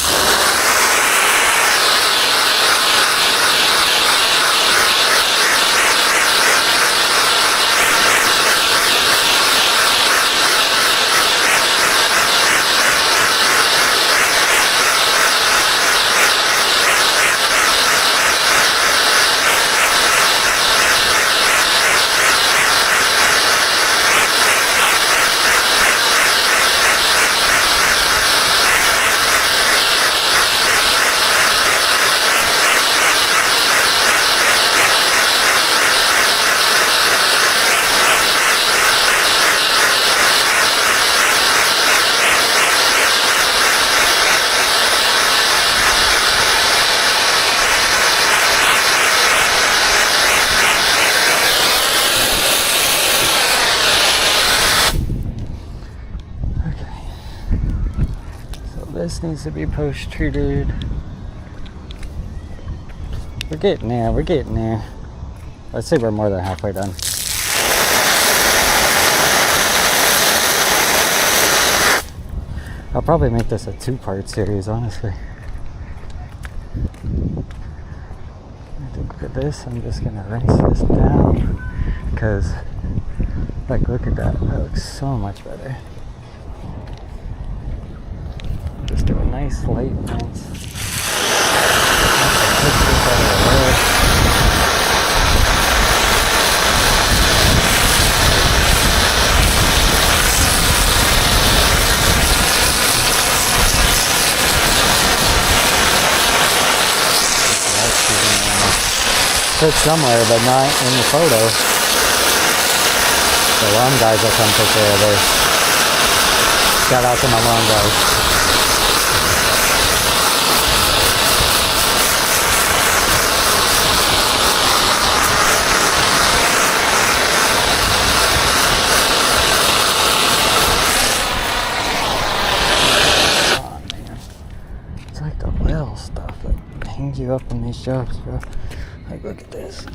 This needs to be post-treated. We're getting there. Let's say we're more than halfway done. I'll probably make this a 2-part series, honestly. I think for this, I'm just gonna rinse this down, because, like, look at that. That looks so much better. Just do a nice light rinse. Push this out of the way. It's somewhere, but not in the photo. The lawn guys will come take care of this. Shout out to my lawn guys. Oh man, it's like the little stuff that hangs you up in these jobs, bro. Like, look at this.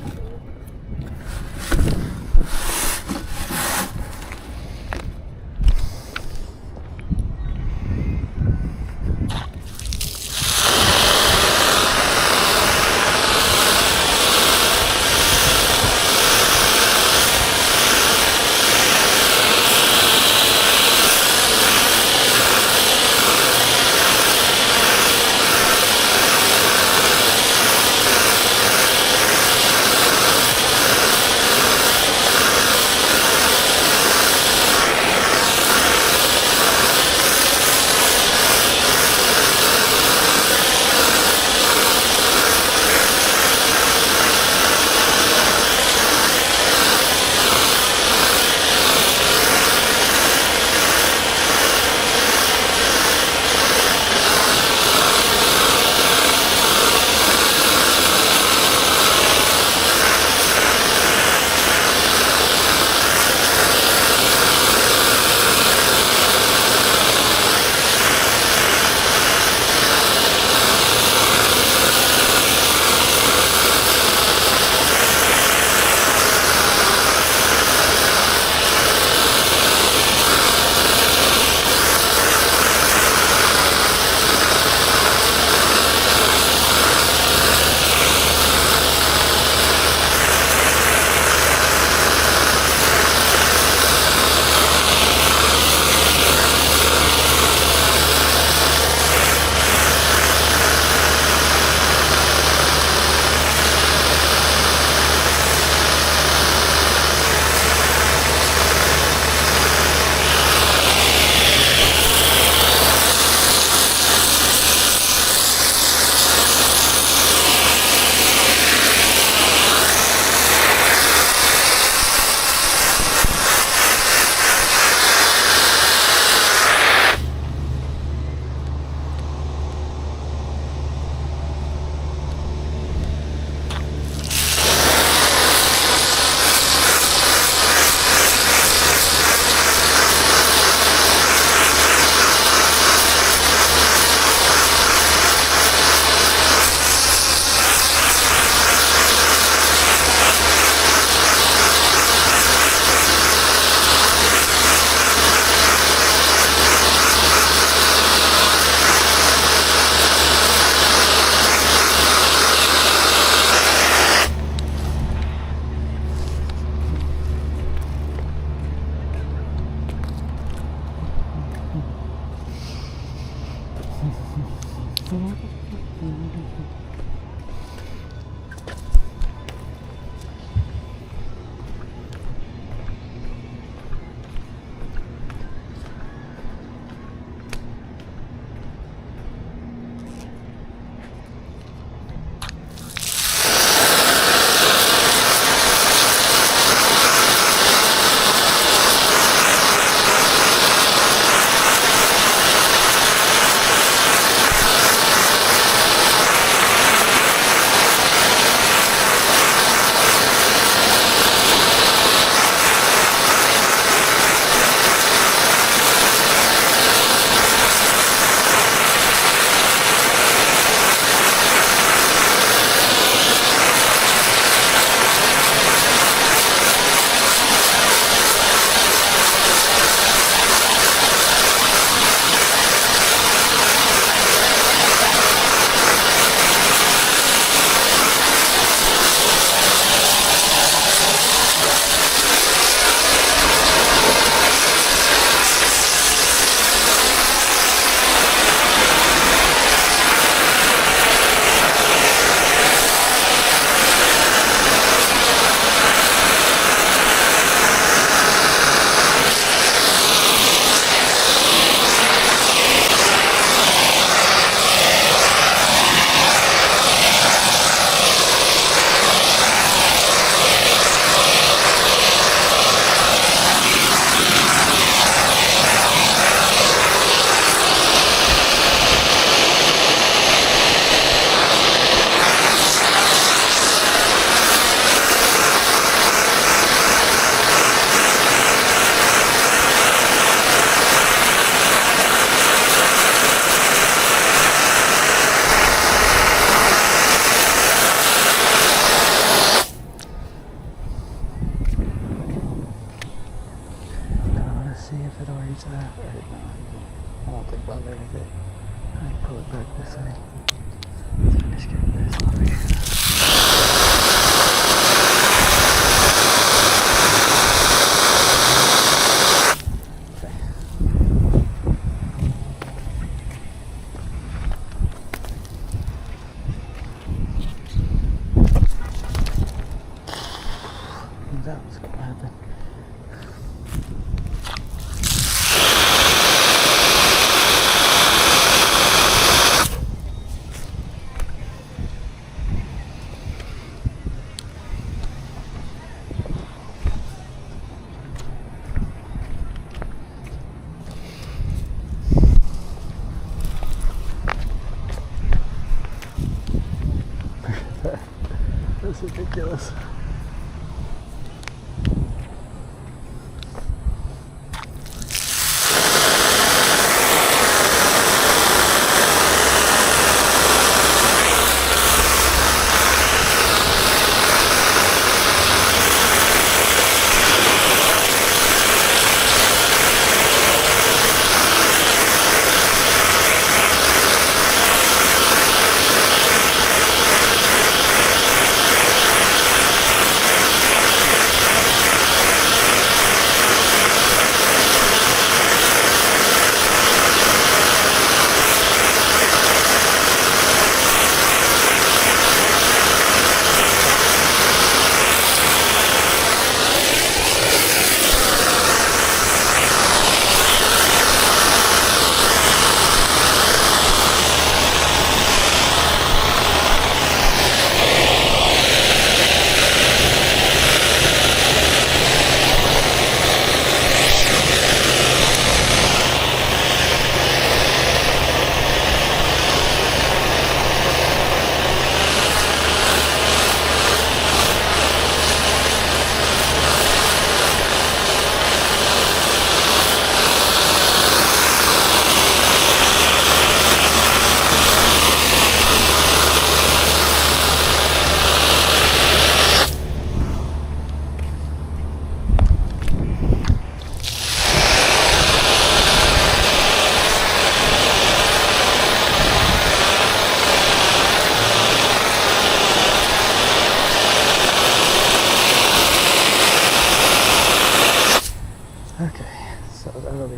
where he's at right now. I don't think we'll make it. I pull it back this way. Let's finish getting this over here. That was gonna happen. That's ridiculous.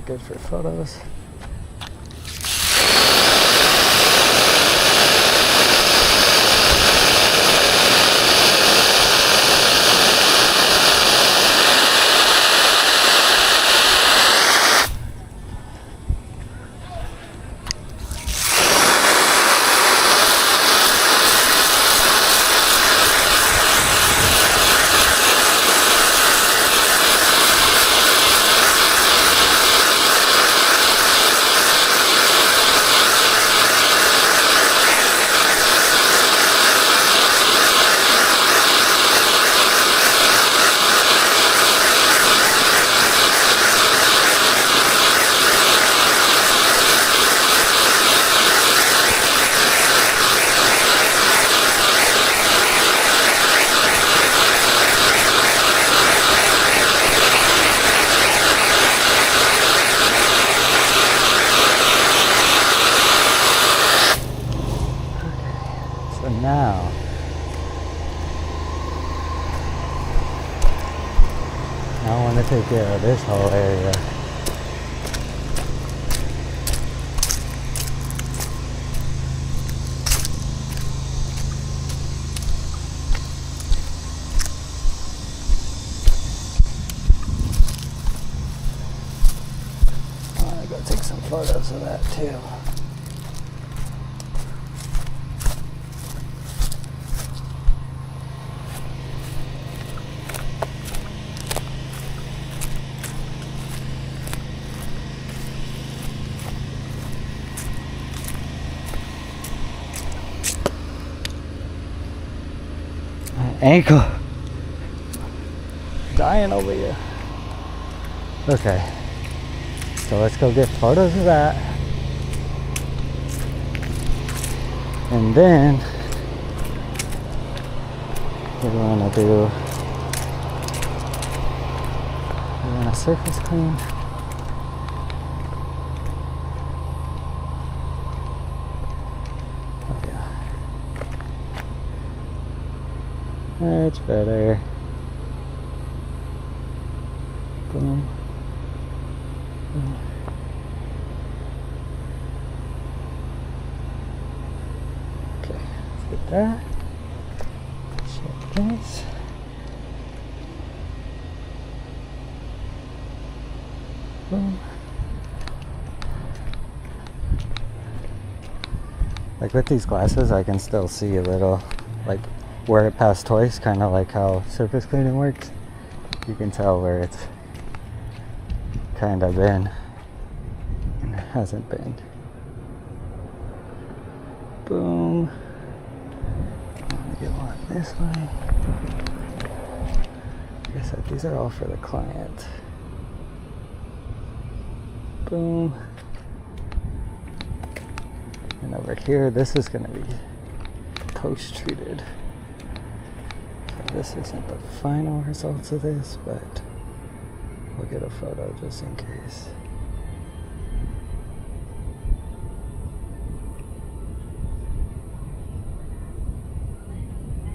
Good for photos. Now, I want to take care of this whole area. I gotta take some photos of that too. Ankle dying over here. Okay, so let's go get photos of that, and then we're gonna do, we're gonna surface clean Much better. Boom. Boom. Okay, let's get that. Check this. Boom. Like with these glasses, I can still see a little, like where it passed twice, kind of like how surface cleaning works. You can tell where it's kind of been and it hasn't been. Boom. I'm gonna get one this way. Like I said, these are all for the client. Boom. And over here, this is going to be post-treated. So this isn't the final results of this, but we'll get a photo just in case.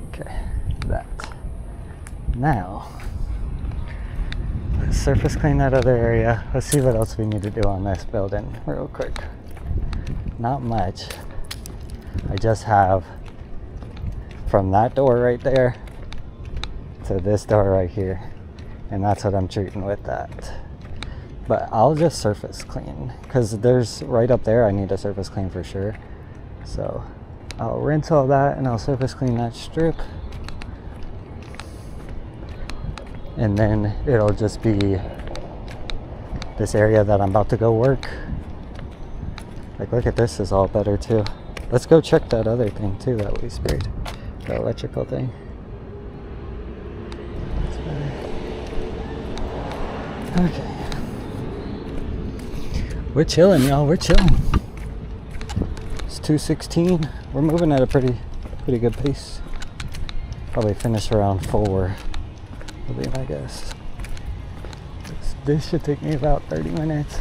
Okay, that. Now, let's surface clean that other area. Let's see what else we need to do on this building real quick. Not much. I just have from that door right there to this door right here, and that's what I'm treating with that. But I'll just surface clean because there's right up there I need a surface clean for sure. So I'll rinse all that and I'll surface clean that strip, and then it'll just be this area that I'm about to go work. Like, look at this, is all better too. Let's go check that other thing too that we sprayed, the electrical thing. Okay, we're chilling, y'all. We're chilling. It's 2:16. We're moving at a pretty good pace. Probably finish around 4. Will be my guess. This should take me about 30 minutes.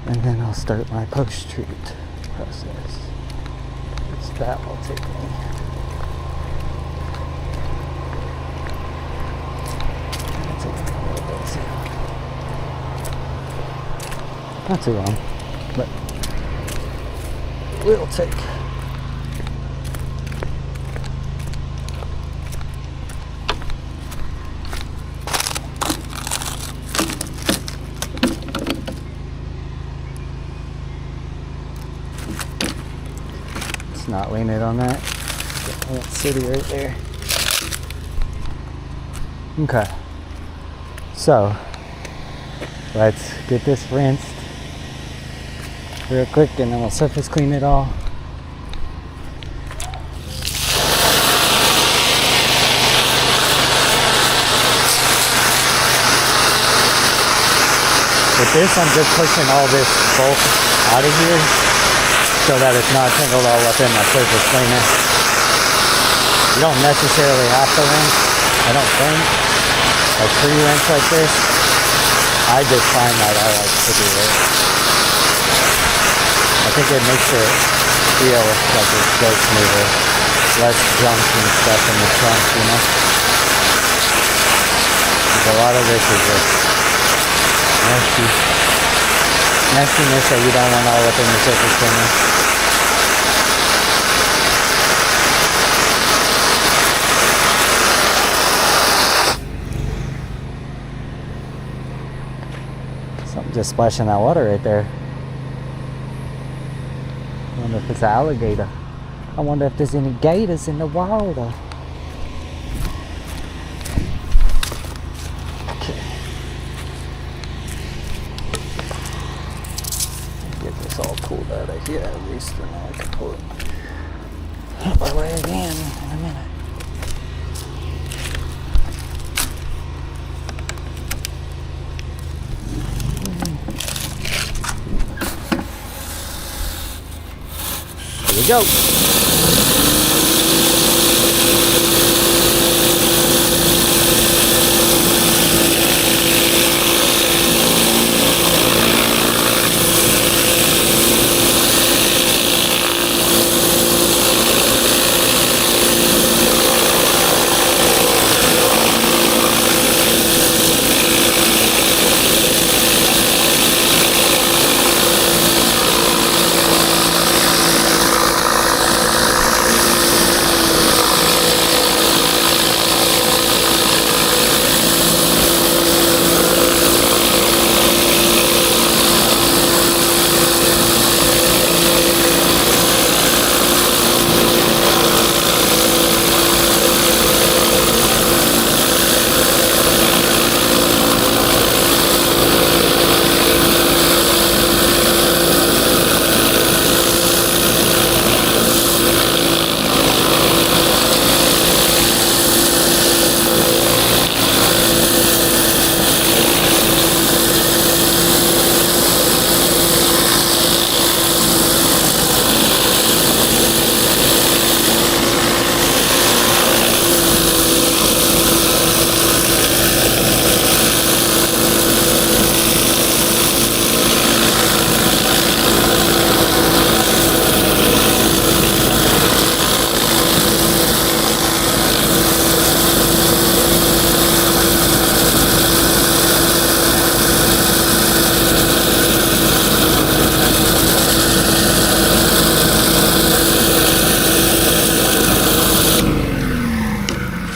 And then I'll start my post-treat process. Which that will take me. It'll take me a little bit too. Not too long, but it will take. Not lean it on that. That city right there. Okay. So let's get this rinsed real quick and then we'll surface clean it all. With this, I'm just pushing all this bulk out of here so that it's not tangled all up in my surface cleaner. You don't necessarily have to rinse, I don't think, like pre-rinse like this. I just find that I like to do it. I think it makes it feel like it goes smoother, less junk and stuff in the trunk, you know? Because a lot of this is just nastiness that you don't want all up in the surface cleaner. Something just splashing that water right there. I wonder if it's an alligator. I wonder if there's any gators in the water. Pulled out of here at least, and now I can pull it out my way again in a minute. Here we go.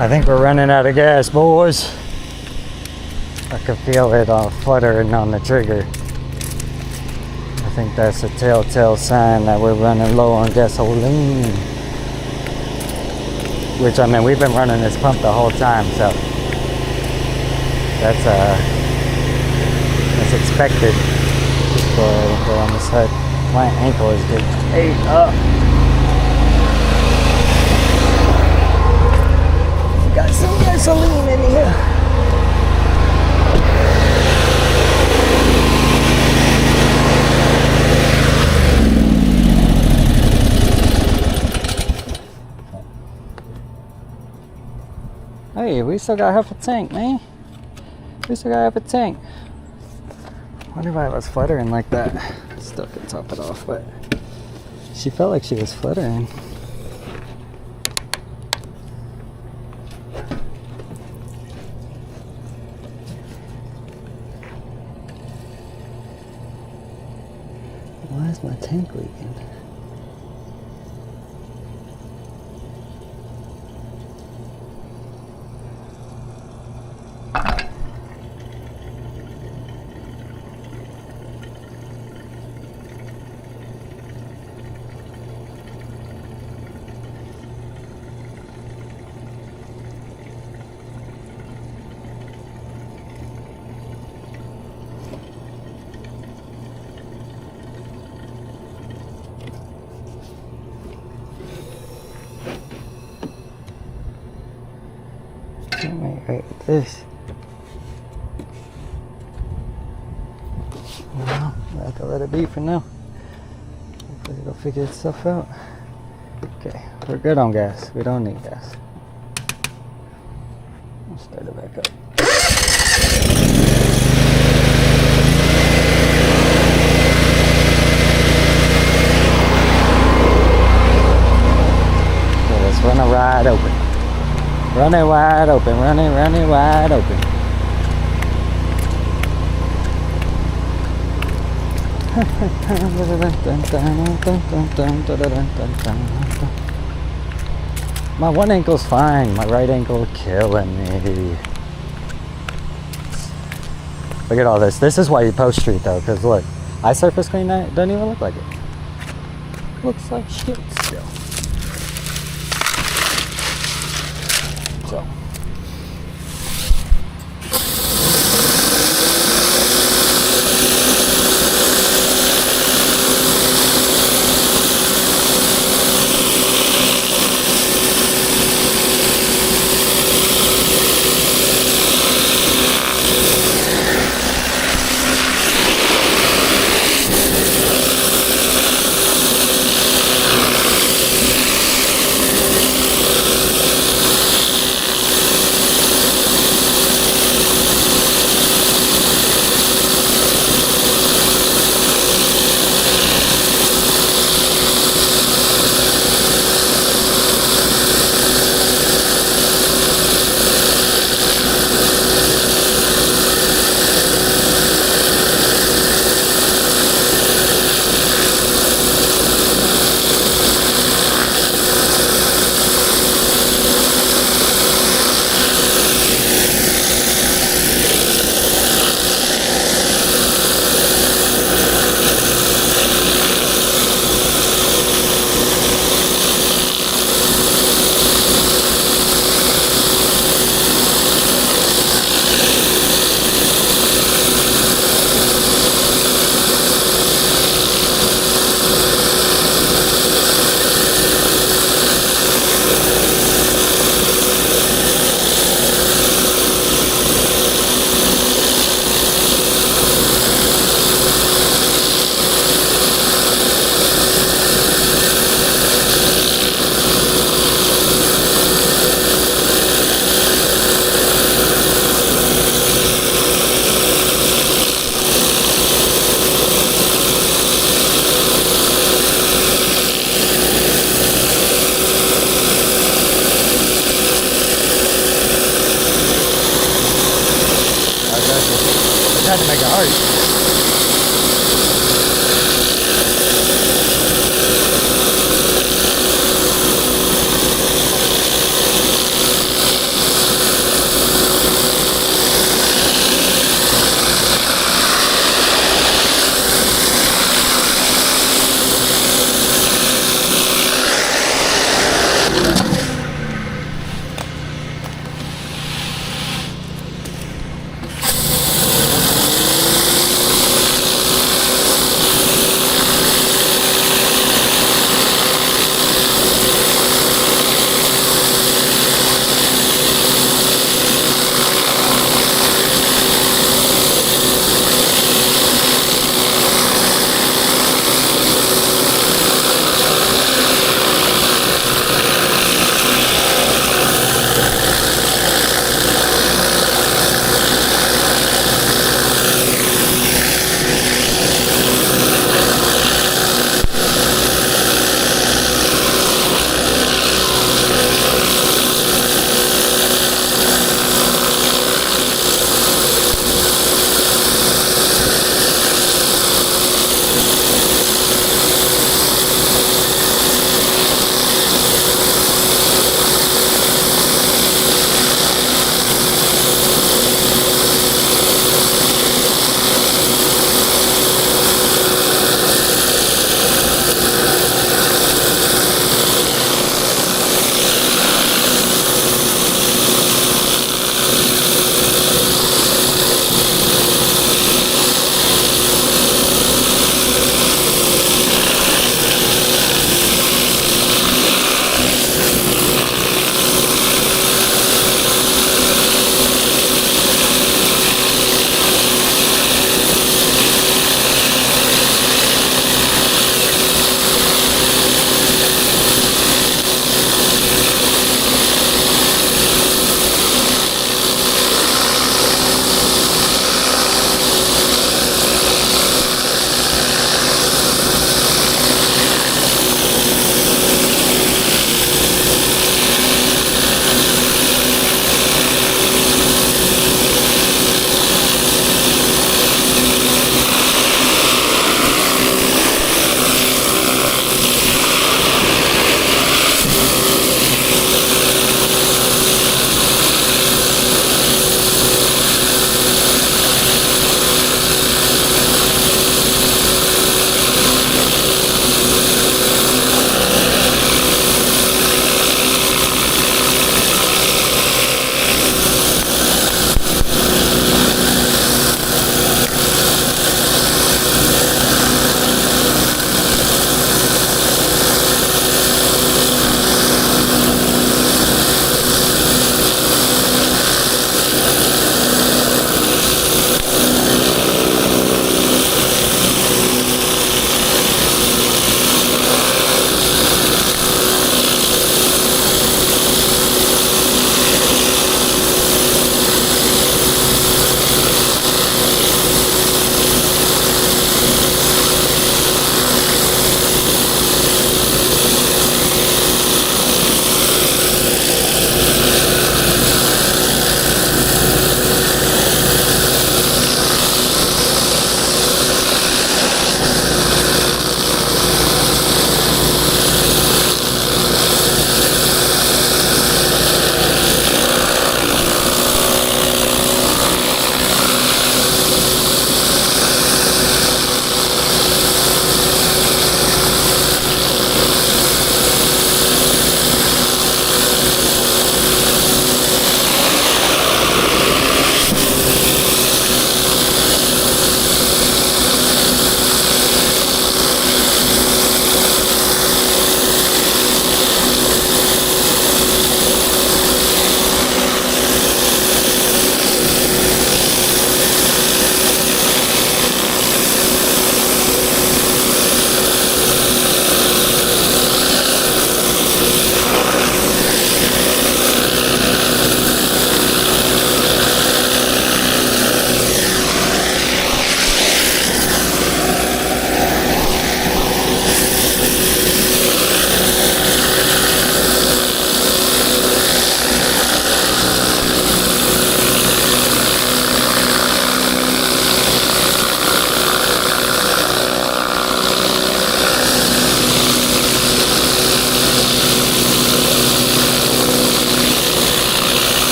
I think we're running out of gas, boys. I can feel it fluttering on the trigger. I think that's a telltale sign that we're running low on gasoline. Which, I mean, we've been running this pump the whole time, so that's expected. Just go on the side. My ankle is getting ate up. Got some gasoline in here. Hey, we still got half a tank, man. We still got half a tank. Wonder why it was fluttering like that. Still could top it off, but she felt like she was fluttering. Why is my tank leaking? Right, this. Well, I can let it be for now. Hopefully it'll figure itself out. Okay, we're good on gas. We don't need gas. I'll start it back up. Okay, let's run a ride open. Running wide open, running wide open. My one ankle's fine, my right ankle killing me. Look at all this. This is why you post street though, because look, I surface clean that, it doesn't even look like it. Looks like shit still. So. Had to make it hard.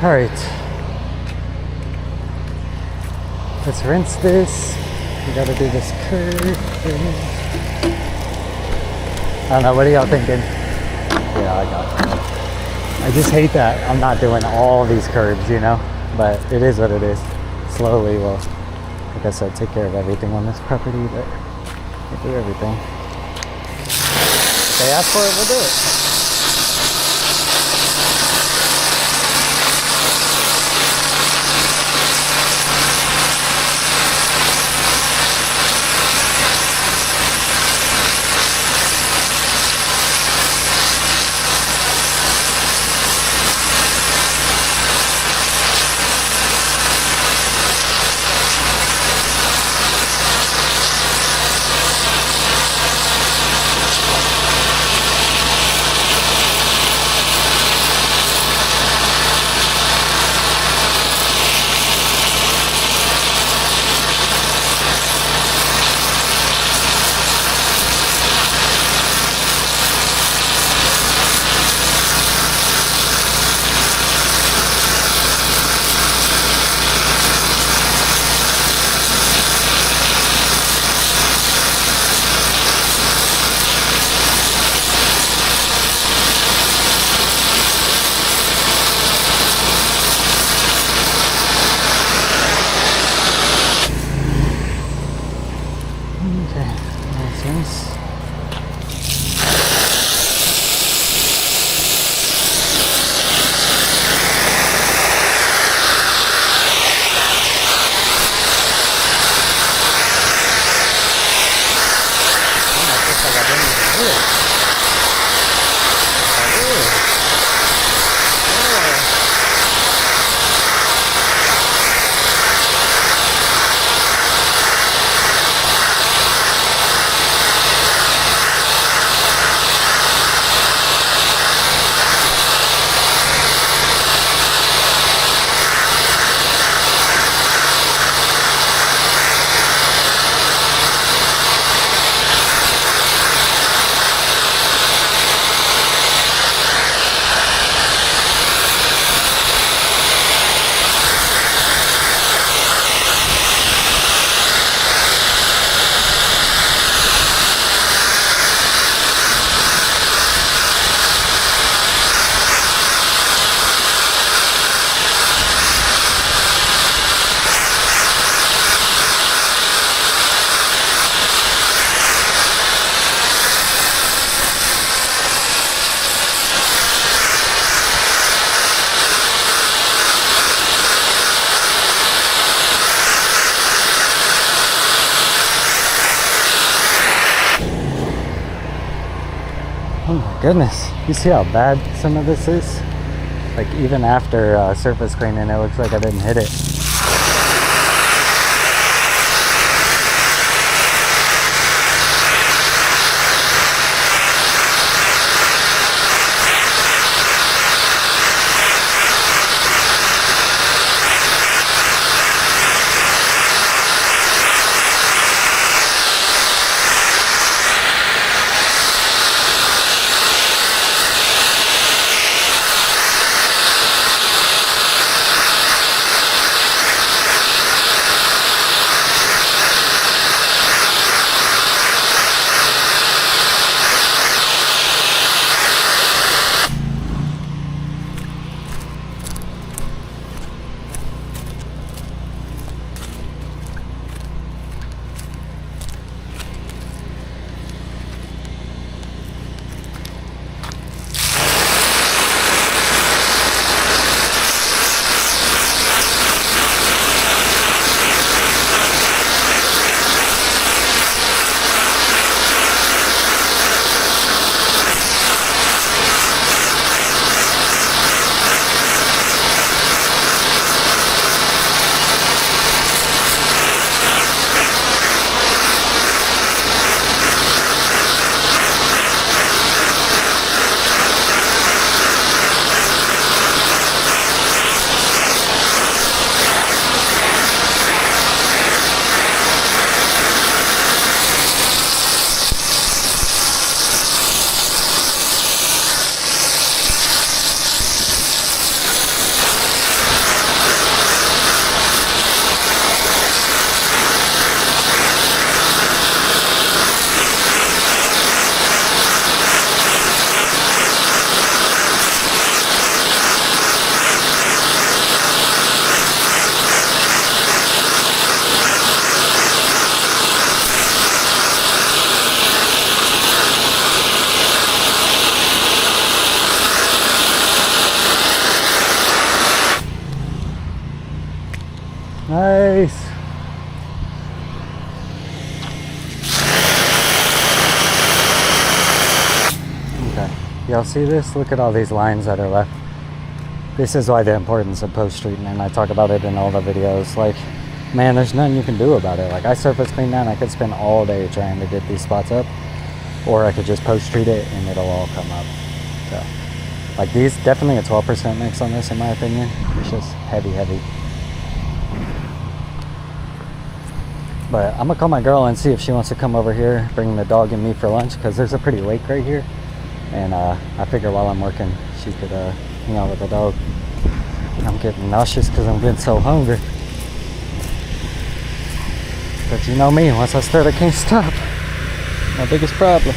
All right. Let's rinse this. We gotta do this curve. I don't know, what are y'all thinking? Yeah, I got it. I just hate that I'm not doing all these curves, you know? But it is what it is. Slowly we'll, like I said, take care of everything on this property, but we'll do everything. If they ask for it, we'll do it. Oh my goodness, you see how bad some of this is? Like even after surface cleaning, it looks like I didn't hit it. Y'all see this? Look at all these lines that are left. This is why the importance of post treatment. I talk about it in all the videos. Like, man, there's nothing you can do about it. Like, I surface clean that and I could spend all day trying to get these spots up, or I could just post treat it and it'll all come up. So, like, these, definitely a 12% mix on this in my opinion. It's just heavy. But I'm gonna call my girl and see if she wants to come over here, bring the dog and me for lunch, because there's a pretty lake right here. And I figure while I'm working, she could hang out with the dog. I'm getting nauseous because I'm getting so hungry. But you know me, once I start, I can't stop. My biggest problem.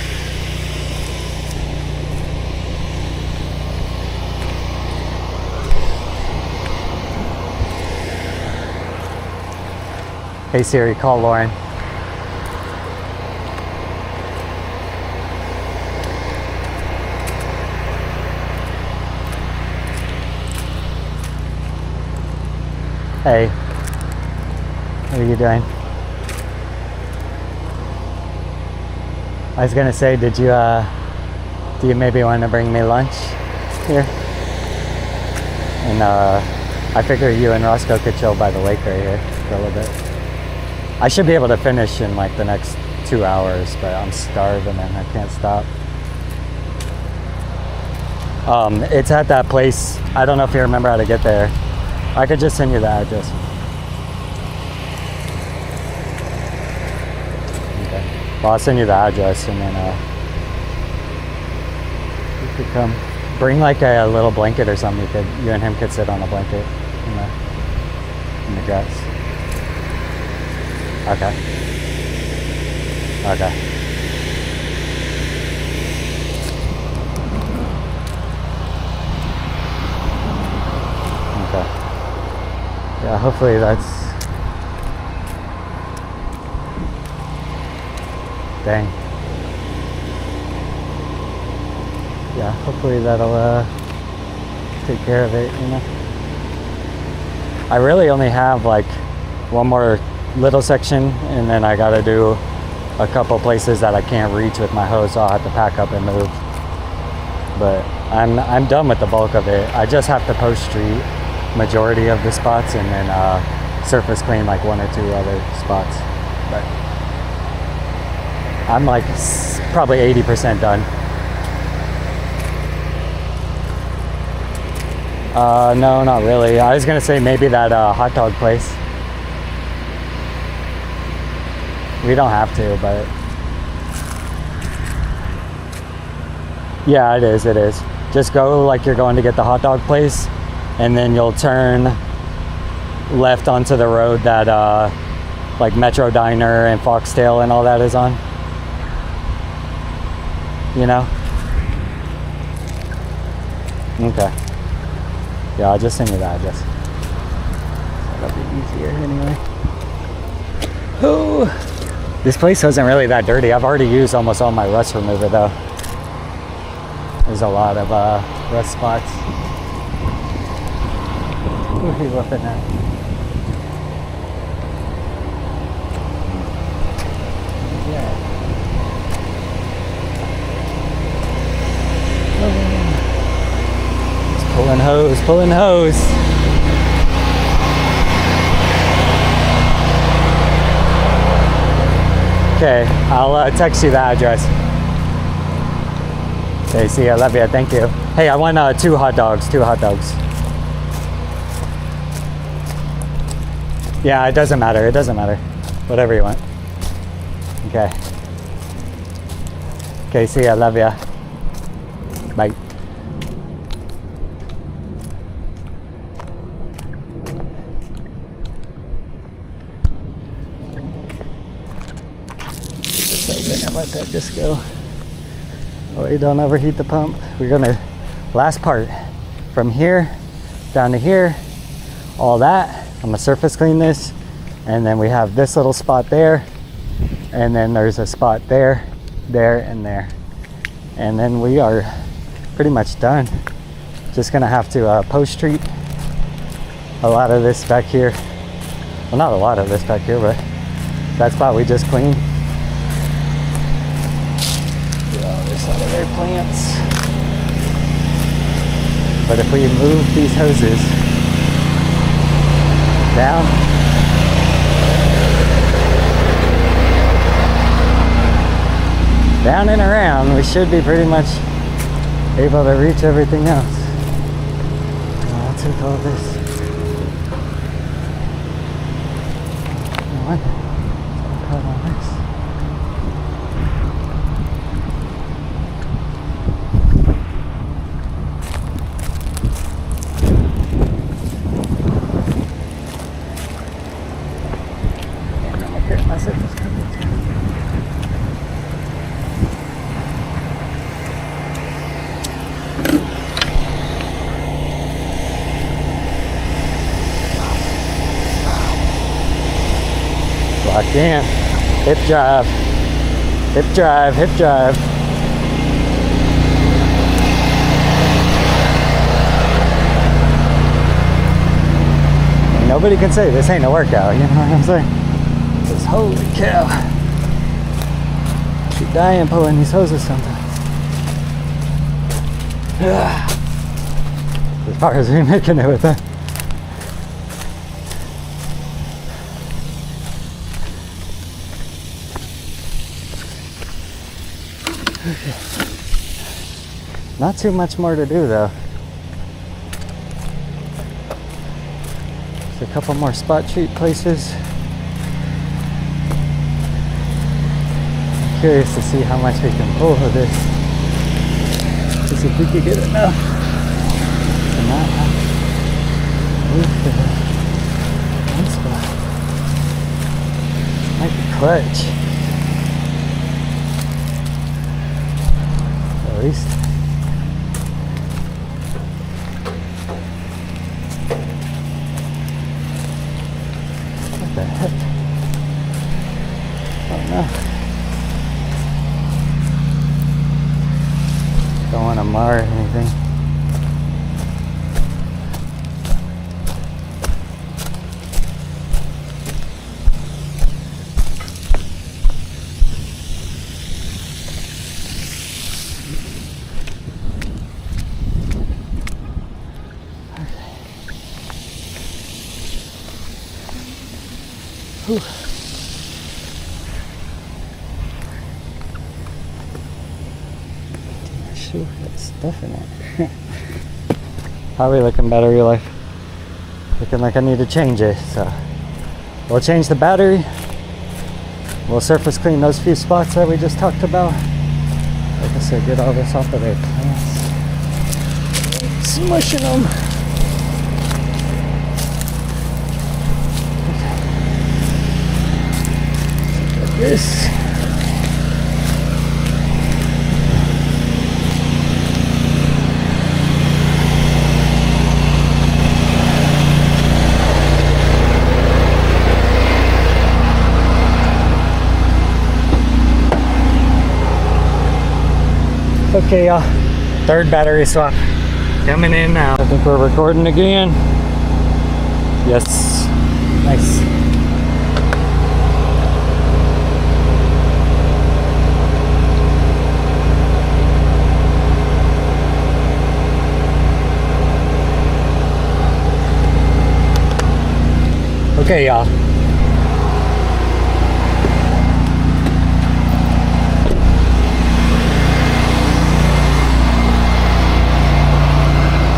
Hey Siri, call Lauren. Hey, what are you doing? I was gonna say, do you maybe want to bring me lunch here? And I figure you and Roscoe could chill by the lake right here for a little bit. I should be able to finish in like the next 2 hours, but I'm starving and I can't stop. It's at that place. I don't know if you remember how to get there. I could just send you the address. Okay. Well, I'll send you the address and then you could come. Bring like a little blanket or something. You and him could sit on a blanket in the grass. Okay. Okay. Okay. Yeah, hopefully that's... Dang. Yeah, hopefully that'll take care of it, you know. I really only have like one more little section, and then I gotta do a couple places that I can't reach with my hose, so I'll have to pack up and move. But I'm done with the bulk of it. I just have to post treat majority of the spots and then surface clean like 1 or 2 other spots. But I'm like probably 80% done. No, not really. I was gonna say maybe that hot dog place. We don't have to, but yeah, it is. Just go like you're going to get the hot dog place, and then you'll turn left onto the road that like Metro Diner and Foxtail and all that is on. You know? Okay. Yeah, I'll just send you the address. That'll be easier anyway. Oh, this place wasn't really that dirty. I've already used almost all my rust remover though. There's a lot of rust spots. Who are you looking at? Yeah. It's pulling hose. Okay, I'll text you the address. Okay, see, I love you. Thank you. Hey, I want 2 hot dogs. 2 hot dogs. Yeah, it doesn't matter. Whatever you want. Okay. Okay, see, I love you. Bye. Let that just go. Oh, you don't overheat the pump. We're gonna, last part, from here down to here, all that. I'm gonna surface clean this, and then we have this little spot there, and then there's a spot there, there, and there. And then we are pretty much done. Just gonna have to post treat a lot of this back here. Well, not a lot of this back here, but that spot we just cleaned. There's some of their plants. But if we move these hoses down, and around, we should be pretty much able to reach everything else. I'll take all this. What? Put on this. And I'm okay, my surface coverage. Locked in. Hip drive. Hip drive. Hip drive. And nobody can say this ain't a workout, you know what I'm saying? Just holy cow. Keep dying pulling these hoses sometimes. As far as we making it with that. Not too much more to do though. There's a couple more spot treat places. I'm curious to see how much we can pull of this. To see if we can get enough to not have to move to one spot. It might be clutch. At least. What the heck? Oh no. Don't want to mar anything. Whew. Shoe got stuff in it. How are we looking, battery life? Looking like I need to change it, so we'll change the battery. We'll surface clean those few spots that we just talked about. Like I said, get all this off of their plants. Smushing them. This. Okay, y'all. Third battery swap coming in now. I think we're recording again. Yes. Nice. Okay, y'all.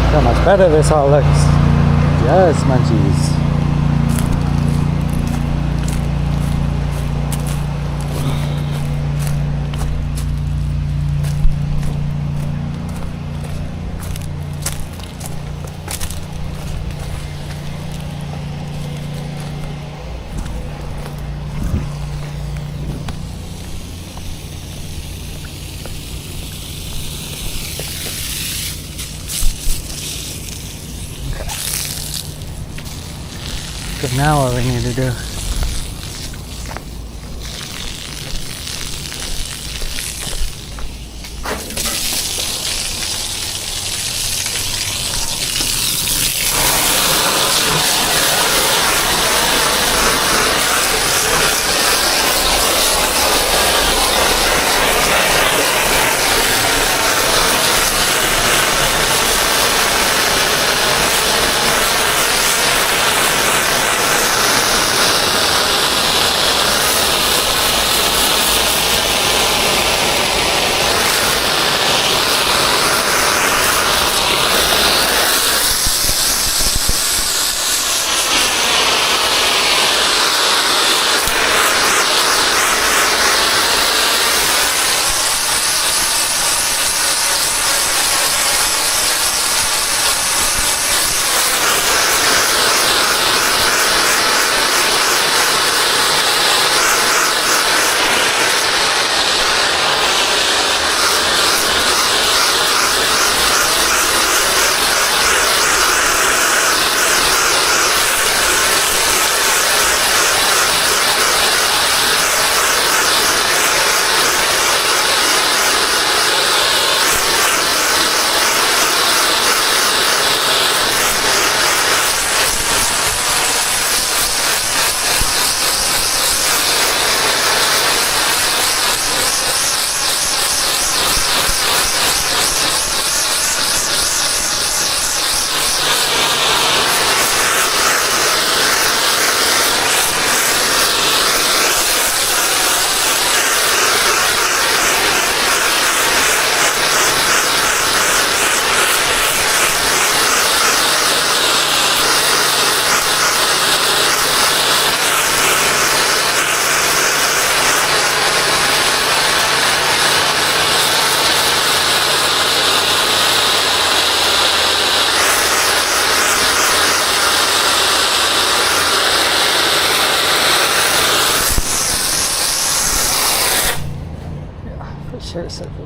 How much better this all looks. Yes, munchies. So now what we need to do .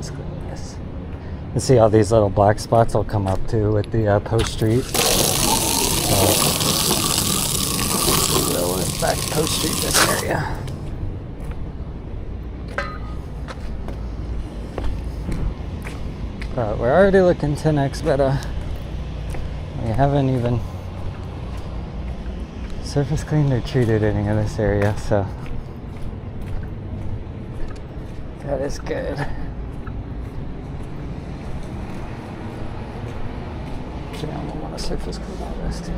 surface clean this. And see how these little black spots will come up too with the post street. So we're back to post street this area. But we're already looking 10x better. We haven't even surface cleaned or treated any of this area, so that is good. Okay, I'm gonna want to surface clean all this too.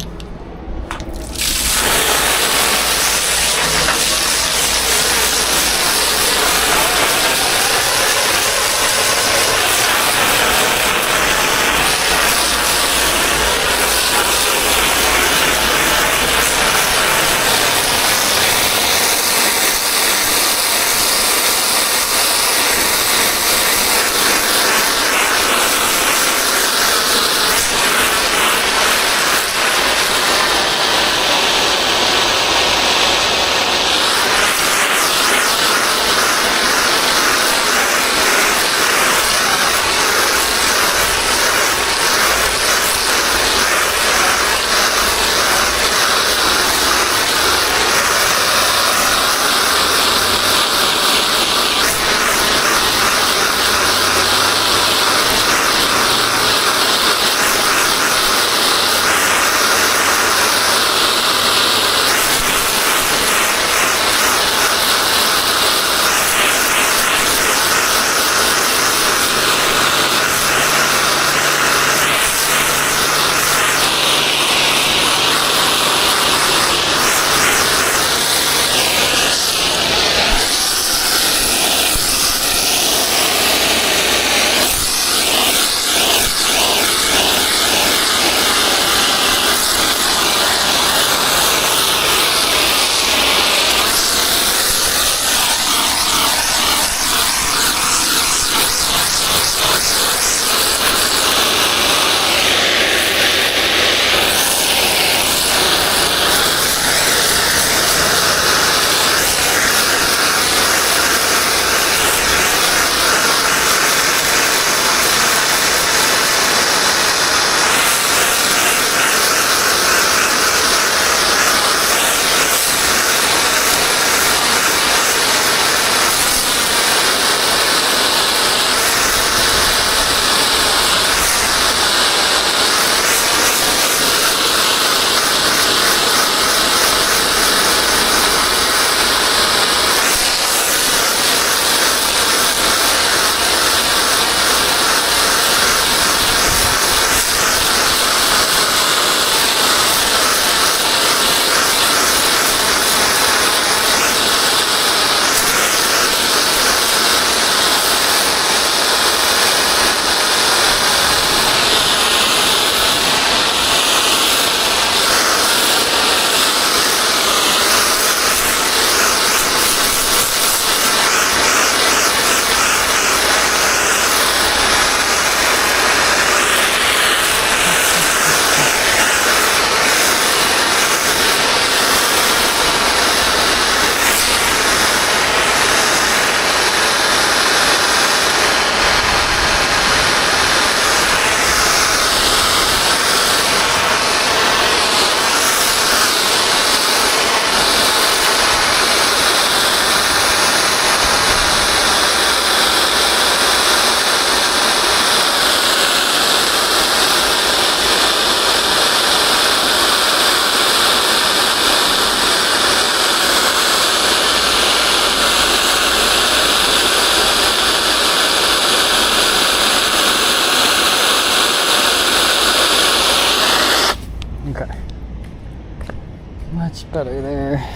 better there.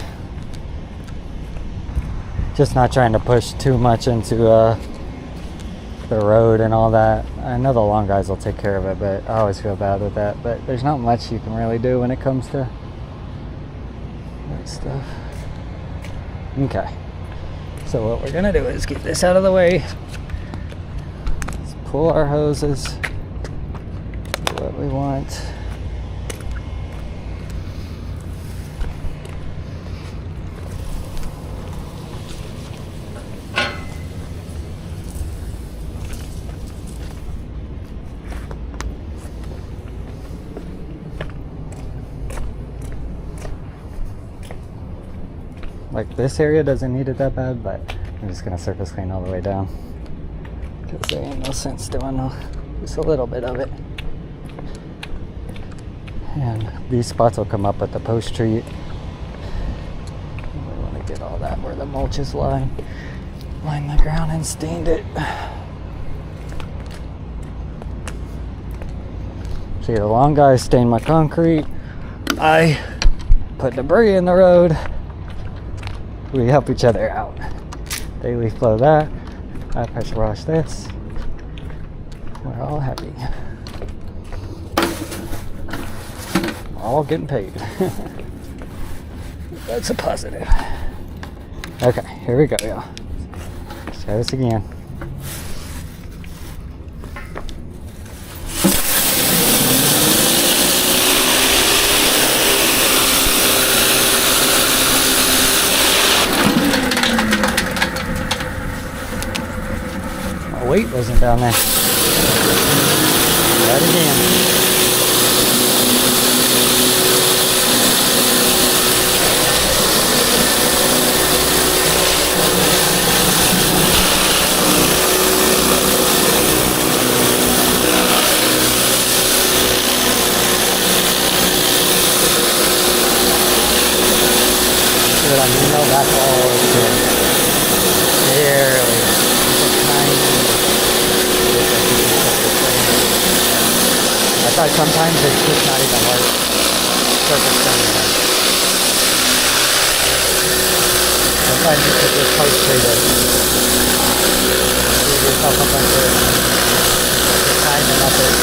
Just not trying to push too much into the road and all that. I know the long guys will take care of it, but I always feel bad with that. But there's not much you can really do when it comes to that stuff. Okay, so what we're gonna do is get this out of the way. Let's pull our hoses, do what we want. Like this area doesn't need it that bad, but I'm just gonna surface clean all the way down because there ain't no sense doing just a little bit of it. And these spots will come up with the post treat. We want to get all that where the mulch is lined the ground and stained it. See, the long guys stain my concrete. I put debris in the road. We help each other out. Daily flow that. I pressure wash this. We're all happy. All getting paid. That's a positive. Okay, here we go, y'all. Let's try this again. My weight wasn't down there. Try it again. That's all it's doing. Barely. I thought sometimes it's just not even worth surface cleaning. Sometimes you could just post treat it. Leave yourself a bunch of time and effort.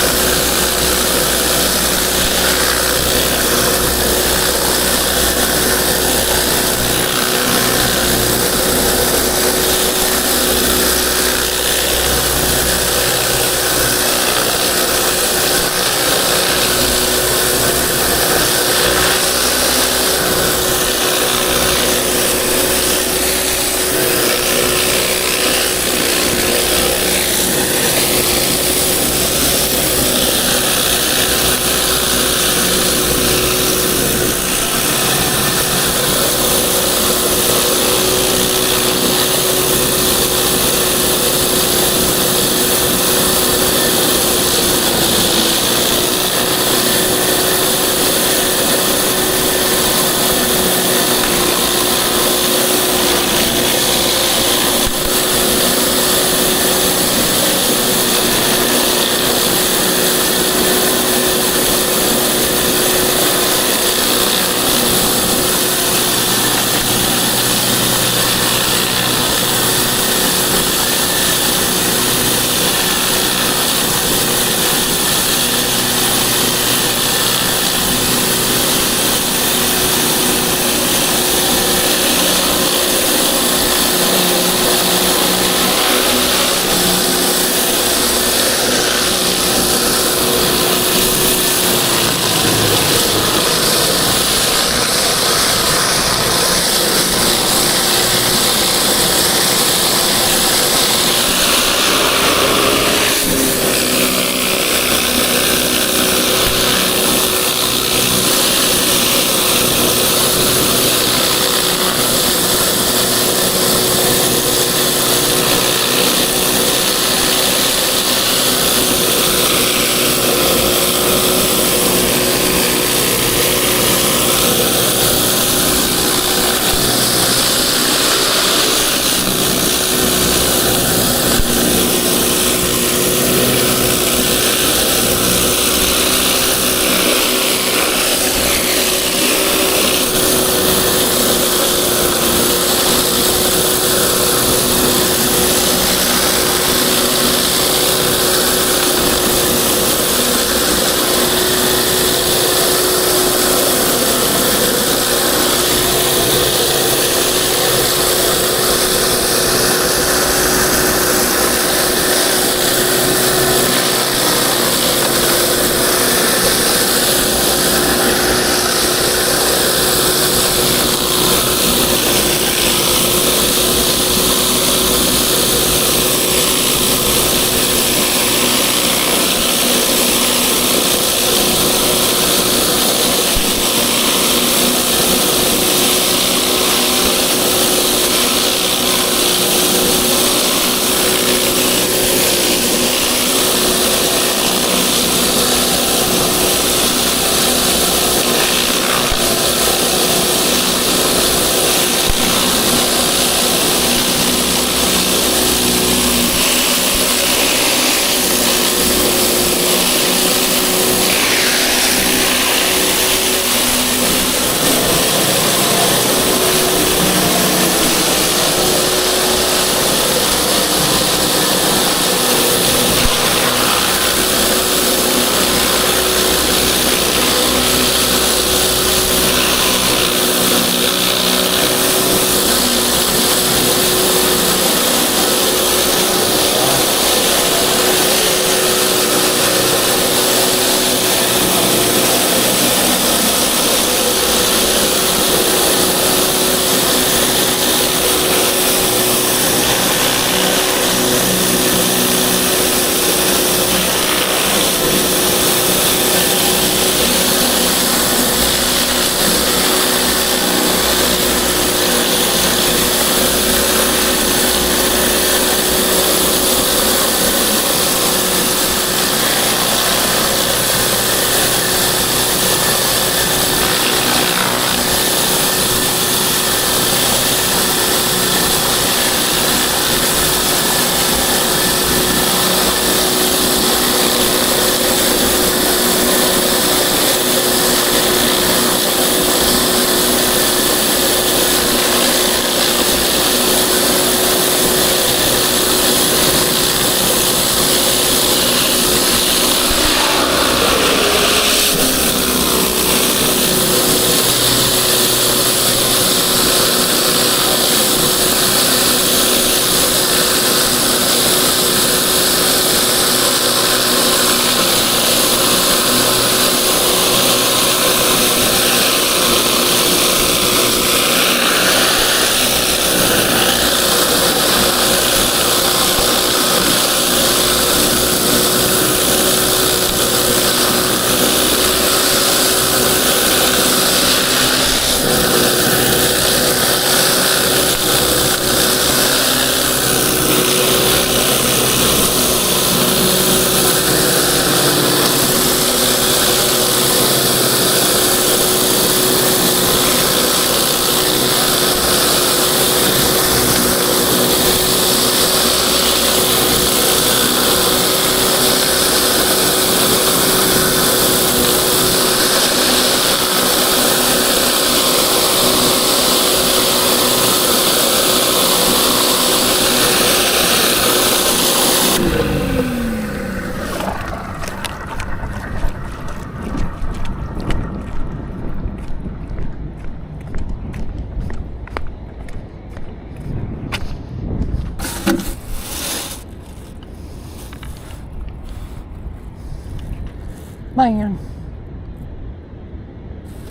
Man.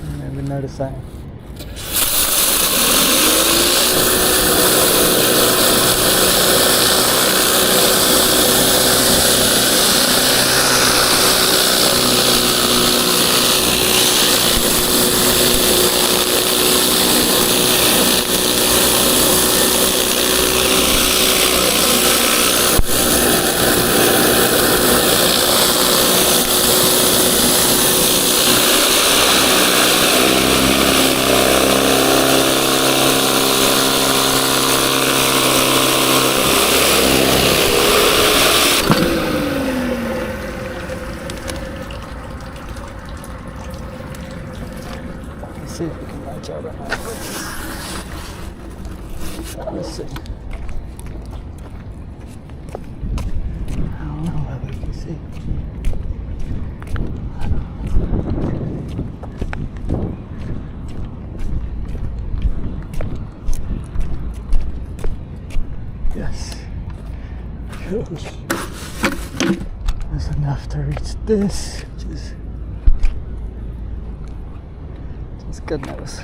I didn't even notice that. Let's see if we can match out on that. Let's see. I don't know if we can see. Yes. That's enough to reach this, which is just good news.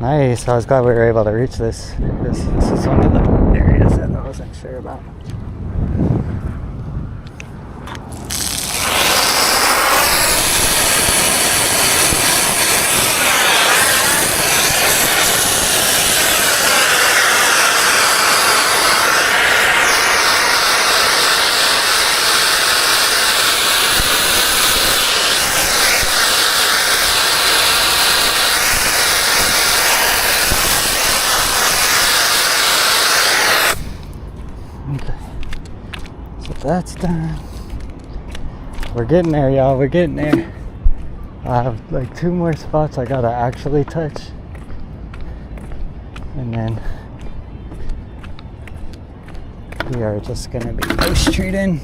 Nice, I was glad we were able to reach this. This is one of the areas that I wasn't sure about. Okay, so that's done. We're getting there, y'all. We're getting there. I have like 2 more spots I gotta actually touch, and then we are just gonna be post treating.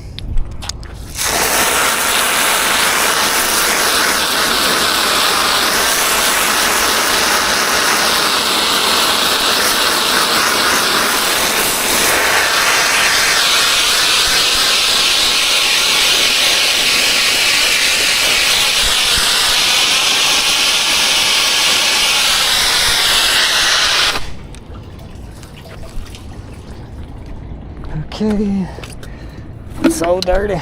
Okay, it's so dirty.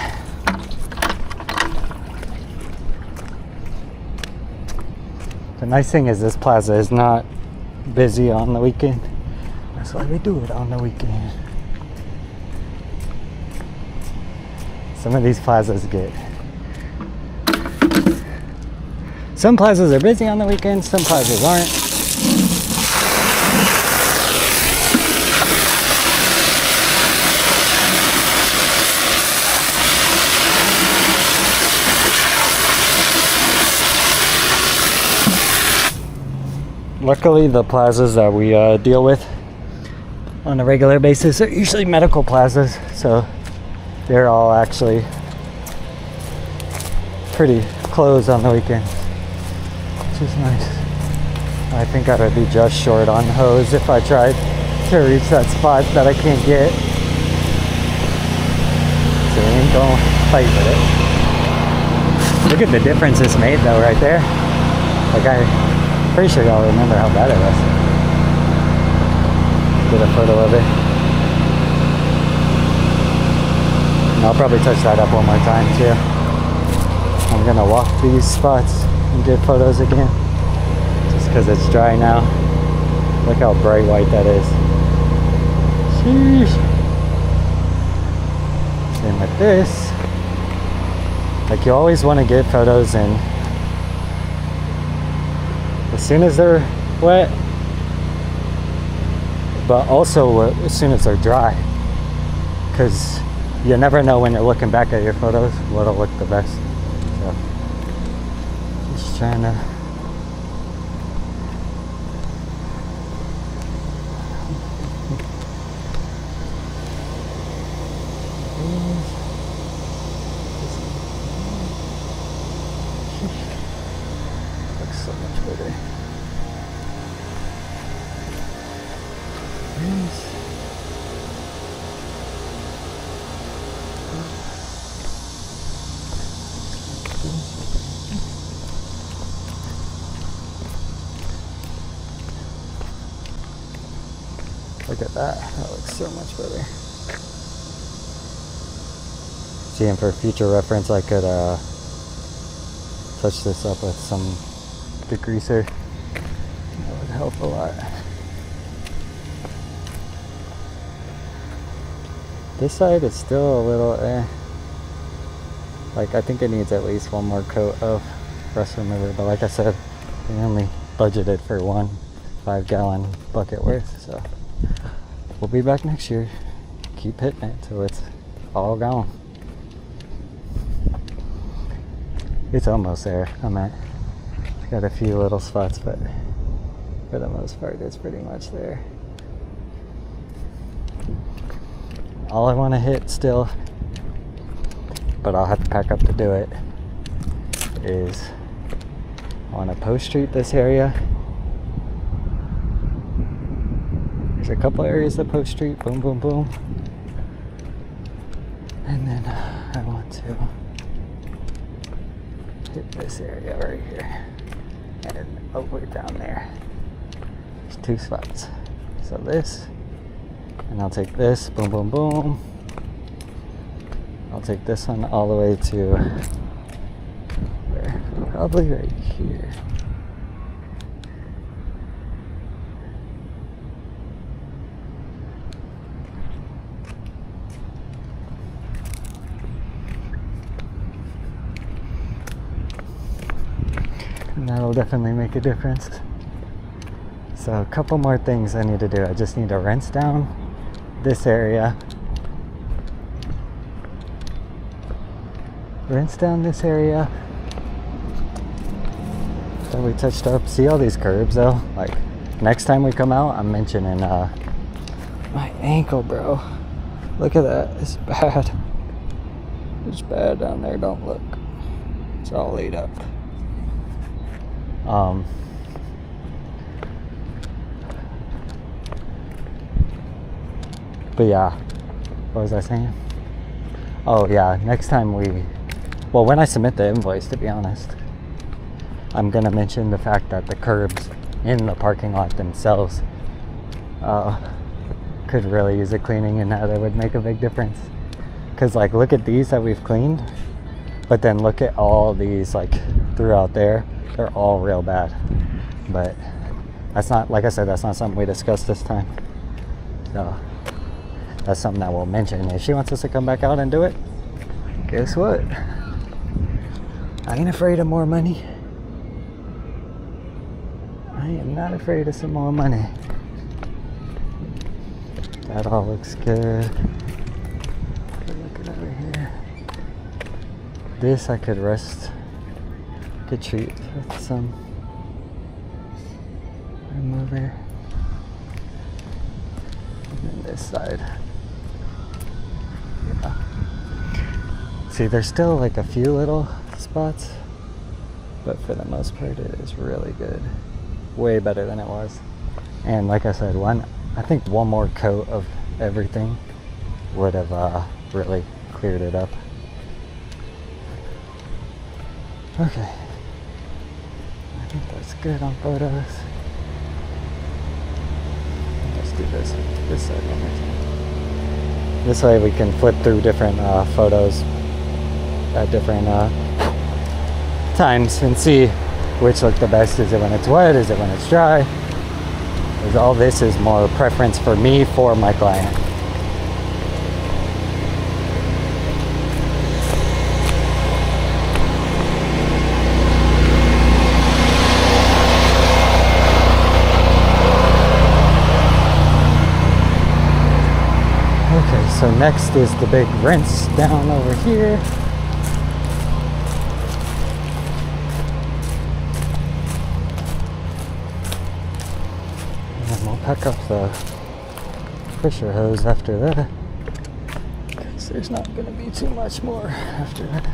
The nice thing is this plaza is not busy on the weekend. That's why we do it on the weekend. Some of these plazas some plazas are busy on the weekends, some plazas aren't. luckily the plazas that we deal with on a regular basis are usually medical plazas, so they're all actually pretty closed on the weekends, which is nice. I think I would be just short on hose if I tried to reach that spot that I can't get. So we ain't gonna fight with it. Look at the difference it's made though right there. Like I'm pretty sure y'all remember how bad it was. Get a photo of it. And I'll probably touch that up one more time too. I'm gonna walk these spots and get photos again. Just because it's dry now. Look how bright white that is. Sheesh. Same with this. Like you always want to get photos in as soon as they're wet, but also as soon as they're dry, because you never know when you're looking back at your photos what'll look the best. So just trying to looks so much better. Look at that. That looks so much better. See, and for future reference, I could touch this up with some degreaser. That would help a lot. This side is still a little like I think it needs at least one more coat of rust remover, but like I said, we only budgeted for one 5-gallon bucket worth, so we'll be back next year. Keep hitting it till it's all gone. It's almost there. Got a few little spots, but for the most part it's pretty much there. All I want to hit still, but I'll have to pack up to do it, is I want to post treat this area. There's a couple areas that post treat, boom, boom, boom. And then I want to hit this area right here and over down there. There's 2 spots. So this, and I'll take this, boom, boom, boom. I'll take this one all the way to where? Probably right here. And that'll definitely make a difference. So a couple more things I need to do. I just need to rinse down this area. Rinse down this area that we touched up. See all these curbs though? Like next time we come out, I'm mentioning my ankle, bro. Look at that. It's bad. It's bad down there. Don't look. It's all laid up. But yeah, what was I saying? Oh yeah, next time when I submit the invoice, to be honest, I'm gonna mention the fact that the curbs in the parking lot themselves could really use a cleaning, and that would make a big difference. Cause like, look at these that we've cleaned, but then look at all these like throughout there. They're all real bad. But that's not, like I said, that's not something we discussed this time. So that's something that we'll mention. If she wants us to come back out and do it, guess what? I ain't afraid of more money. I am not afraid of some more money. That all looks good. Look at over here. This I could treat with some come over. And then this side. Yeah. See, there's still like a few little spots, but for the most part it is really good. Way better than it was. And like I said, I think one more coat of everything would have really cleared it up. Okay, I think that's good on photos. Let's do this side one more time. This way we can flip through different photos at different times and see which look the best. Is it when it's wet? Is it when it's dry? Because all this is more preference for me for my client. Okay, so next is the big rinse down over here. And then we'll pack up the pusher hose after that, because there's not going to be too much more after that.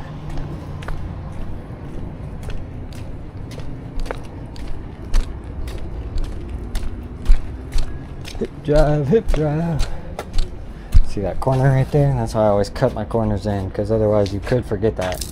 Hip drive. See that corner right there? That's why I always cut my corners in, because otherwise you could forget that.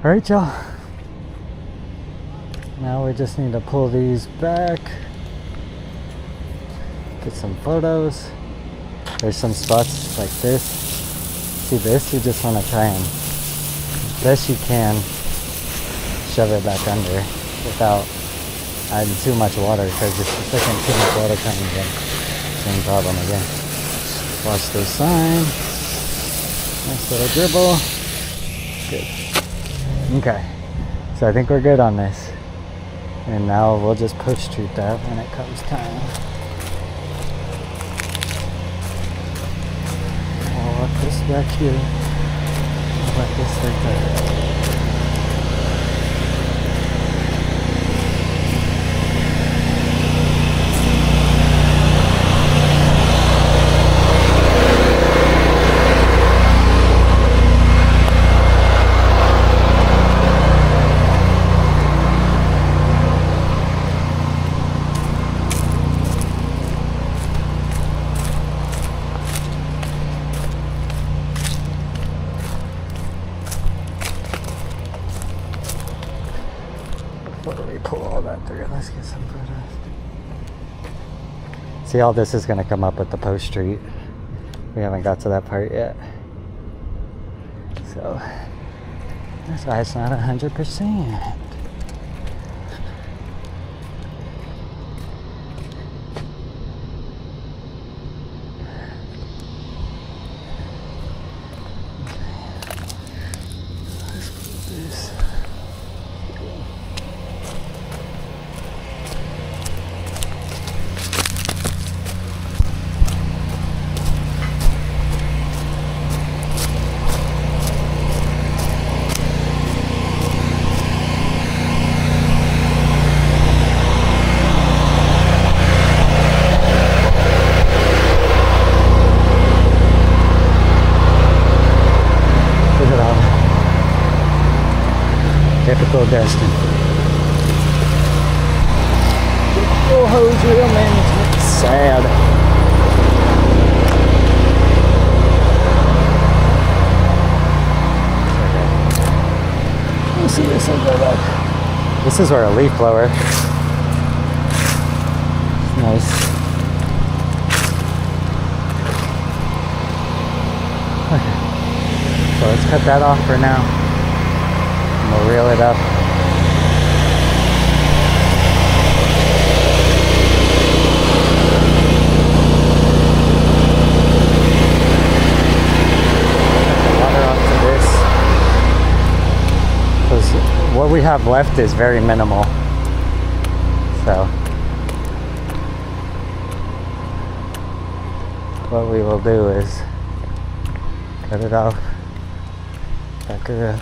All right, y'all. Now we just need to pull these back. Get some photos. There's some spots like this. See this? You just want to try and, best you can, shove it back under without adding too much water, because if you're sticking too much water coming in, same problem again. Watch the sign. Nice little dribble. Good. Okay. So I think we're good on this. And now we'll just push treat that when it comes time. I'll let this back here. I'll let this right there. Pull all that through. Let's get some photos. See, all this is going to come up with the post treat. We haven't got to that part yet. So that's why it's not 100%. Let's put this. Typical Destin. Typical hose reel management. Sad. Let's see this one go back. This is our leaf blower. Nice. Okay. So let's cut that off for now. We'll reel it up. Water onto this. Because what we have left is very minimal. So what we will do is cut it off, back her up.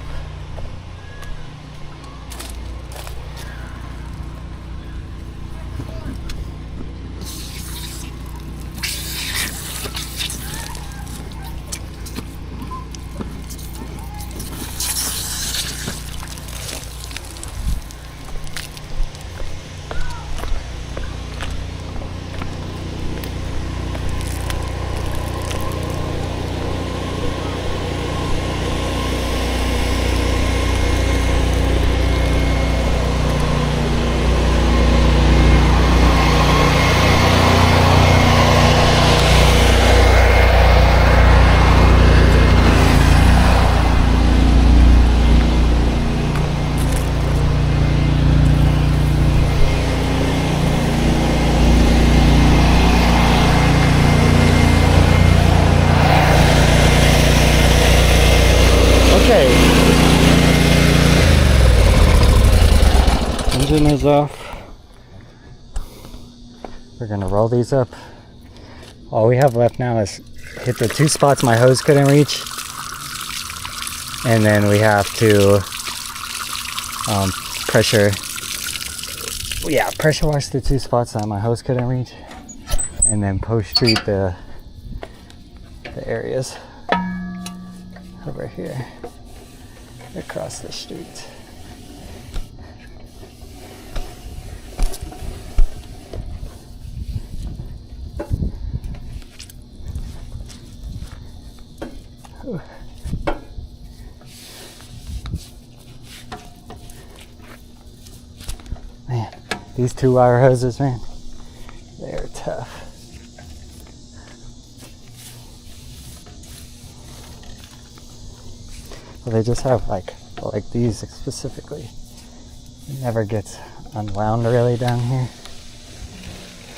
Okay. Engine is off. We're gonna roll these up. All we have left now is hit the two spots my hose couldn't reach. And then we have to pressure wash the two spots that my hose couldn't reach. And then post treat the areas over here across the street. These 2-wire hoses, man, they're tough. Well, they just have like these specifically. It never gets unwound really down here.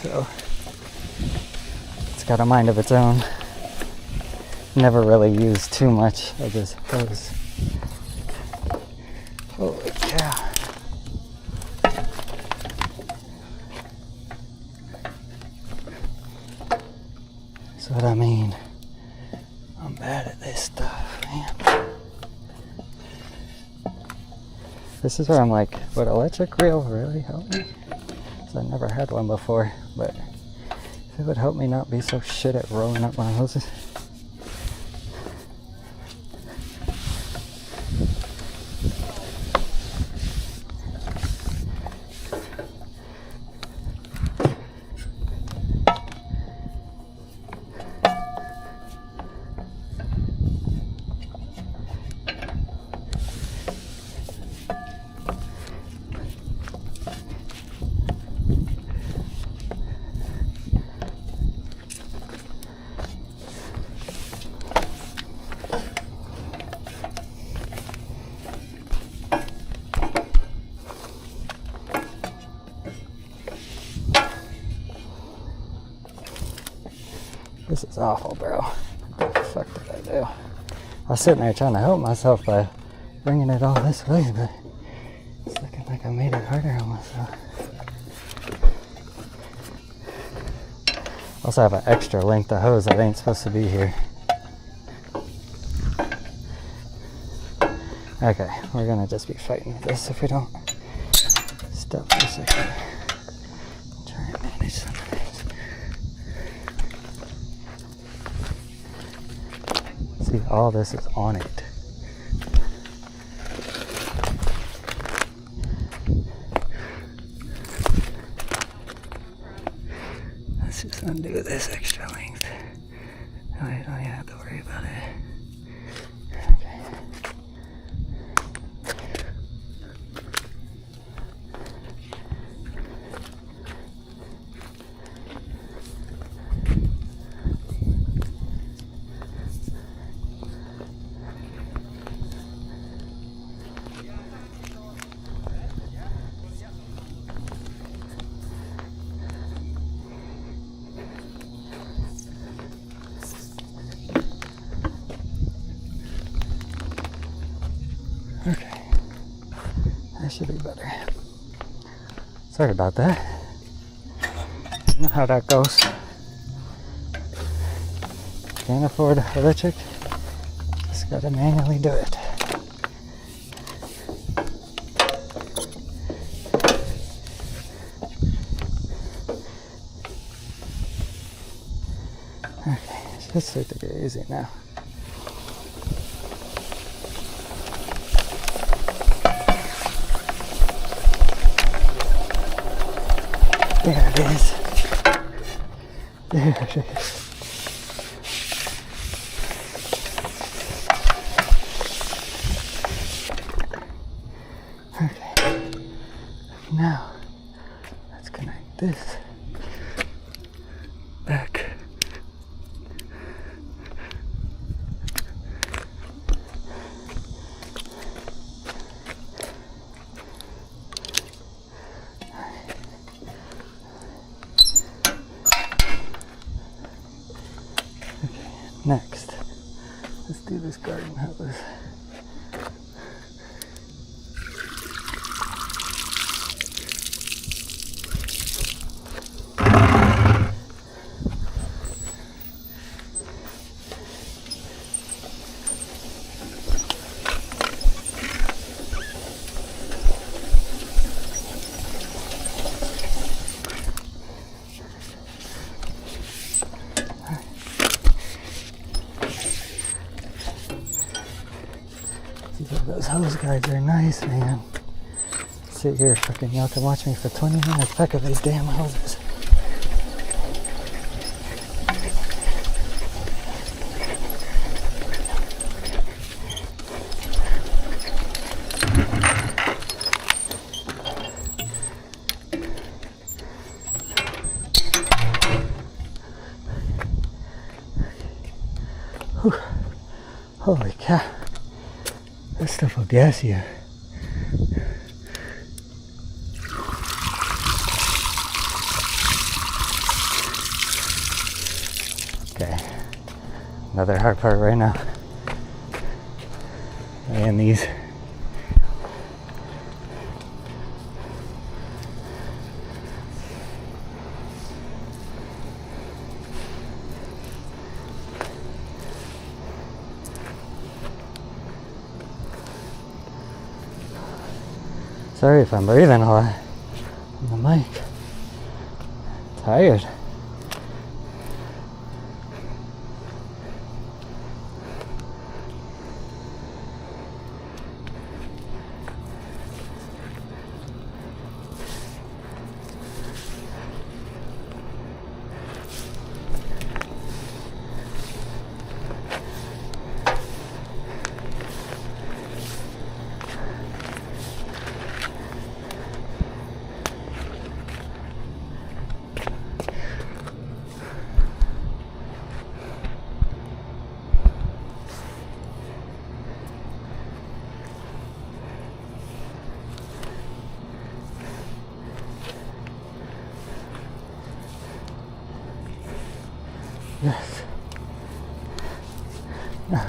So it's got a mind of its own. Never really used too much of this hose. Holy cow. That's what I mean. I'm bad at this stuff, man. This is where I'm like, would electric reel really help me? Because I never had one before, but it would help me not be so shit at rolling up my hoses. This is awful, bro. What the fuck did I do? I was sitting there trying to help myself by bringing it all this way, but it's looking like I made it harder on myself. Also have an extra length of hose that ain't supposed to be here. Okay, we're gonna just be fighting with this if we don't stop for a second. Try and manage some of this. See, all this is on it. Let's just undo this extra length. I don't even have to worry about it. Okay. Okay, that should be better. Sorry about that. You know how that goes. Can't afford electric, just gotta manually do it. Okay, just take it easy now. There it is. There it is. Okay. Now, let's connect this back. Next, let's do this garden hose. Those hose guides are nice, man. Sit here, fucking y'all can watch me for 20 minutes back of these damn hoses. Holy cow. That stuff will gas you. Okay. Another hard part right now. And these. Sorry if I'm breathing a lot on the mic. Tired. Yes. No.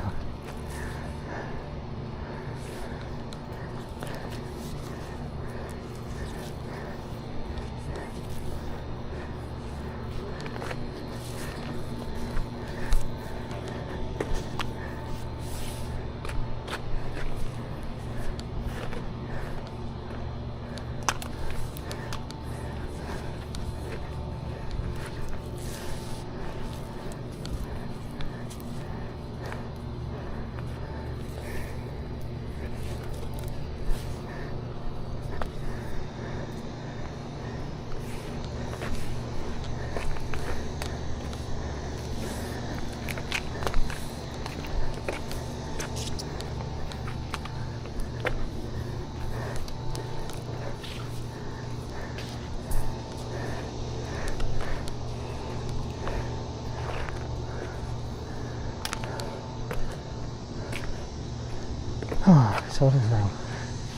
Oh, my shoulders are on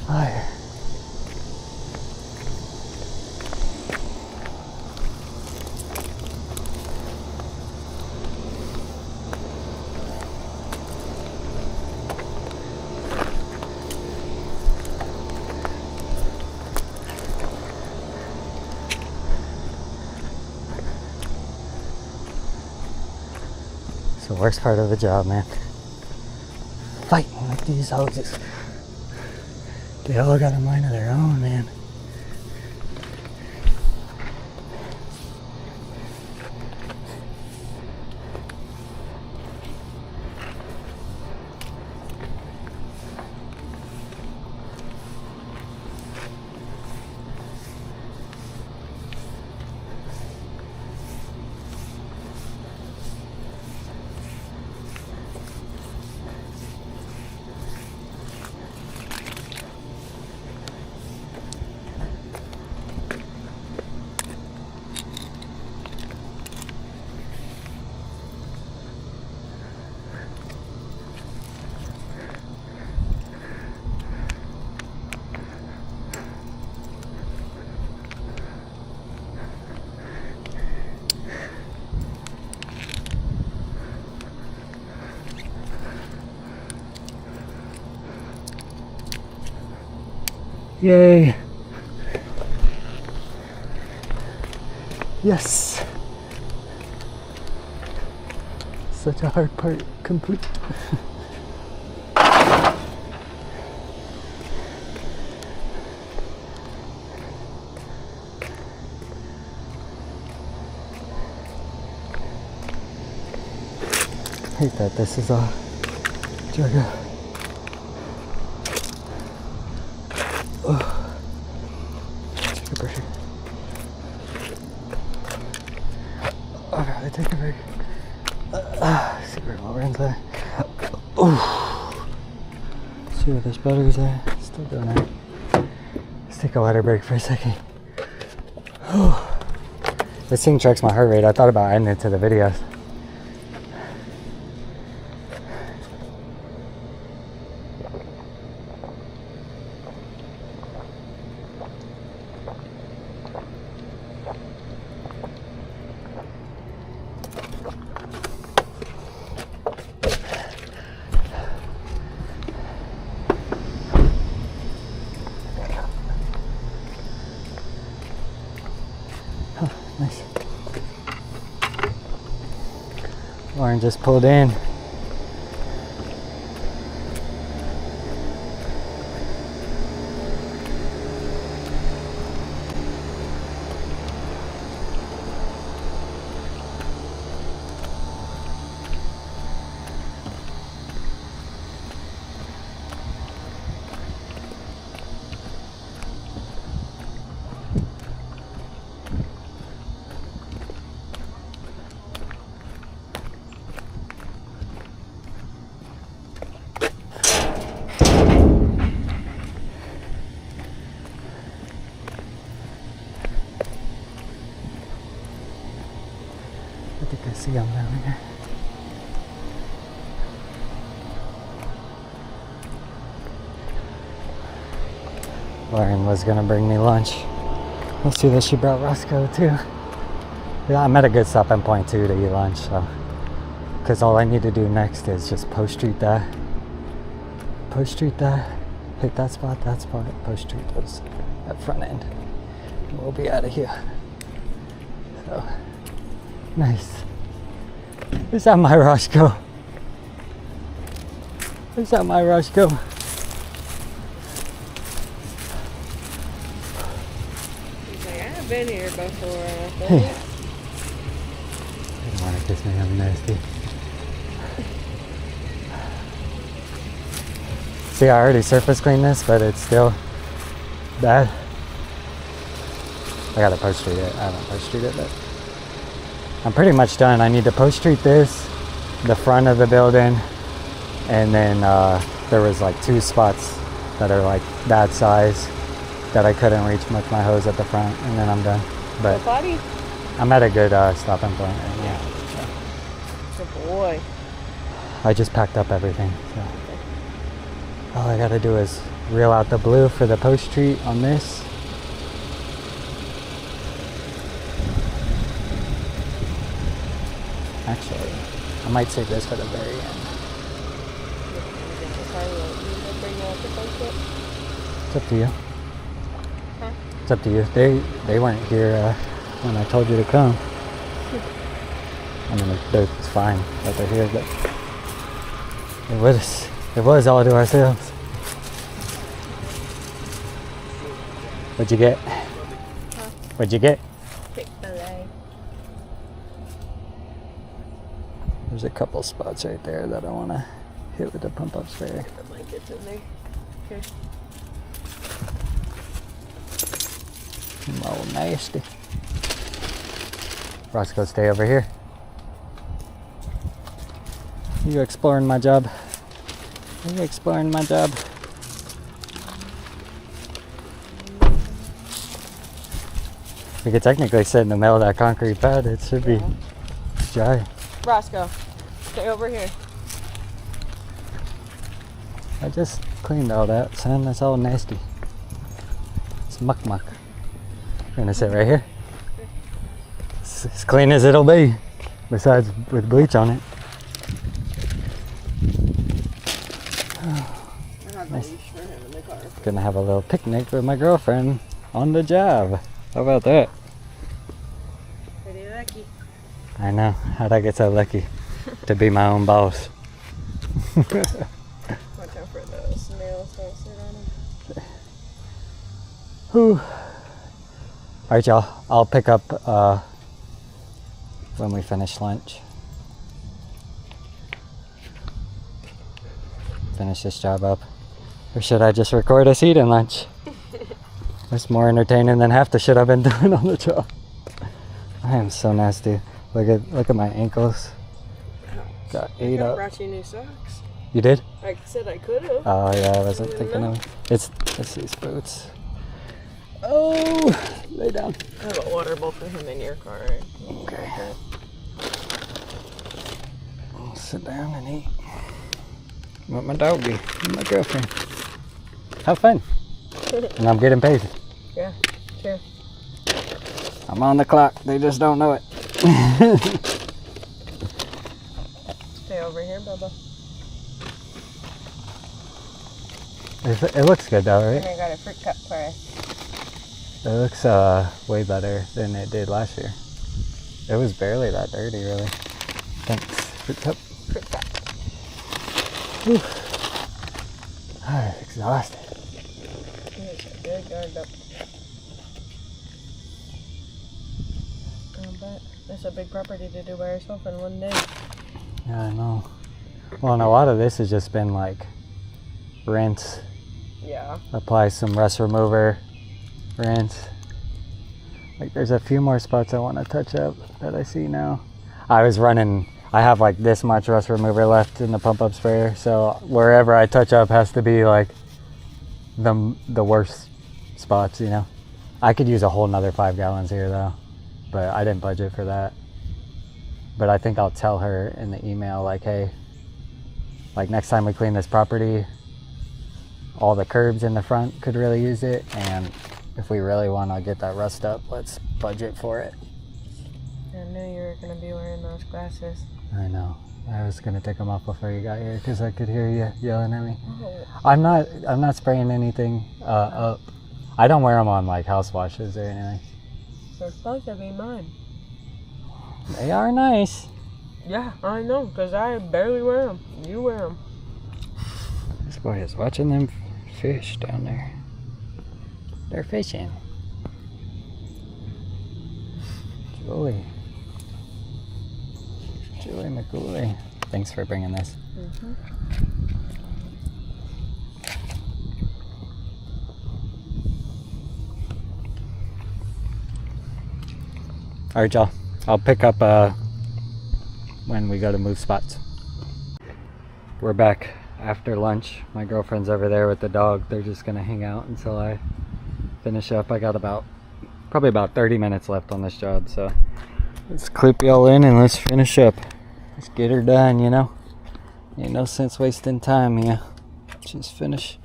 fire. It's the worst part of the job, man. Fighting with these hoses. They all got a mind of their own, man. Yay. Yes. Such a hard part complete. Hate that this is a jugger. Take a break. Okay, take a break. See where my run's at. See where this battery's at. Still doing it. Let's take a water break for a second. This thing tracks my heart rate. I thought about adding it to the videos. Nice. Lauren just pulled in. I think I see them down there. Lauren was gonna bring me lunch. Let's see that she brought Roscoe too. Yeah, I'm at a good stopping point too to eat lunch, so. Because all I need to do next is just post-treat that, hit that spot, post-treat those at front end. And we'll be out of here. So, nice. Is that my Roscoe? Is that my Roscoe? He's like, I've been here before, I think. I don't want to kiss me, I'm nasty. See, I already surface cleaned this, but it's still bad. I gotta post treat it. I haven't post treated it. I'm pretty much done. I need to post treat this, the front of the building, and then there was like 2 spots that are like that size that I couldn't reach with my hose at the front, and then I'm done. But Buddy. I'm at a good stopping point right now. Good boy. I just packed up everything. So. All I gotta do is reel out the blue for the post treat on this. Actually, I might save this for the very end. It's up to you. Huh? It's up to you. They weren't here when I told you to come. I mean, it's fine that they're here, but it was all to ourselves. What'd you get? Huh? What'd you get? Chick-fil-A. There's a couple spots right there that I want to hit with the pump up sprayer. Get the blankets in there. Here. Oh, nasty. Roscoe, stay over here. You exploring my job? Are you exploring my job? We could technically sit in the middle of that concrete pad. It should be dry. Roscoe, stay over here. I just cleaned all that, son. That's all nasty. It's muck. We're gonna sit right here. It's as clean as it'll be, besides with bleach on it. Nice. Gonna have a little picnic with my girlfriend on the job. How about that? Pretty lucky. I know. How'd I get so lucky to be my own boss? Watch out for those nails, don't sit on them. Whew. Alright, y'all. I'll pick up when we finish lunch. Finish this job up. Or should I just record us eating lunch? That's more entertaining than half the shit I've been doing on the job. I am so nasty. Look at my ankles. Got ate up. I brought you new socks. You did? I said I could have. Oh yeah, I wasn't thinking of it's these boots. Oh, lay down. I have a water bowl for him in your car. Right? Okay. I'll sit down and eat. With my doggy, with my girlfriend. Have fun. And I'm getting paid. Yeah, sure. I'm on the clock. They just don't know it. Stay over here, Bubba. It looks good though, And right? I got a fruit cup press. It looks way better than it did last year. It was barely that dirty, really. Thanks. Fruit cup. Whew. I'm exhausted. It's a good yard up. But it's a big property to do by yourself in one day. Yeah, I know. Well, and a lot of this has just been like rinse, Yeah. apply some rust remover, rinse. Like there's a few more spots I want to touch up that I see now. I have like this much rust remover left in the pump up sprayer, so wherever I touch up has to be like the worst spots, you know. I could use a whole nother 5 gallons here though, but I didn't budget for that. But I think I'll tell her in the email like, hey, like next time we clean this property, all the curbs in the front could really use it, and if we really want to get that rust up, let's budget for it. I knew you were going to be wearing those glasses. I know. I was gonna take them off before you got here because I could hear you yelling at me. Oh. I'm not spraying anything up. I don't wear them on like house washes or anything. They're supposed to be mine. They are nice. Yeah, I know, because I barely wear them. You wear them. This boy is watching them fish down there. They're fishing. Julie McCooley. Thanks for bringing this. Mm-hmm. All right, y'all. I'll pick up when we go to move spots. We're back after lunch. My girlfriend's over there with the dog. They're just gonna hang out until I finish up. I got probably about 30 minutes left on this job, so let's clip y'all in and let's finish up. Let's get her done, you know. Ain't no sense wasting time here. Just finish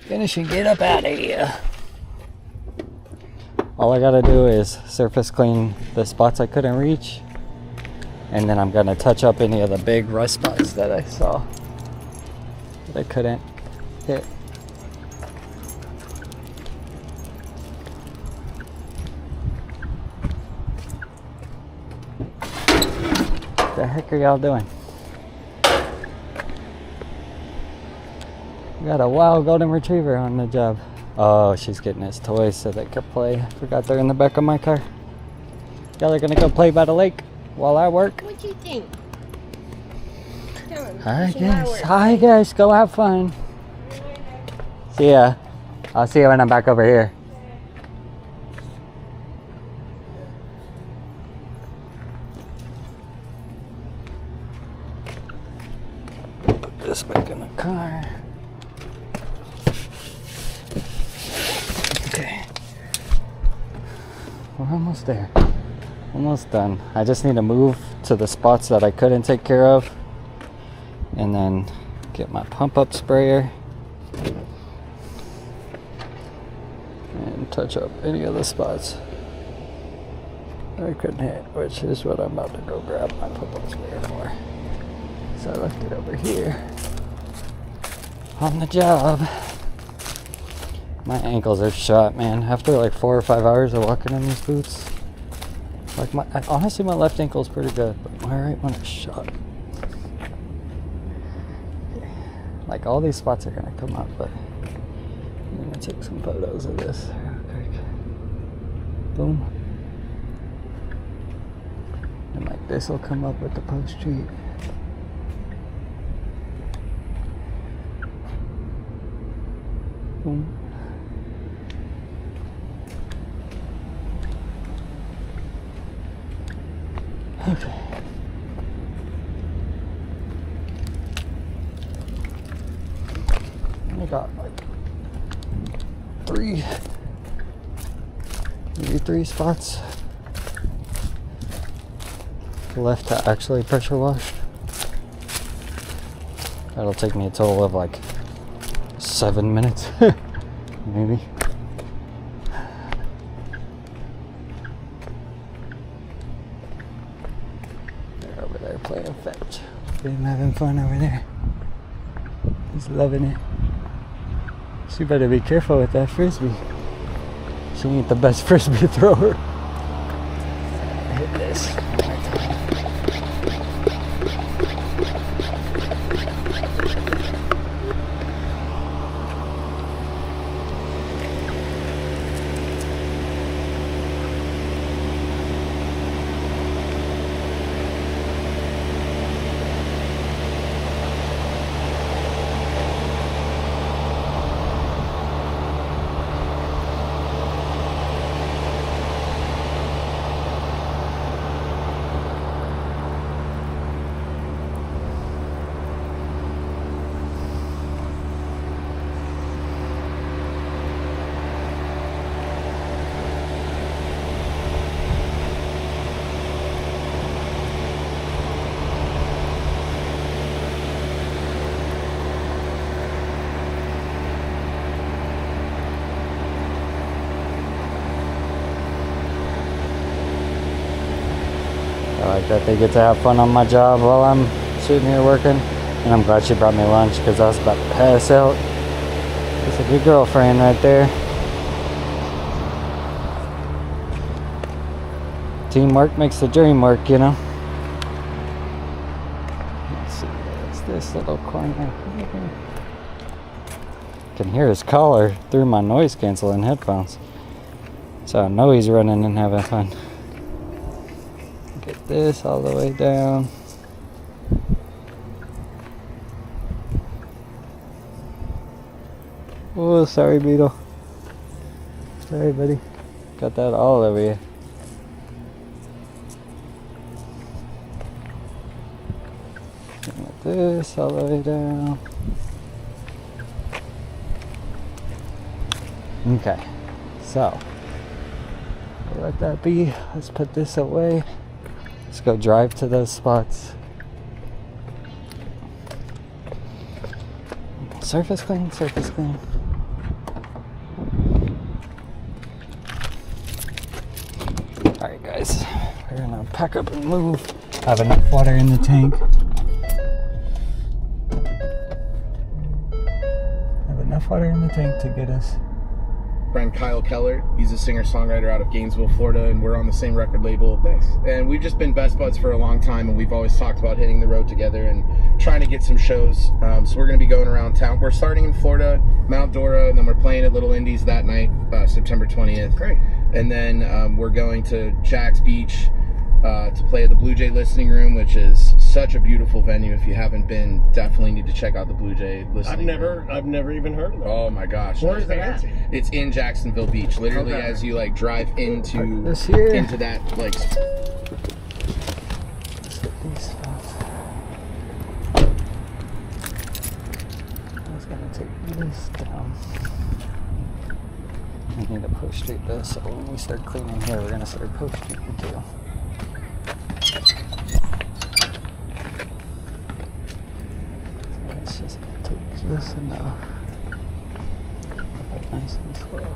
and get up out of here. All I gotta do is surface clean the spots I couldn't reach, and then I'm gonna touch up any of the big rust spots that I saw that I couldn't hit. What the heck are y'all doing? We got a wild golden retriever on the job. Oh, she's getting his toys so they could play. Forgot they're in the back of my car. Y'all are gonna go play by the lake while I work. What do you think? Hi guys, go have fun. See ya. I'll see you when I'm back over here. Put this back in the car. Okay. We're almost there. Almost done. I just need to move to the spots that I couldn't take care of, and then get my pump up sprayer and touch up any of the spots I couldn't hit, which is what I'm about to go grab my pump up sprayer for. So I left it over here on the job. My ankles are shot, man. After like 4 or 5 hours of walking in these boots, like honestly my left ankle's pretty good, but my right one is shot. Okay. Like all these spots are gonna come up, but I'm gonna take some photos of this real quick. Boom. And like this will come up with the post treat. Boom. Okay. I got like maybe three spots left to actually pressure wash. That'll take me a total of like 7 minutes, maybe. They're over there playing fetch. Been having fun over there. He's loving it. She better be careful with that frisbee. She ain't the best frisbee thrower. hit this one more time. I like that they get to have fun on my job while I'm sitting here working. And I'm glad she brought me lunch because I was about to pass out. That's a good girlfriend right there. Teamwork makes the dream work, you know. Let's see, what's this little corner here? Can hear his collar through my noise canceling headphones. So I know he's running and having fun. Get this all the way down. Oh, sorry, Beetle. Sorry, buddy. Got that all over you. Get this all the way down. Okay, so let that be. Let's put this away. Let's go drive to those spots. Surface clean, surface clean. Alright guys, we're gonna pack up and move. I have enough water in the tank. To get us. Friend Kyle Keller, he's a singer-songwriter out of Gainesville, Florida, and we're on the same record label. Nice. And we've just been best buds for a long time, and we've always talked about hitting the road together and trying to get some shows. So we're going to be going around town. We're starting in Florida, Mount Dora, and then we're playing at Little Indies that night, September 20th. Great. And then we're going to Jack's Beach to play at the Blue Jay Listening Room, which is such a beautiful venue. If you haven't been, definitely need to check out the Blue Jay Listening Room. I've never even heard of that. Oh my gosh. Where is that at? It's in Jacksonville Beach. Literally, Okay. as you like drive into that like. Let's get these spots. I was gonna take this down. I need to post street this, so when we start cleaning here, we're gonna start post streeting too. Let's just take this enough. Nice and slow.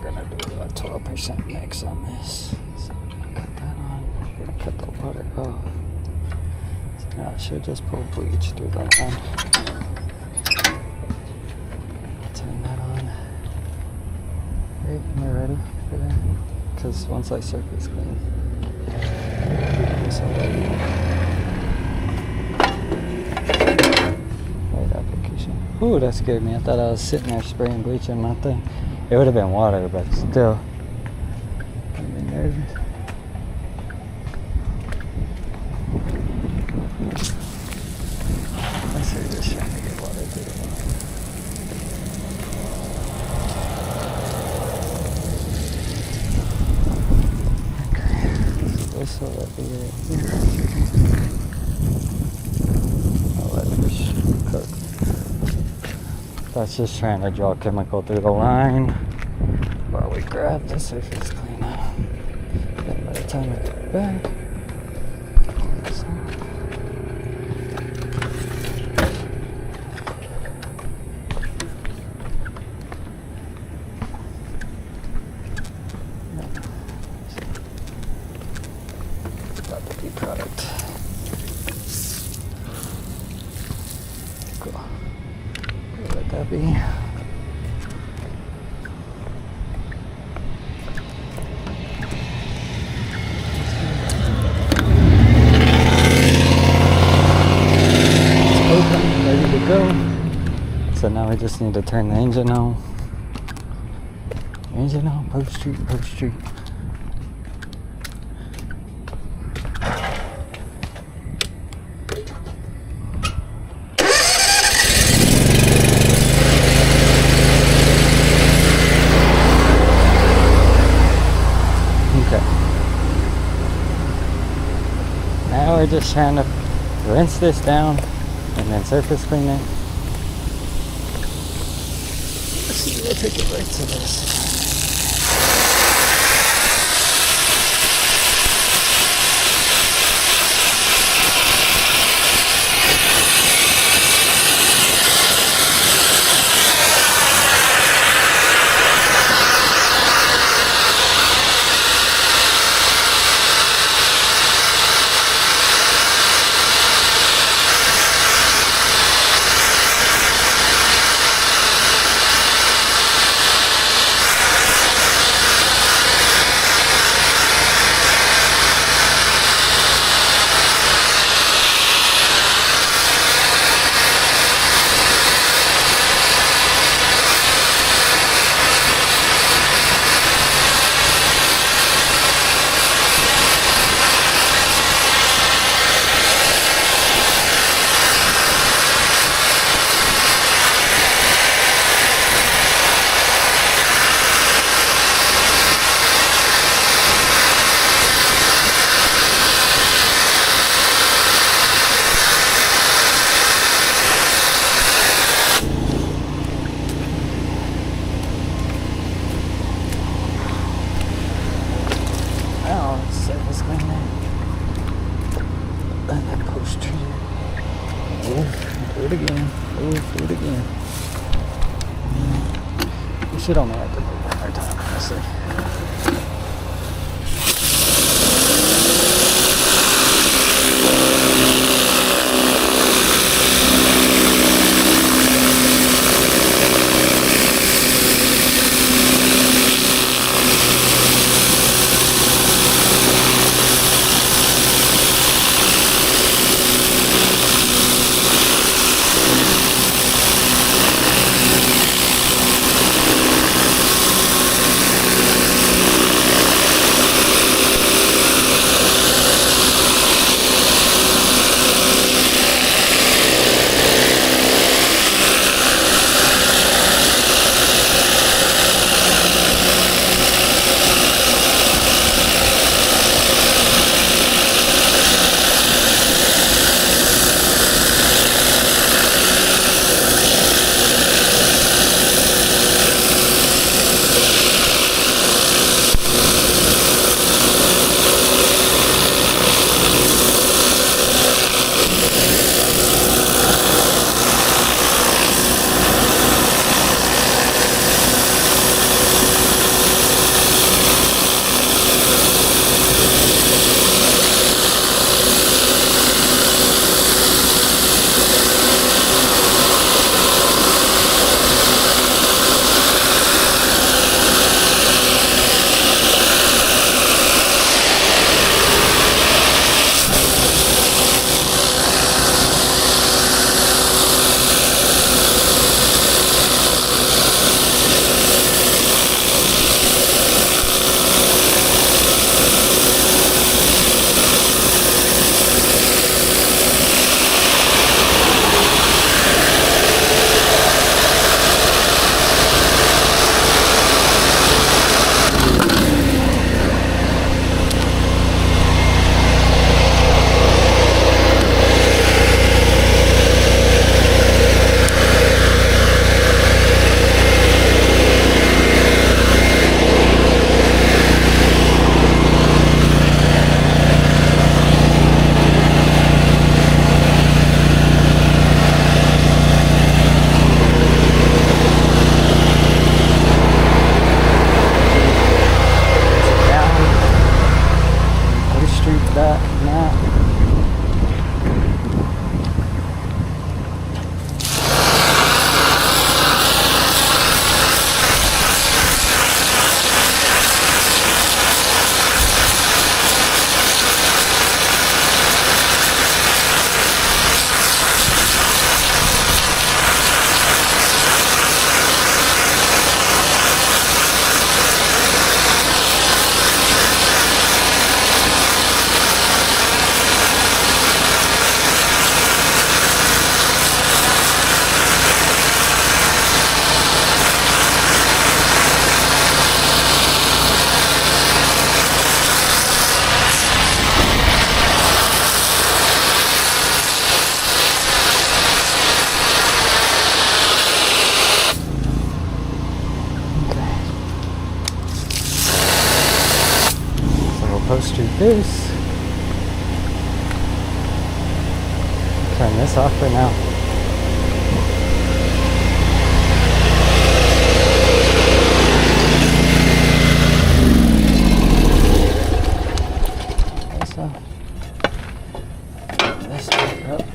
We're gonna do a 12% mix on this. So I'm gonna cut that on. We're gonna cut the water off. So now I should just pull bleach through that one. Turn that on. Great, am I ready for that? Because once I surface clean, this already. Light application. Ooh, that scared me. I thought I was sitting there spraying bleach in my thing. It would have been water, but still. Made me nervous. I see this trying to get water through the line. Okay, so this will let me right here. I'll let this cook. That's just trying to draw chemical through the line. grab the surface cleaner. Then by the time I get back, clean this off. About the B product. Cool. Let that be. Ready to go. So now we just need to turn the engine on. Engine on, post street, post street. Okay. Now we're just trying to rinse this down and then surface clean it. Let's see, we'll take it right to this. Do it again. You should only have to move one more time, honestly. this. Turn this off for now. This off. This up.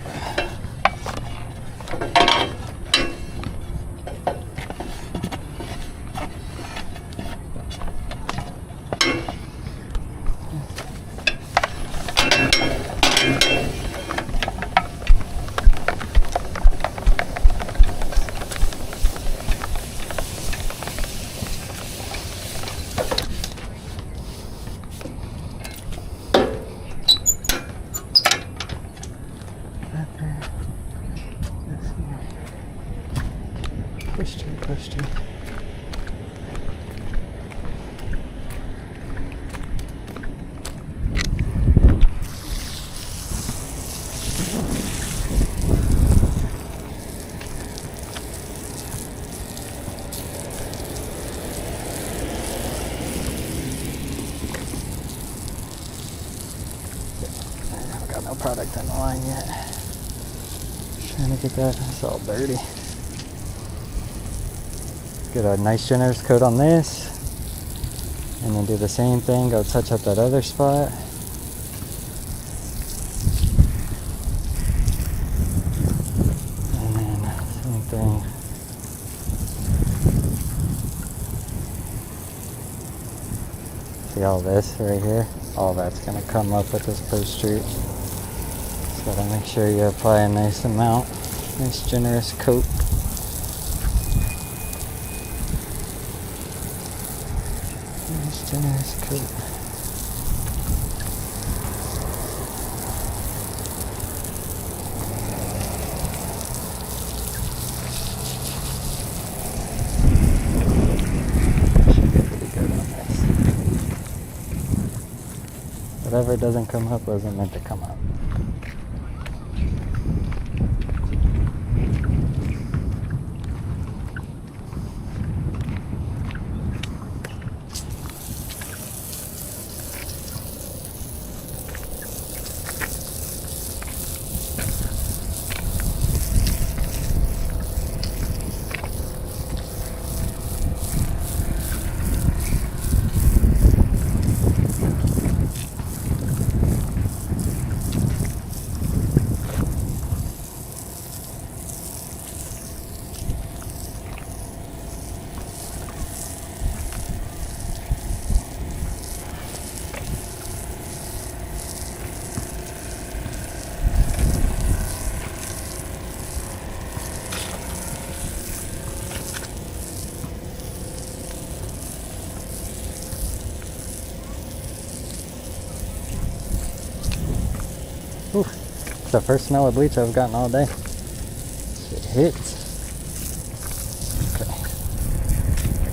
Push to. I've got no product on the line yet. Trying to get that. It's all dirty. Get a nice generous coat on this, and then do the same thing, go touch up that other spot. And then same thing. See all this right here? All that's gonna come up with this post street. Just gotta make sure you apply a nice amount, nice generous coat. Generous coat. Should be pretty good on this. Whatever doesn't come up wasn't meant to come up. Ooh, it's the first smell of bleach I've gotten all day. Shit hits. Okay.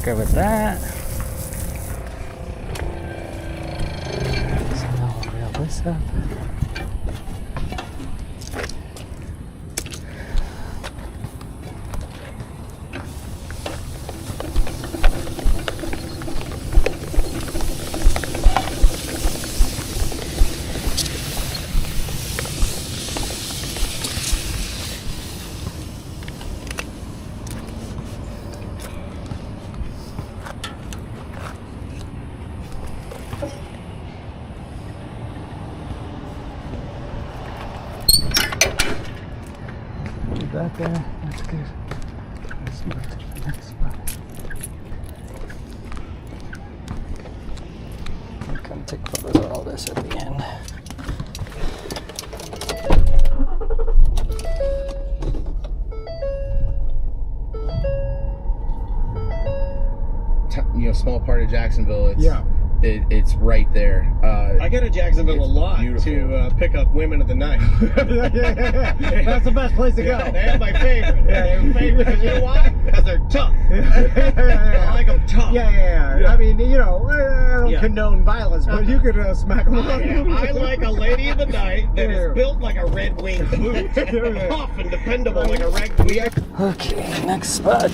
Go with that. So now we'll reel this up. That there, that's good. Let's move to the next spot. I'll come take photos of all this at the end. You know, small part of Jacksonville. It's, Yeah. It's right there. I go to Jacksonville a lot to pick up women of the night. That's the best place to go. They're my favorite. Yeah, they're favorite. Because you know why? Because they're tough. I like them tough. Yeah. I mean, you know, I don't condone violence, but you could smack them up. I like a lady of the night that is built like a Red Wing boot. Tough and dependable like a Red Wing. Okay, next spot.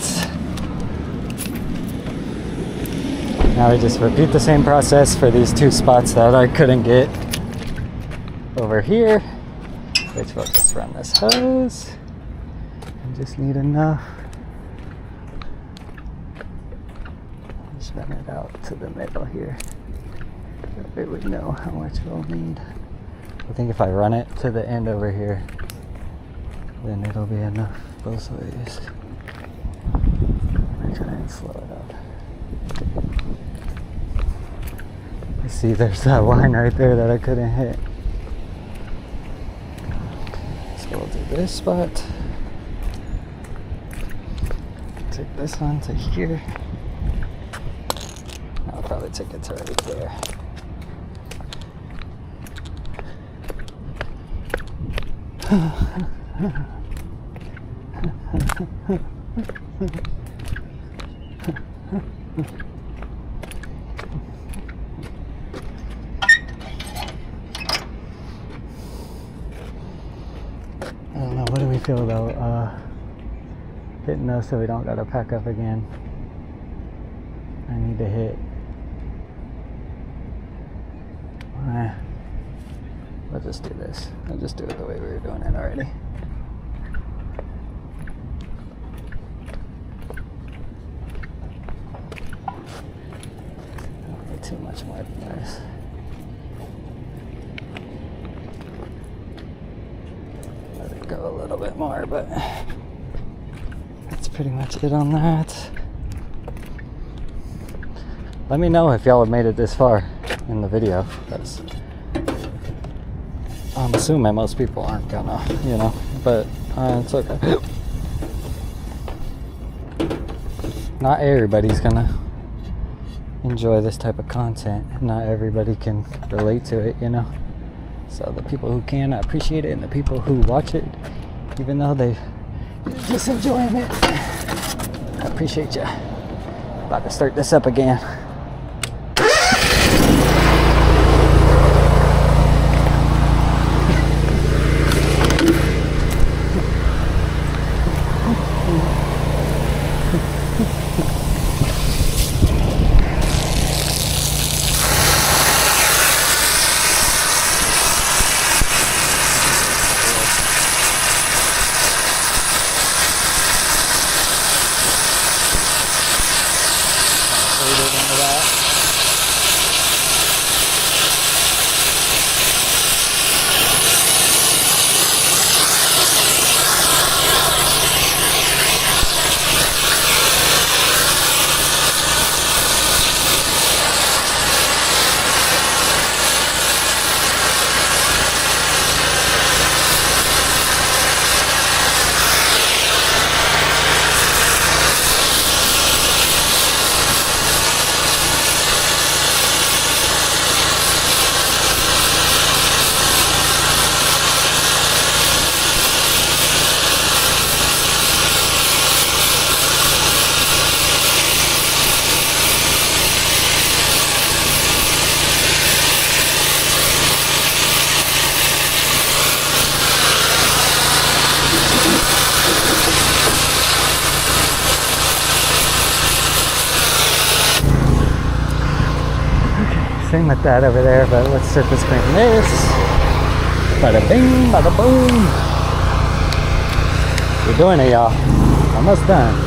Now we just repeat the same process for these 2 spots that I couldn't get over here, which we'll just run this hose and just need enough. Just run it out to the middle here. That way we know how much we'll need. I think if I run it to the end over here, then it'll be enough both ways. I try and slow it up. You see, there's that line right there that I couldn't hit. So we'll do this spot. Take this one to here. I'll probably take it to right there. I don't know, what do we feel about hitting those so we don't gotta pack up again? I need to hit. We'll just do this. I'll just do it the way we were doing it already. Don't need too much more than this. Let it go a little bit more, but that's pretty much it on that. Let me know if y'all have made it this far in the video. I'm assuming most people aren't gonna, but it's okay. Not everybody's gonna enjoy this type of content. Not everybody can relate to it, So the people who can, I appreciate it, and the people who watch it, even though they're just enjoying it, I appreciate you. About to start this up again. Same with that over there, but let's surface clean this. Bada bing, bada boom. We're doing it, y'all. Almost done.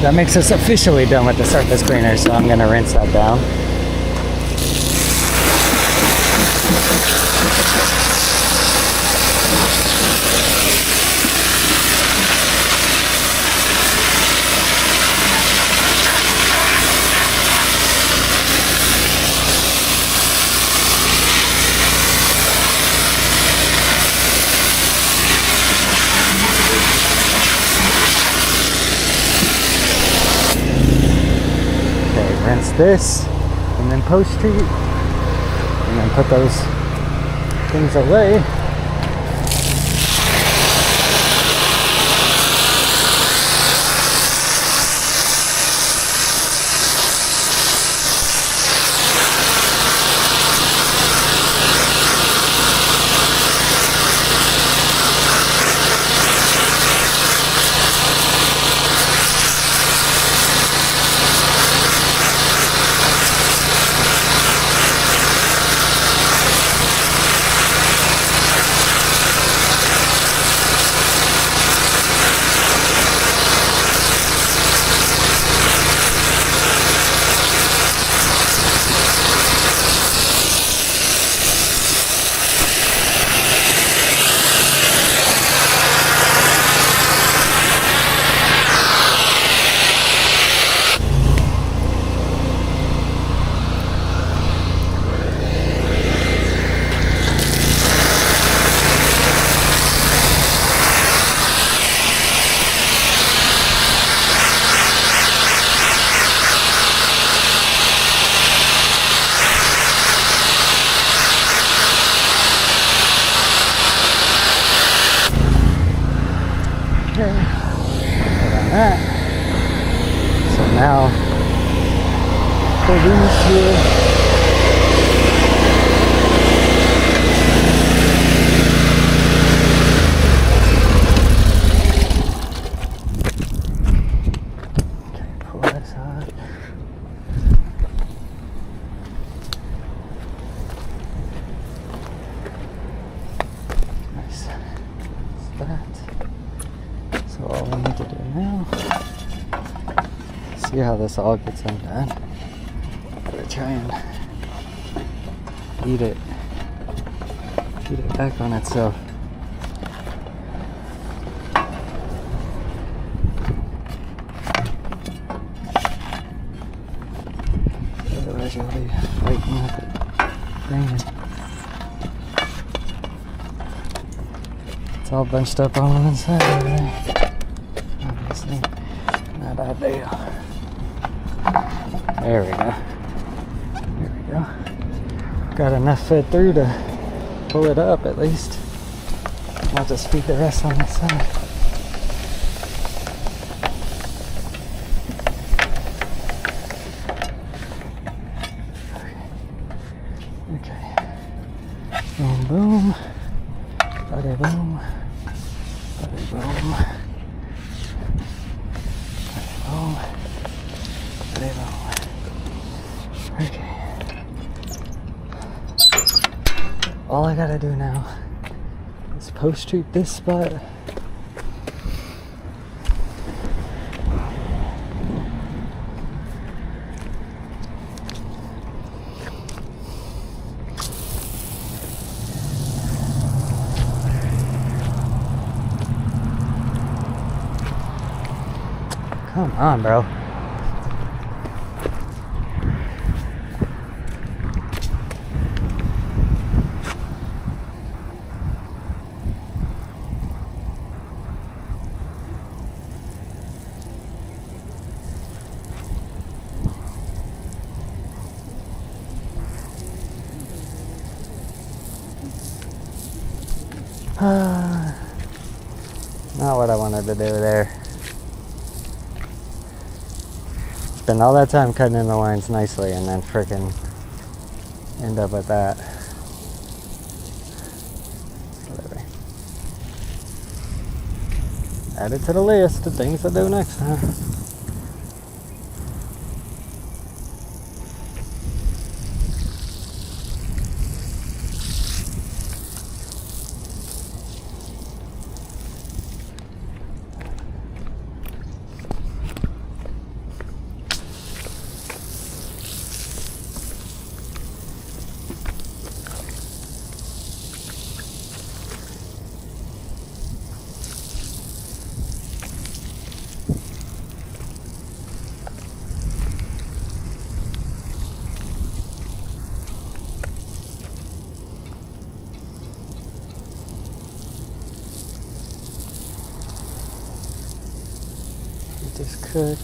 That makes us officially done with the surface cleaner, so I'm gonna rinse that down. Rinse this and then post treat and then put those things away. That. So now for these here. Okay, pull this out. Nice. That's that. So all we need to do now, see how this all gets undone. Gotta try and feed it back on itself. Otherwise you'll be fighting with it raining. It's all bunched up on one side over there. Obviously, not ideal. There we go. There we go. Got enough fed through to pull it up at least. I'll just feed the rest on this side. Okay. Boom, boom. Bada boom. Bada boom. Bada boom. Bada boom. Okay. All I gotta do now is post treat this spot. Come on, bro. Not what I wanted to do there. Spend all that time cutting in the lines nicely and then frickin' end up with that. Whatever. Add it to the list of things to do next time. this cook.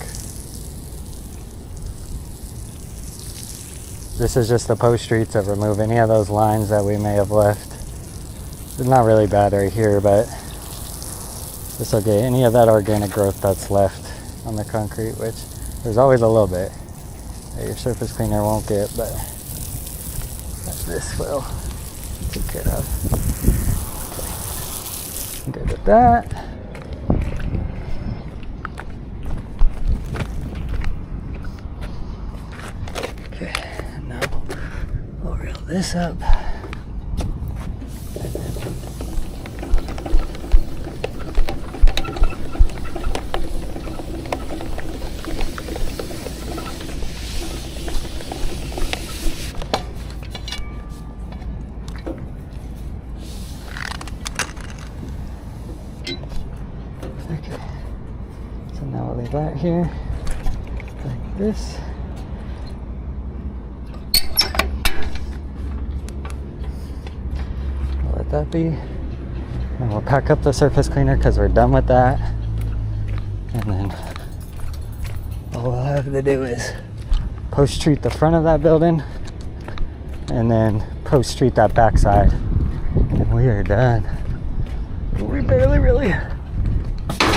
This is just the post street to remove any of those lines that we may have left. It's not really bad right here, but this will get any of that organic growth that's left on the concrete, which there's always a little bit that your surface cleaner won't get, but this will take care of. Okay. Good with that. Okay, now we'll reel this up. That here, like this. I'll let that be. And we'll pack up the surface cleaner because we're done with that. And then all we'll have to do is post treat the front of that building and then post treat that backside. And we are done. We barely really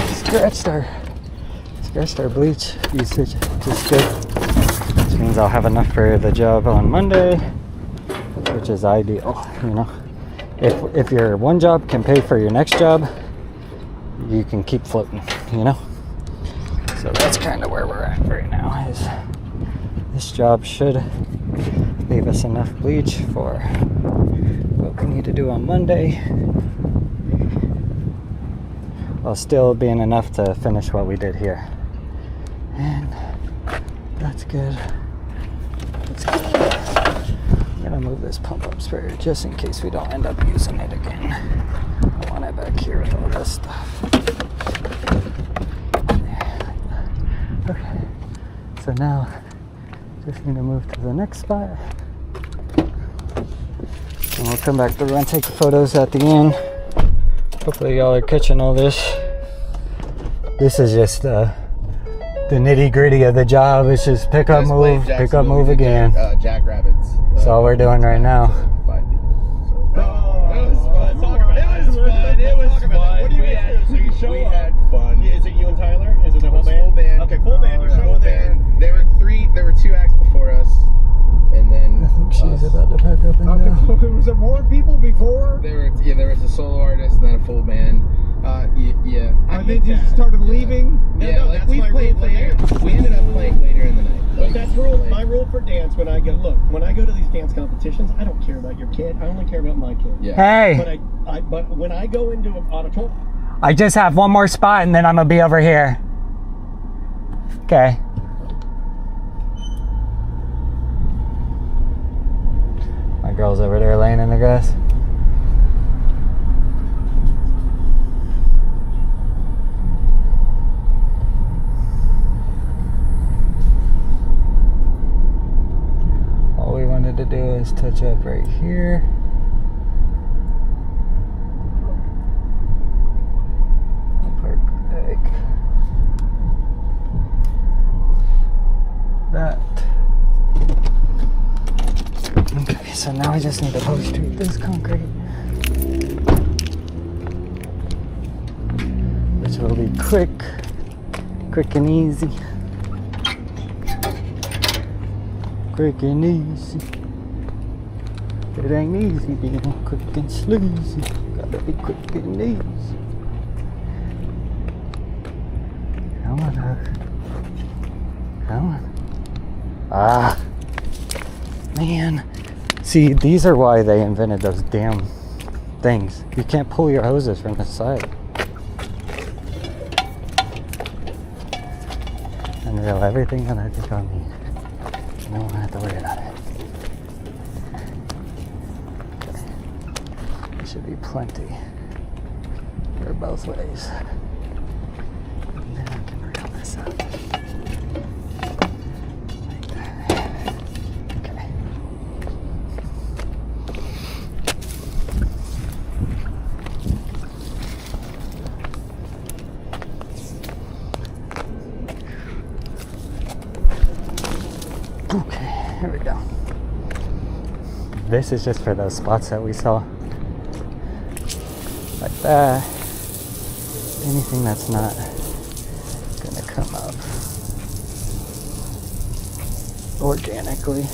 scratched our bleach usage, which is good, which means I'll have enough for the job on Monday, which is ideal. You know, if your one job can pay for your next job, you can keep floating, you know. So that's kind of where we're at right now. Is this job should leave us enough bleach for what we need to do on Monday, while still being enough to finish what we did here. And that's good. That's good. I'm gonna move this pump up spare just in case we don't end up using it again. I want it back here with all this stuff. Okay. So now just need to move to the next spot. And we'll come back through and take the photos at the end. Hopefully y'all are catching all this. This is just the nitty gritty of the job. It's just pick up, move, pick up, move again. Jackrabbits. That's all we're doing right now. It was fun. What do you guys do? So you show up. We had fun. Is it you and Tyler? Is it the whole band? Full band. Okay, full band. You show there. There were 2 acts before us, and then I think she's about to pack up and go. Was there more people before? There was a solo artist and then a full band. Yeah. I think you started leaving. Yeah, like we played later. We ended up playing later in the night. But that's my rule for dance. When I go to these dance competitions, I don't care about your kid. I only care about my kid. Yeah. Hey. But when I go into an auditorium, I just have one more spot and then I'm gonna be over here. Okay. My girl's over there laying in the grass. All we wanted to do is touch up right here. Park like that. Okay, so now I just need to post treat this concrete, which will be quick and easy. Quick and easy. It ain't easy being quick and sleazy. Gotta be quick and easy. Come on, come on. Ah, man. See, these are why they invented those damn things. You can't pull your hoses from the side. Unreal, everything that I think on me. I don't have to worry about it. There should be plenty for both ways. And then I can reel this up. Like that. Okay. This is just for those spots that we saw. Like that. Anything that's not gonna come up organically.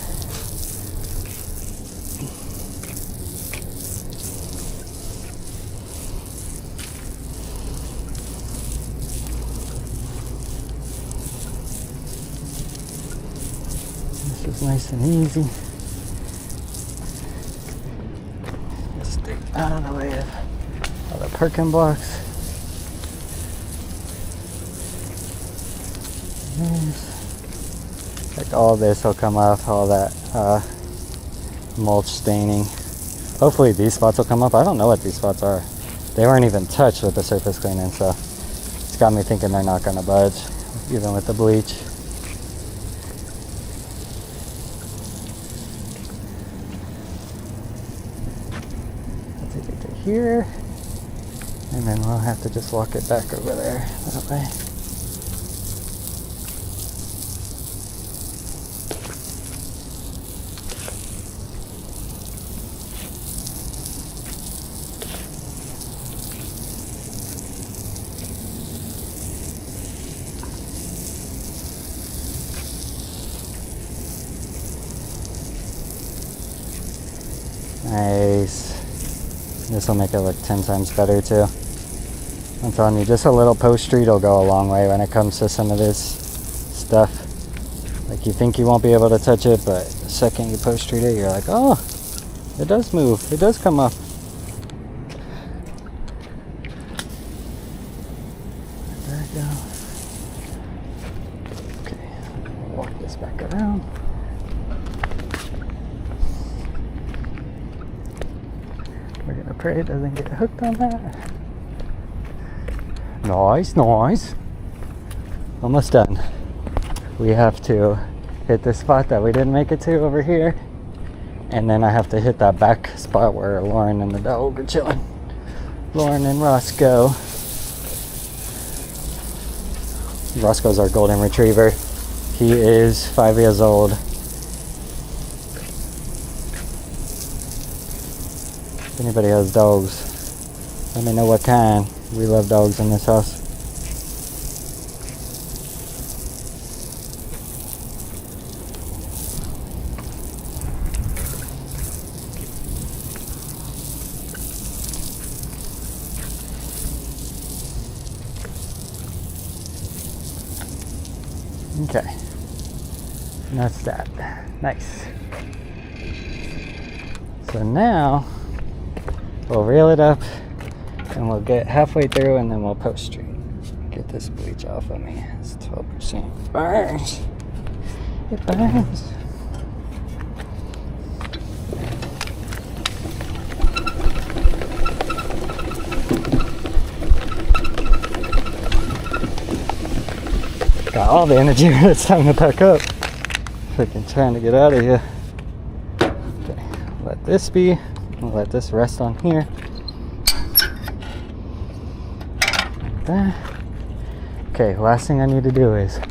This is nice and easy. Just stay out of the way of all the parking blocks. Like all this will come off, all that mulch staining. Hopefully these spots will come up. I don't know what these spots are. They weren't even touched with the surface cleaning, so it's got me thinking they're not gonna budge, even with the bleach. I'll take it to here, and then we'll have to just walk it back over there that way. Nice. This will make it look 10 times better too. I'm telling you, just a little post street will go a long way when it comes to some of this stuff. Like you think you won't be able to touch it, but the second you post street it, you're like, oh, it does move. It does come up. There we go. Okay, walk this back around. We're gonna pray it doesn't get hooked on that. Nice, nice. Almost done. We have to hit this spot that we didn't make it to over here. And then I have to hit that back spot where Lauren and the dog are chilling. Lauren and Roscoe. Roscoe's our golden retriever. He is 5 years old. If anybody has dogs, let me know what kind. We love dogs in this house. Okay, and that's that. Nice. So now we'll reel it up and we'll get halfway through and then we'll post street. Get this bleach off of me. It's 12%. It burns. It burns. Got all the energy when it's time to pack up. Freaking trying to get out of here. Okay, let this be. We'll let this rest on here. Like that. Okay, last thing I need to do is I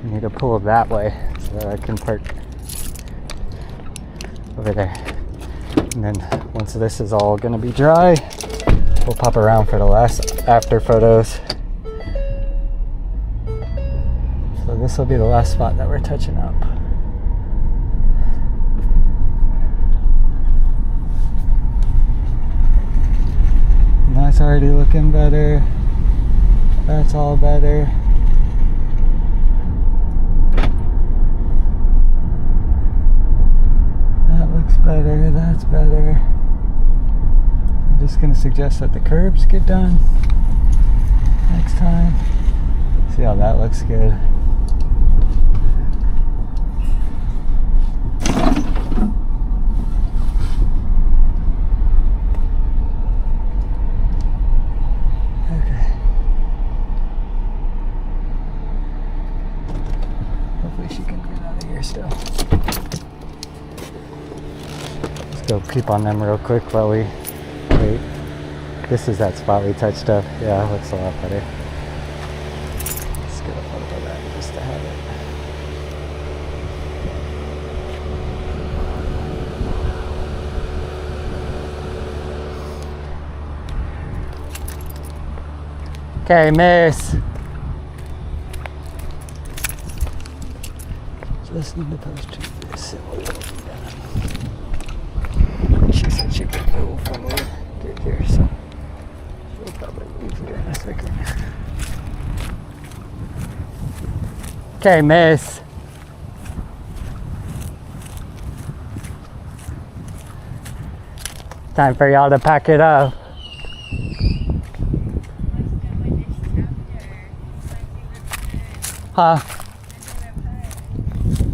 need to pull that way so that I can park over there. And then once this is all gonna be dry, we'll pop around for the last after photos. So this will be the last spot that we're touching up. And that's already looking better. That's all better. That looks better. That's better. I'm just gonna suggest that the curbs get done next time. See how that looks good. Keep on them real quick while we wait. This is that spot we touched up. Yeah, it looks a lot better. Let's get a photo of that just to have it. Okay, miss. Just need to post this. She said she could move when we get here, so she'll probably leave here in a second. Okay, miss. Time for y'all to pack it up. Huh?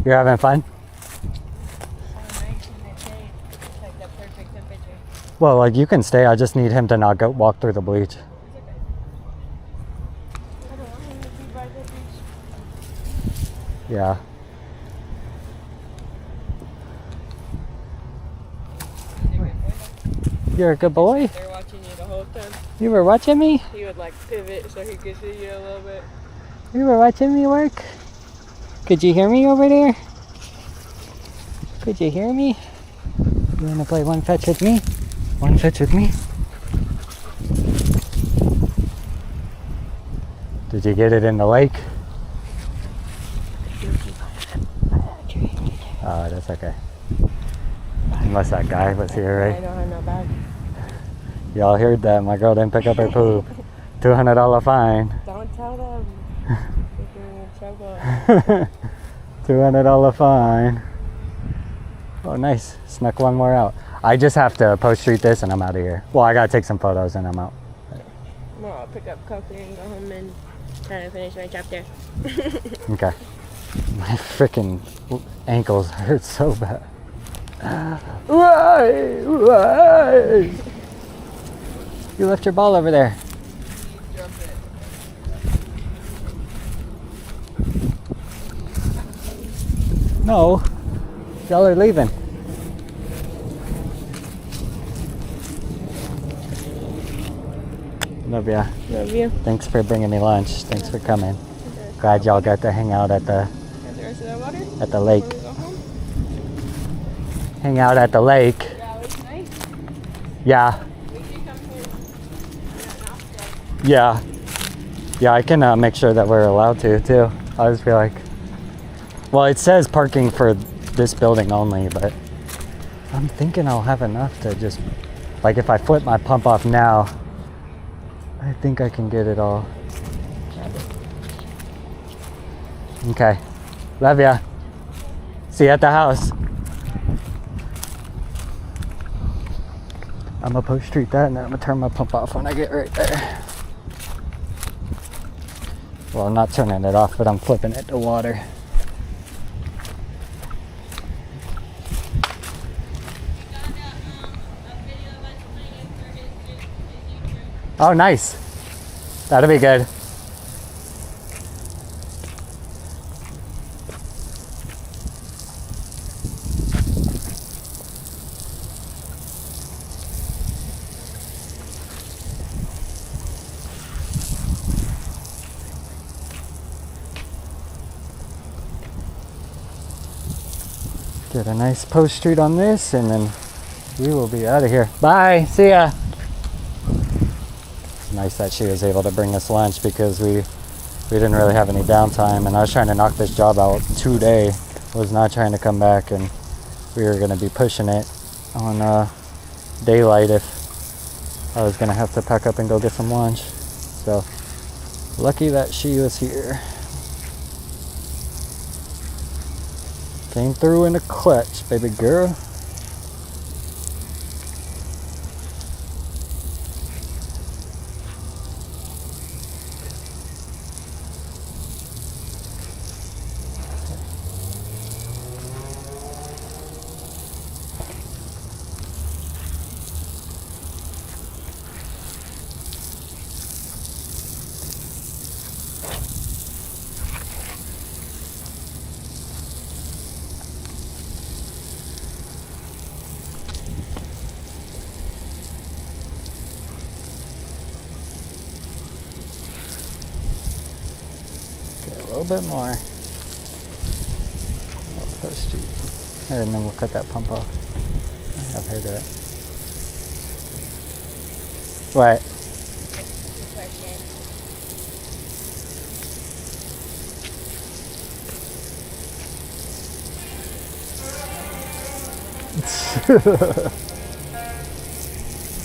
You're having fun? Well, like you can stay. I just need him to not go walk through the bleach. Yeah. You're a good boy. They're watching you the whole time. You were watching me? He would like pivot so he could see you a little bit. You were watching me work? Could you hear me over there? Could you hear me? You wanna play one fetch with me? One fetch with me? Did you get it in the lake? Oh, that's okay. Unless that guy was here, I right? don't have no bag. Y'all heard that. My girl didn't pick up her poop. $200 fine. Don't tell them. You're in trouble. $200 fine. Oh, nice. Snuck one more out. I just have to post street this and I'm out of here. Well, I gotta take some photos and I'm out. Well, I'll pick up Coker and go home and try to finish my chapter. Okay. My freaking ankles hurt so bad. Why? You left your ball over there. No, y'all are leaving. Love ya. Love you. Thanks for bringing me lunch. Thanks for coming. Glad y'all got to hang out at the Got the rest of that water? at the lake. Before we go home? Hang out at the lake. Yeah, it was nice. Yeah. We should come here. Yeah. Yeah, I can make sure that we're allowed to too. I just feel like, well, it says parking for this building only, but I'm thinking I'll have enough to just, like if I flip my pump off now, I think I can get it all. Okay. Love ya. See you at the house. I'm gonna post street that and then I'm gonna turn my pump off when I get right there. Well, I'm not turning it off, but I'm flipping it to water. Oh, nice. That'll be good. Get a nice post street on this and then we will be out of here. Bye, see ya. It's nice that she was able to bring us lunch because we didn't really have any downtime and I was trying to knock this job out today. Was not trying to come back and we were gonna be pushing it on daylight if I was gonna have to pack up and go get some lunch. So lucky that she was here. Came through in a clutch, baby girl. A little bit more. Post street. And then we'll cut that pump off. I've heard of it. What?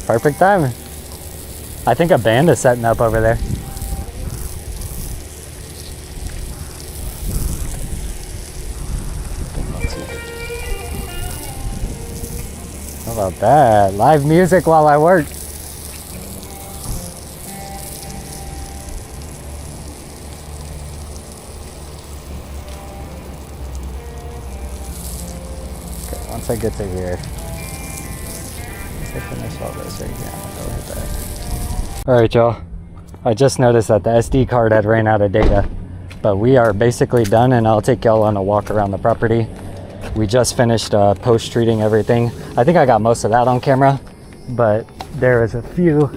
Perfect timing. I think a band is setting up over there. How about that? Live music while I work. Okay, once I get to here, once I finish all this right here, I'm gonna go hit that. Alright y'all, I just noticed that the SD card had ran out of data, but we are basically done, and I'll take y'all on a walk around the property. We just finished post-treating everything. I think I got most of that on camera, but there was a few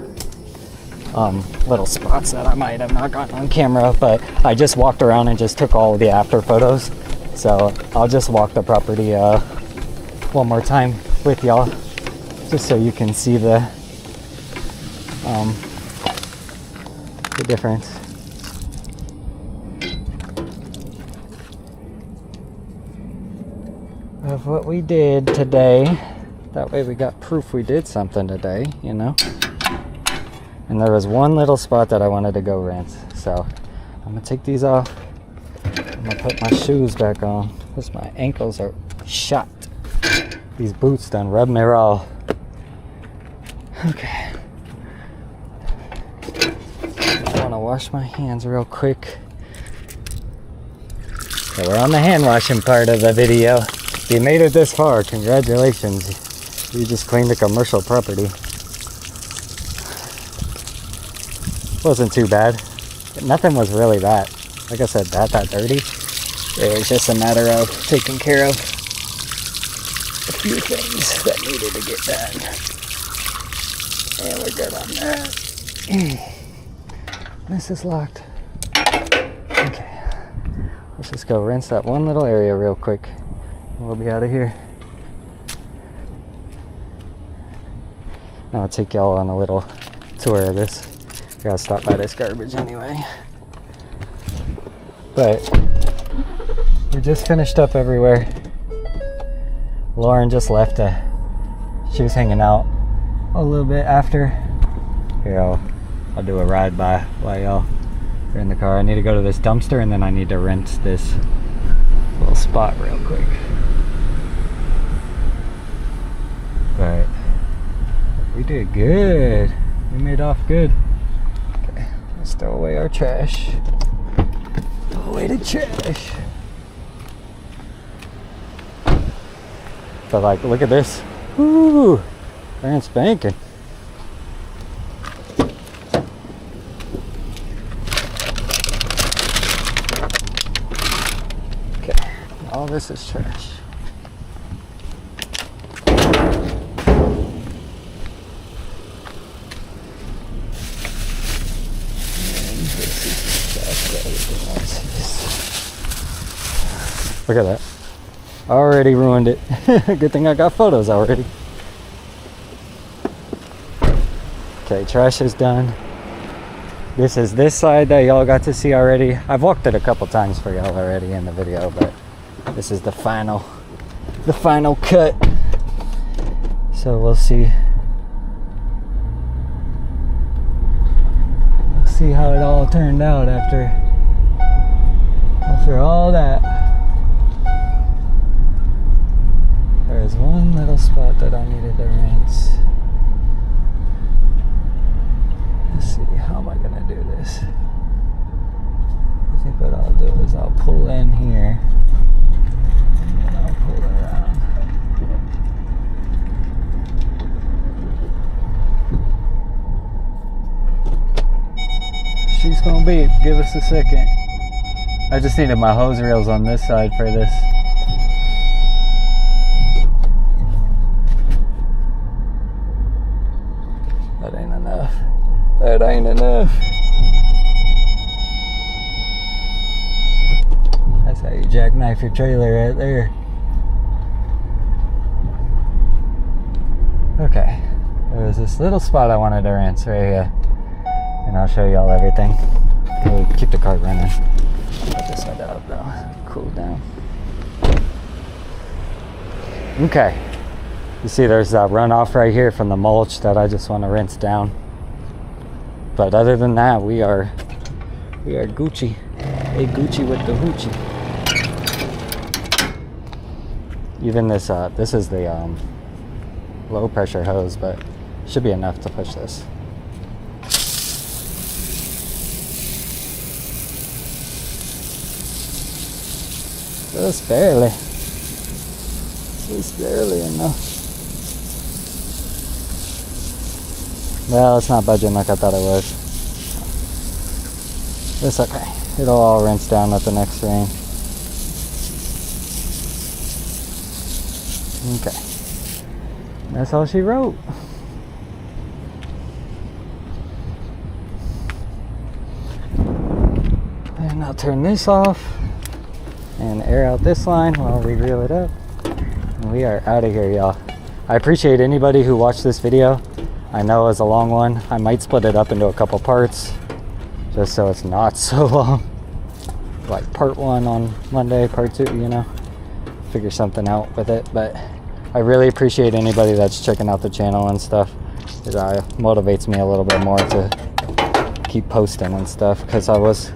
little spots that I might have not gotten on camera, but I just walked around and just took all the after photos. So I'll just walk the property one more time with y'all, just so you can see the difference. Of what we did today. That way we got proof we did something today, you know. And there was one little spot that I wanted to go rinse, so I'm gonna take these off. I'm gonna put my shoes back on because my ankles are shot. These boots done rub me raw. Okay, I want to wash my hands real quick. So we're on the hand washing part of the video. If you made it this far, congratulations. You just cleaned a commercial property. Wasn't too bad. Nothing was really that, like I said, that dirty. It was just a matter of taking care of a few things that needed to get done. And we're good on that. This is locked. Okay. Let's just go rinse that one little area real quick. We'll be out of here. Now I'll take y'all on a little tour of this. Gotta stop by this garbage anyway. But we just finished up everywhere. Lauren just left. She was hanging out a little bit after. Here, I'll do a ride by while y'all are in the car. I need to go to this dumpster, and then I need to rinse this little spot real quick. But we did good. We made off good. Okay, let's throw away our trash. Throw away the trash. But like, look at this. Woo! Brand spanking. Okay, all this is trash. Look at that. Already ruined it. Good thing I got photos already. Okay, trash is done. This is this side that y'all got to see already. I've walked it a couple times for y'all already in the video, but this is the final cut. So we'll see. We'll see how it all turned out after all that. There's one little spot that I needed to rinse. Let's see, how am I gonna do this? I think what I'll do is I'll pull in here and then I'll pull around. She's gonna beep, give us a second. I just needed my hose reels on this side for this. That ain't enough. That ain't enough. That's how you jackknife your trailer right there. Okay. There was this little spot I wanted to rinse right here. And I'll show y'all everything. We'll keep the cart running. Let this side out though. Cool down. Okay. You see there's that runoff right here from the mulch that I just want to rinse down. But other than that, we are Gucci. Hey, Gucci with the hoochie. Even this is the low pressure hose, but should be enough to push this. Just barely. Just barely enough. Well, it's not budging like I thought it was. It's okay. It'll all rinse down at the next rain. Okay. That's all she wrote. And I'll turn this off and air out this line while we reel it up. And we are out of here, y'all. I appreciate anybody who watched this video. I know it's a long one. I might split it up into a couple parts just so it's not so long. Like part 1 on Monday, part 2, you know. Figure something out with it. But I really appreciate anybody that's checking out the channel and stuff. It motivates me a little bit more to keep posting and stuff, because I was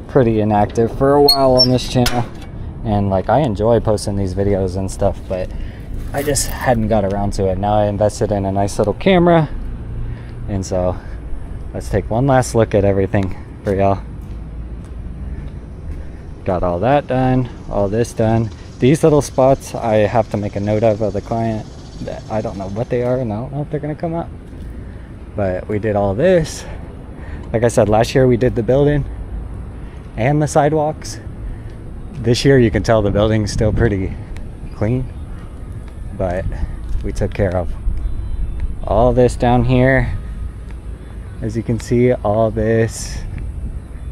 pretty inactive for a while on this channel. And like, I enjoy posting these videos and stuff, but I just hadn't got around to it. Now I invested in a nice little camera, and so let's take one last look at everything for y'all. Got all that done, all this done. These little spots I have to make a note of the client that I don't know what they are, and I don't know if they're gonna come up. But we did all this. Like I said, last year we did the building and the sidewalks. This year you can tell the building's still pretty clean, but we took care of all this down here. As you can see, all this,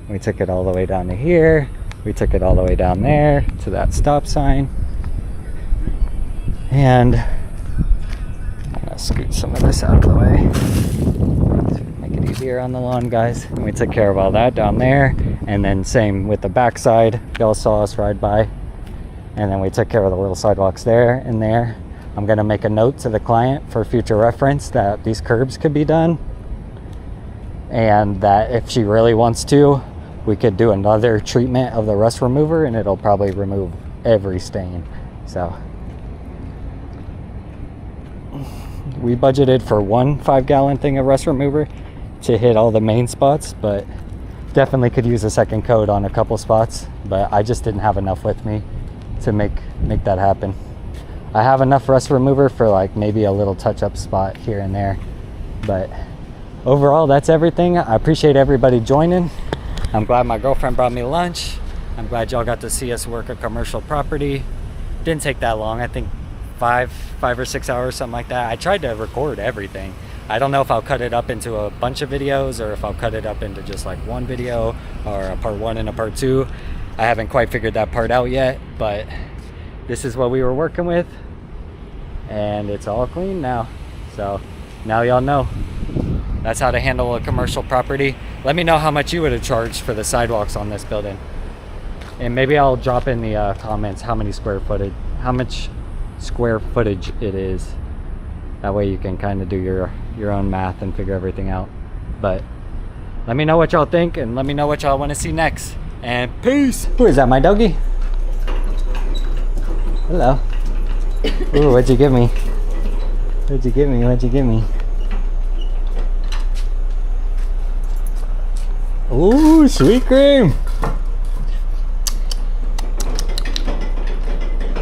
we took it all the way down to here. We took it all the way down there to that stop sign. And I'm gonna scoot some of this out of the way. Make it easier on the lawn, guys. And we took care of all that down there. And then same with the backside. Y'all saw us ride by. And then we took care of the little sidewalks there and there. I'm gonna make a note to the client for future reference that these curbs could be done. And that if she really wants to, we could do another treatment of the rust remover, and it'll probably remove every stain. So we budgeted for 1 5-gallon thing of rust remover to hit all the main spots, but definitely could use a second coat on a couple spots. But I just didn't have enough with me to make that happen. I have enough rust remover for like maybe a little touch-up spot here and there, but overall that's everything. I appreciate everybody joining. I'm glad my girlfriend brought me lunch. I'm glad y'all got to see us work a commercial property. Didn't take that long. I think 5 or 6 hours, something like that. I tried to record everything. I don't know if I'll cut it up into a bunch of videos or if I'll cut it up into just like one video or a part 1 and a part 2. I haven't quite figured that part out yet, but this is what we were working with, and it's all clean now. So now y'all know. That's how to handle a commercial property. Let me know how much you would have charged for the sidewalks on this building. And maybe I'll drop in the comments how much square footage it is. That way you can kind of do your own math and figure everything out. But let me know what y'all think, and let me know what y'all want to see next. And peace. Who is that, my doggy? Hello. Ooh, what'd you give me? What'd you give me? What'd you give me? Ooh, sweet cream.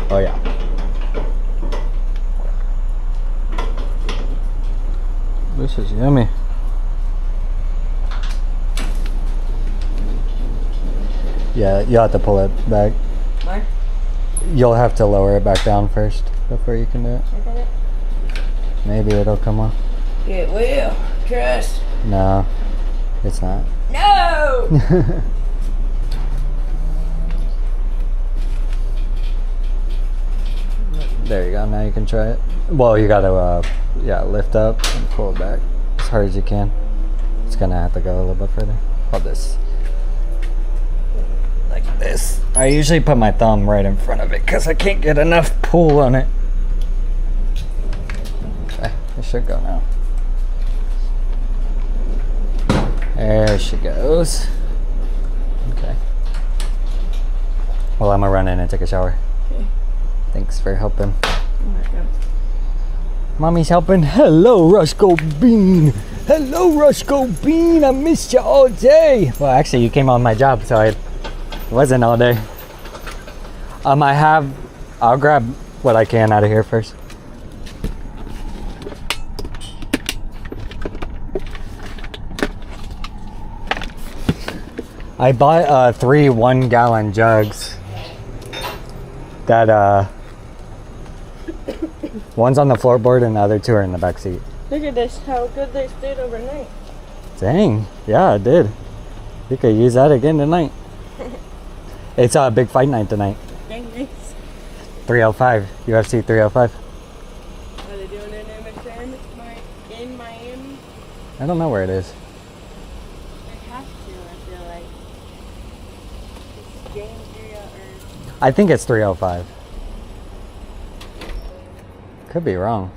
Oh yeah. This is yummy. Yeah, you'll have to pull it back. What? You'll have to lower it back down first before you can do it. Okay. Maybe it'll come off. It will. Trust. No, it's not. No! There you go, now you can try it. Well, you gotta lift up and pull it back as hard as you can. It's gonna have to go a little bit further. Hold this. Like this. I usually put my thumb right in front of it because I can't get enough pull on it. It should go now. There she goes. Okay. Well, I'm gonna run in and take a shower. Okay. Thanks for helping. Welcome. Mommy's helping. Hello, Rushko Bean. Hello, Rushko Bean. I missed you all day. Well, actually, you came on my job, so it wasn't all day. I'll grab what I can out of here first. I bought 3 1-gallon jugs that one's on the floorboard and the other 2 are in the back seat. Look at this, how good they stayed overnight. Dang, yeah, it did. You could use that again tonight. It's a big fight night tonight. Dang, nice. 305, UFC 305. Are they doing it in Miami? I don't know where it is. They have to, I feel like. It's James area or... I think it's 305. Could be wrong.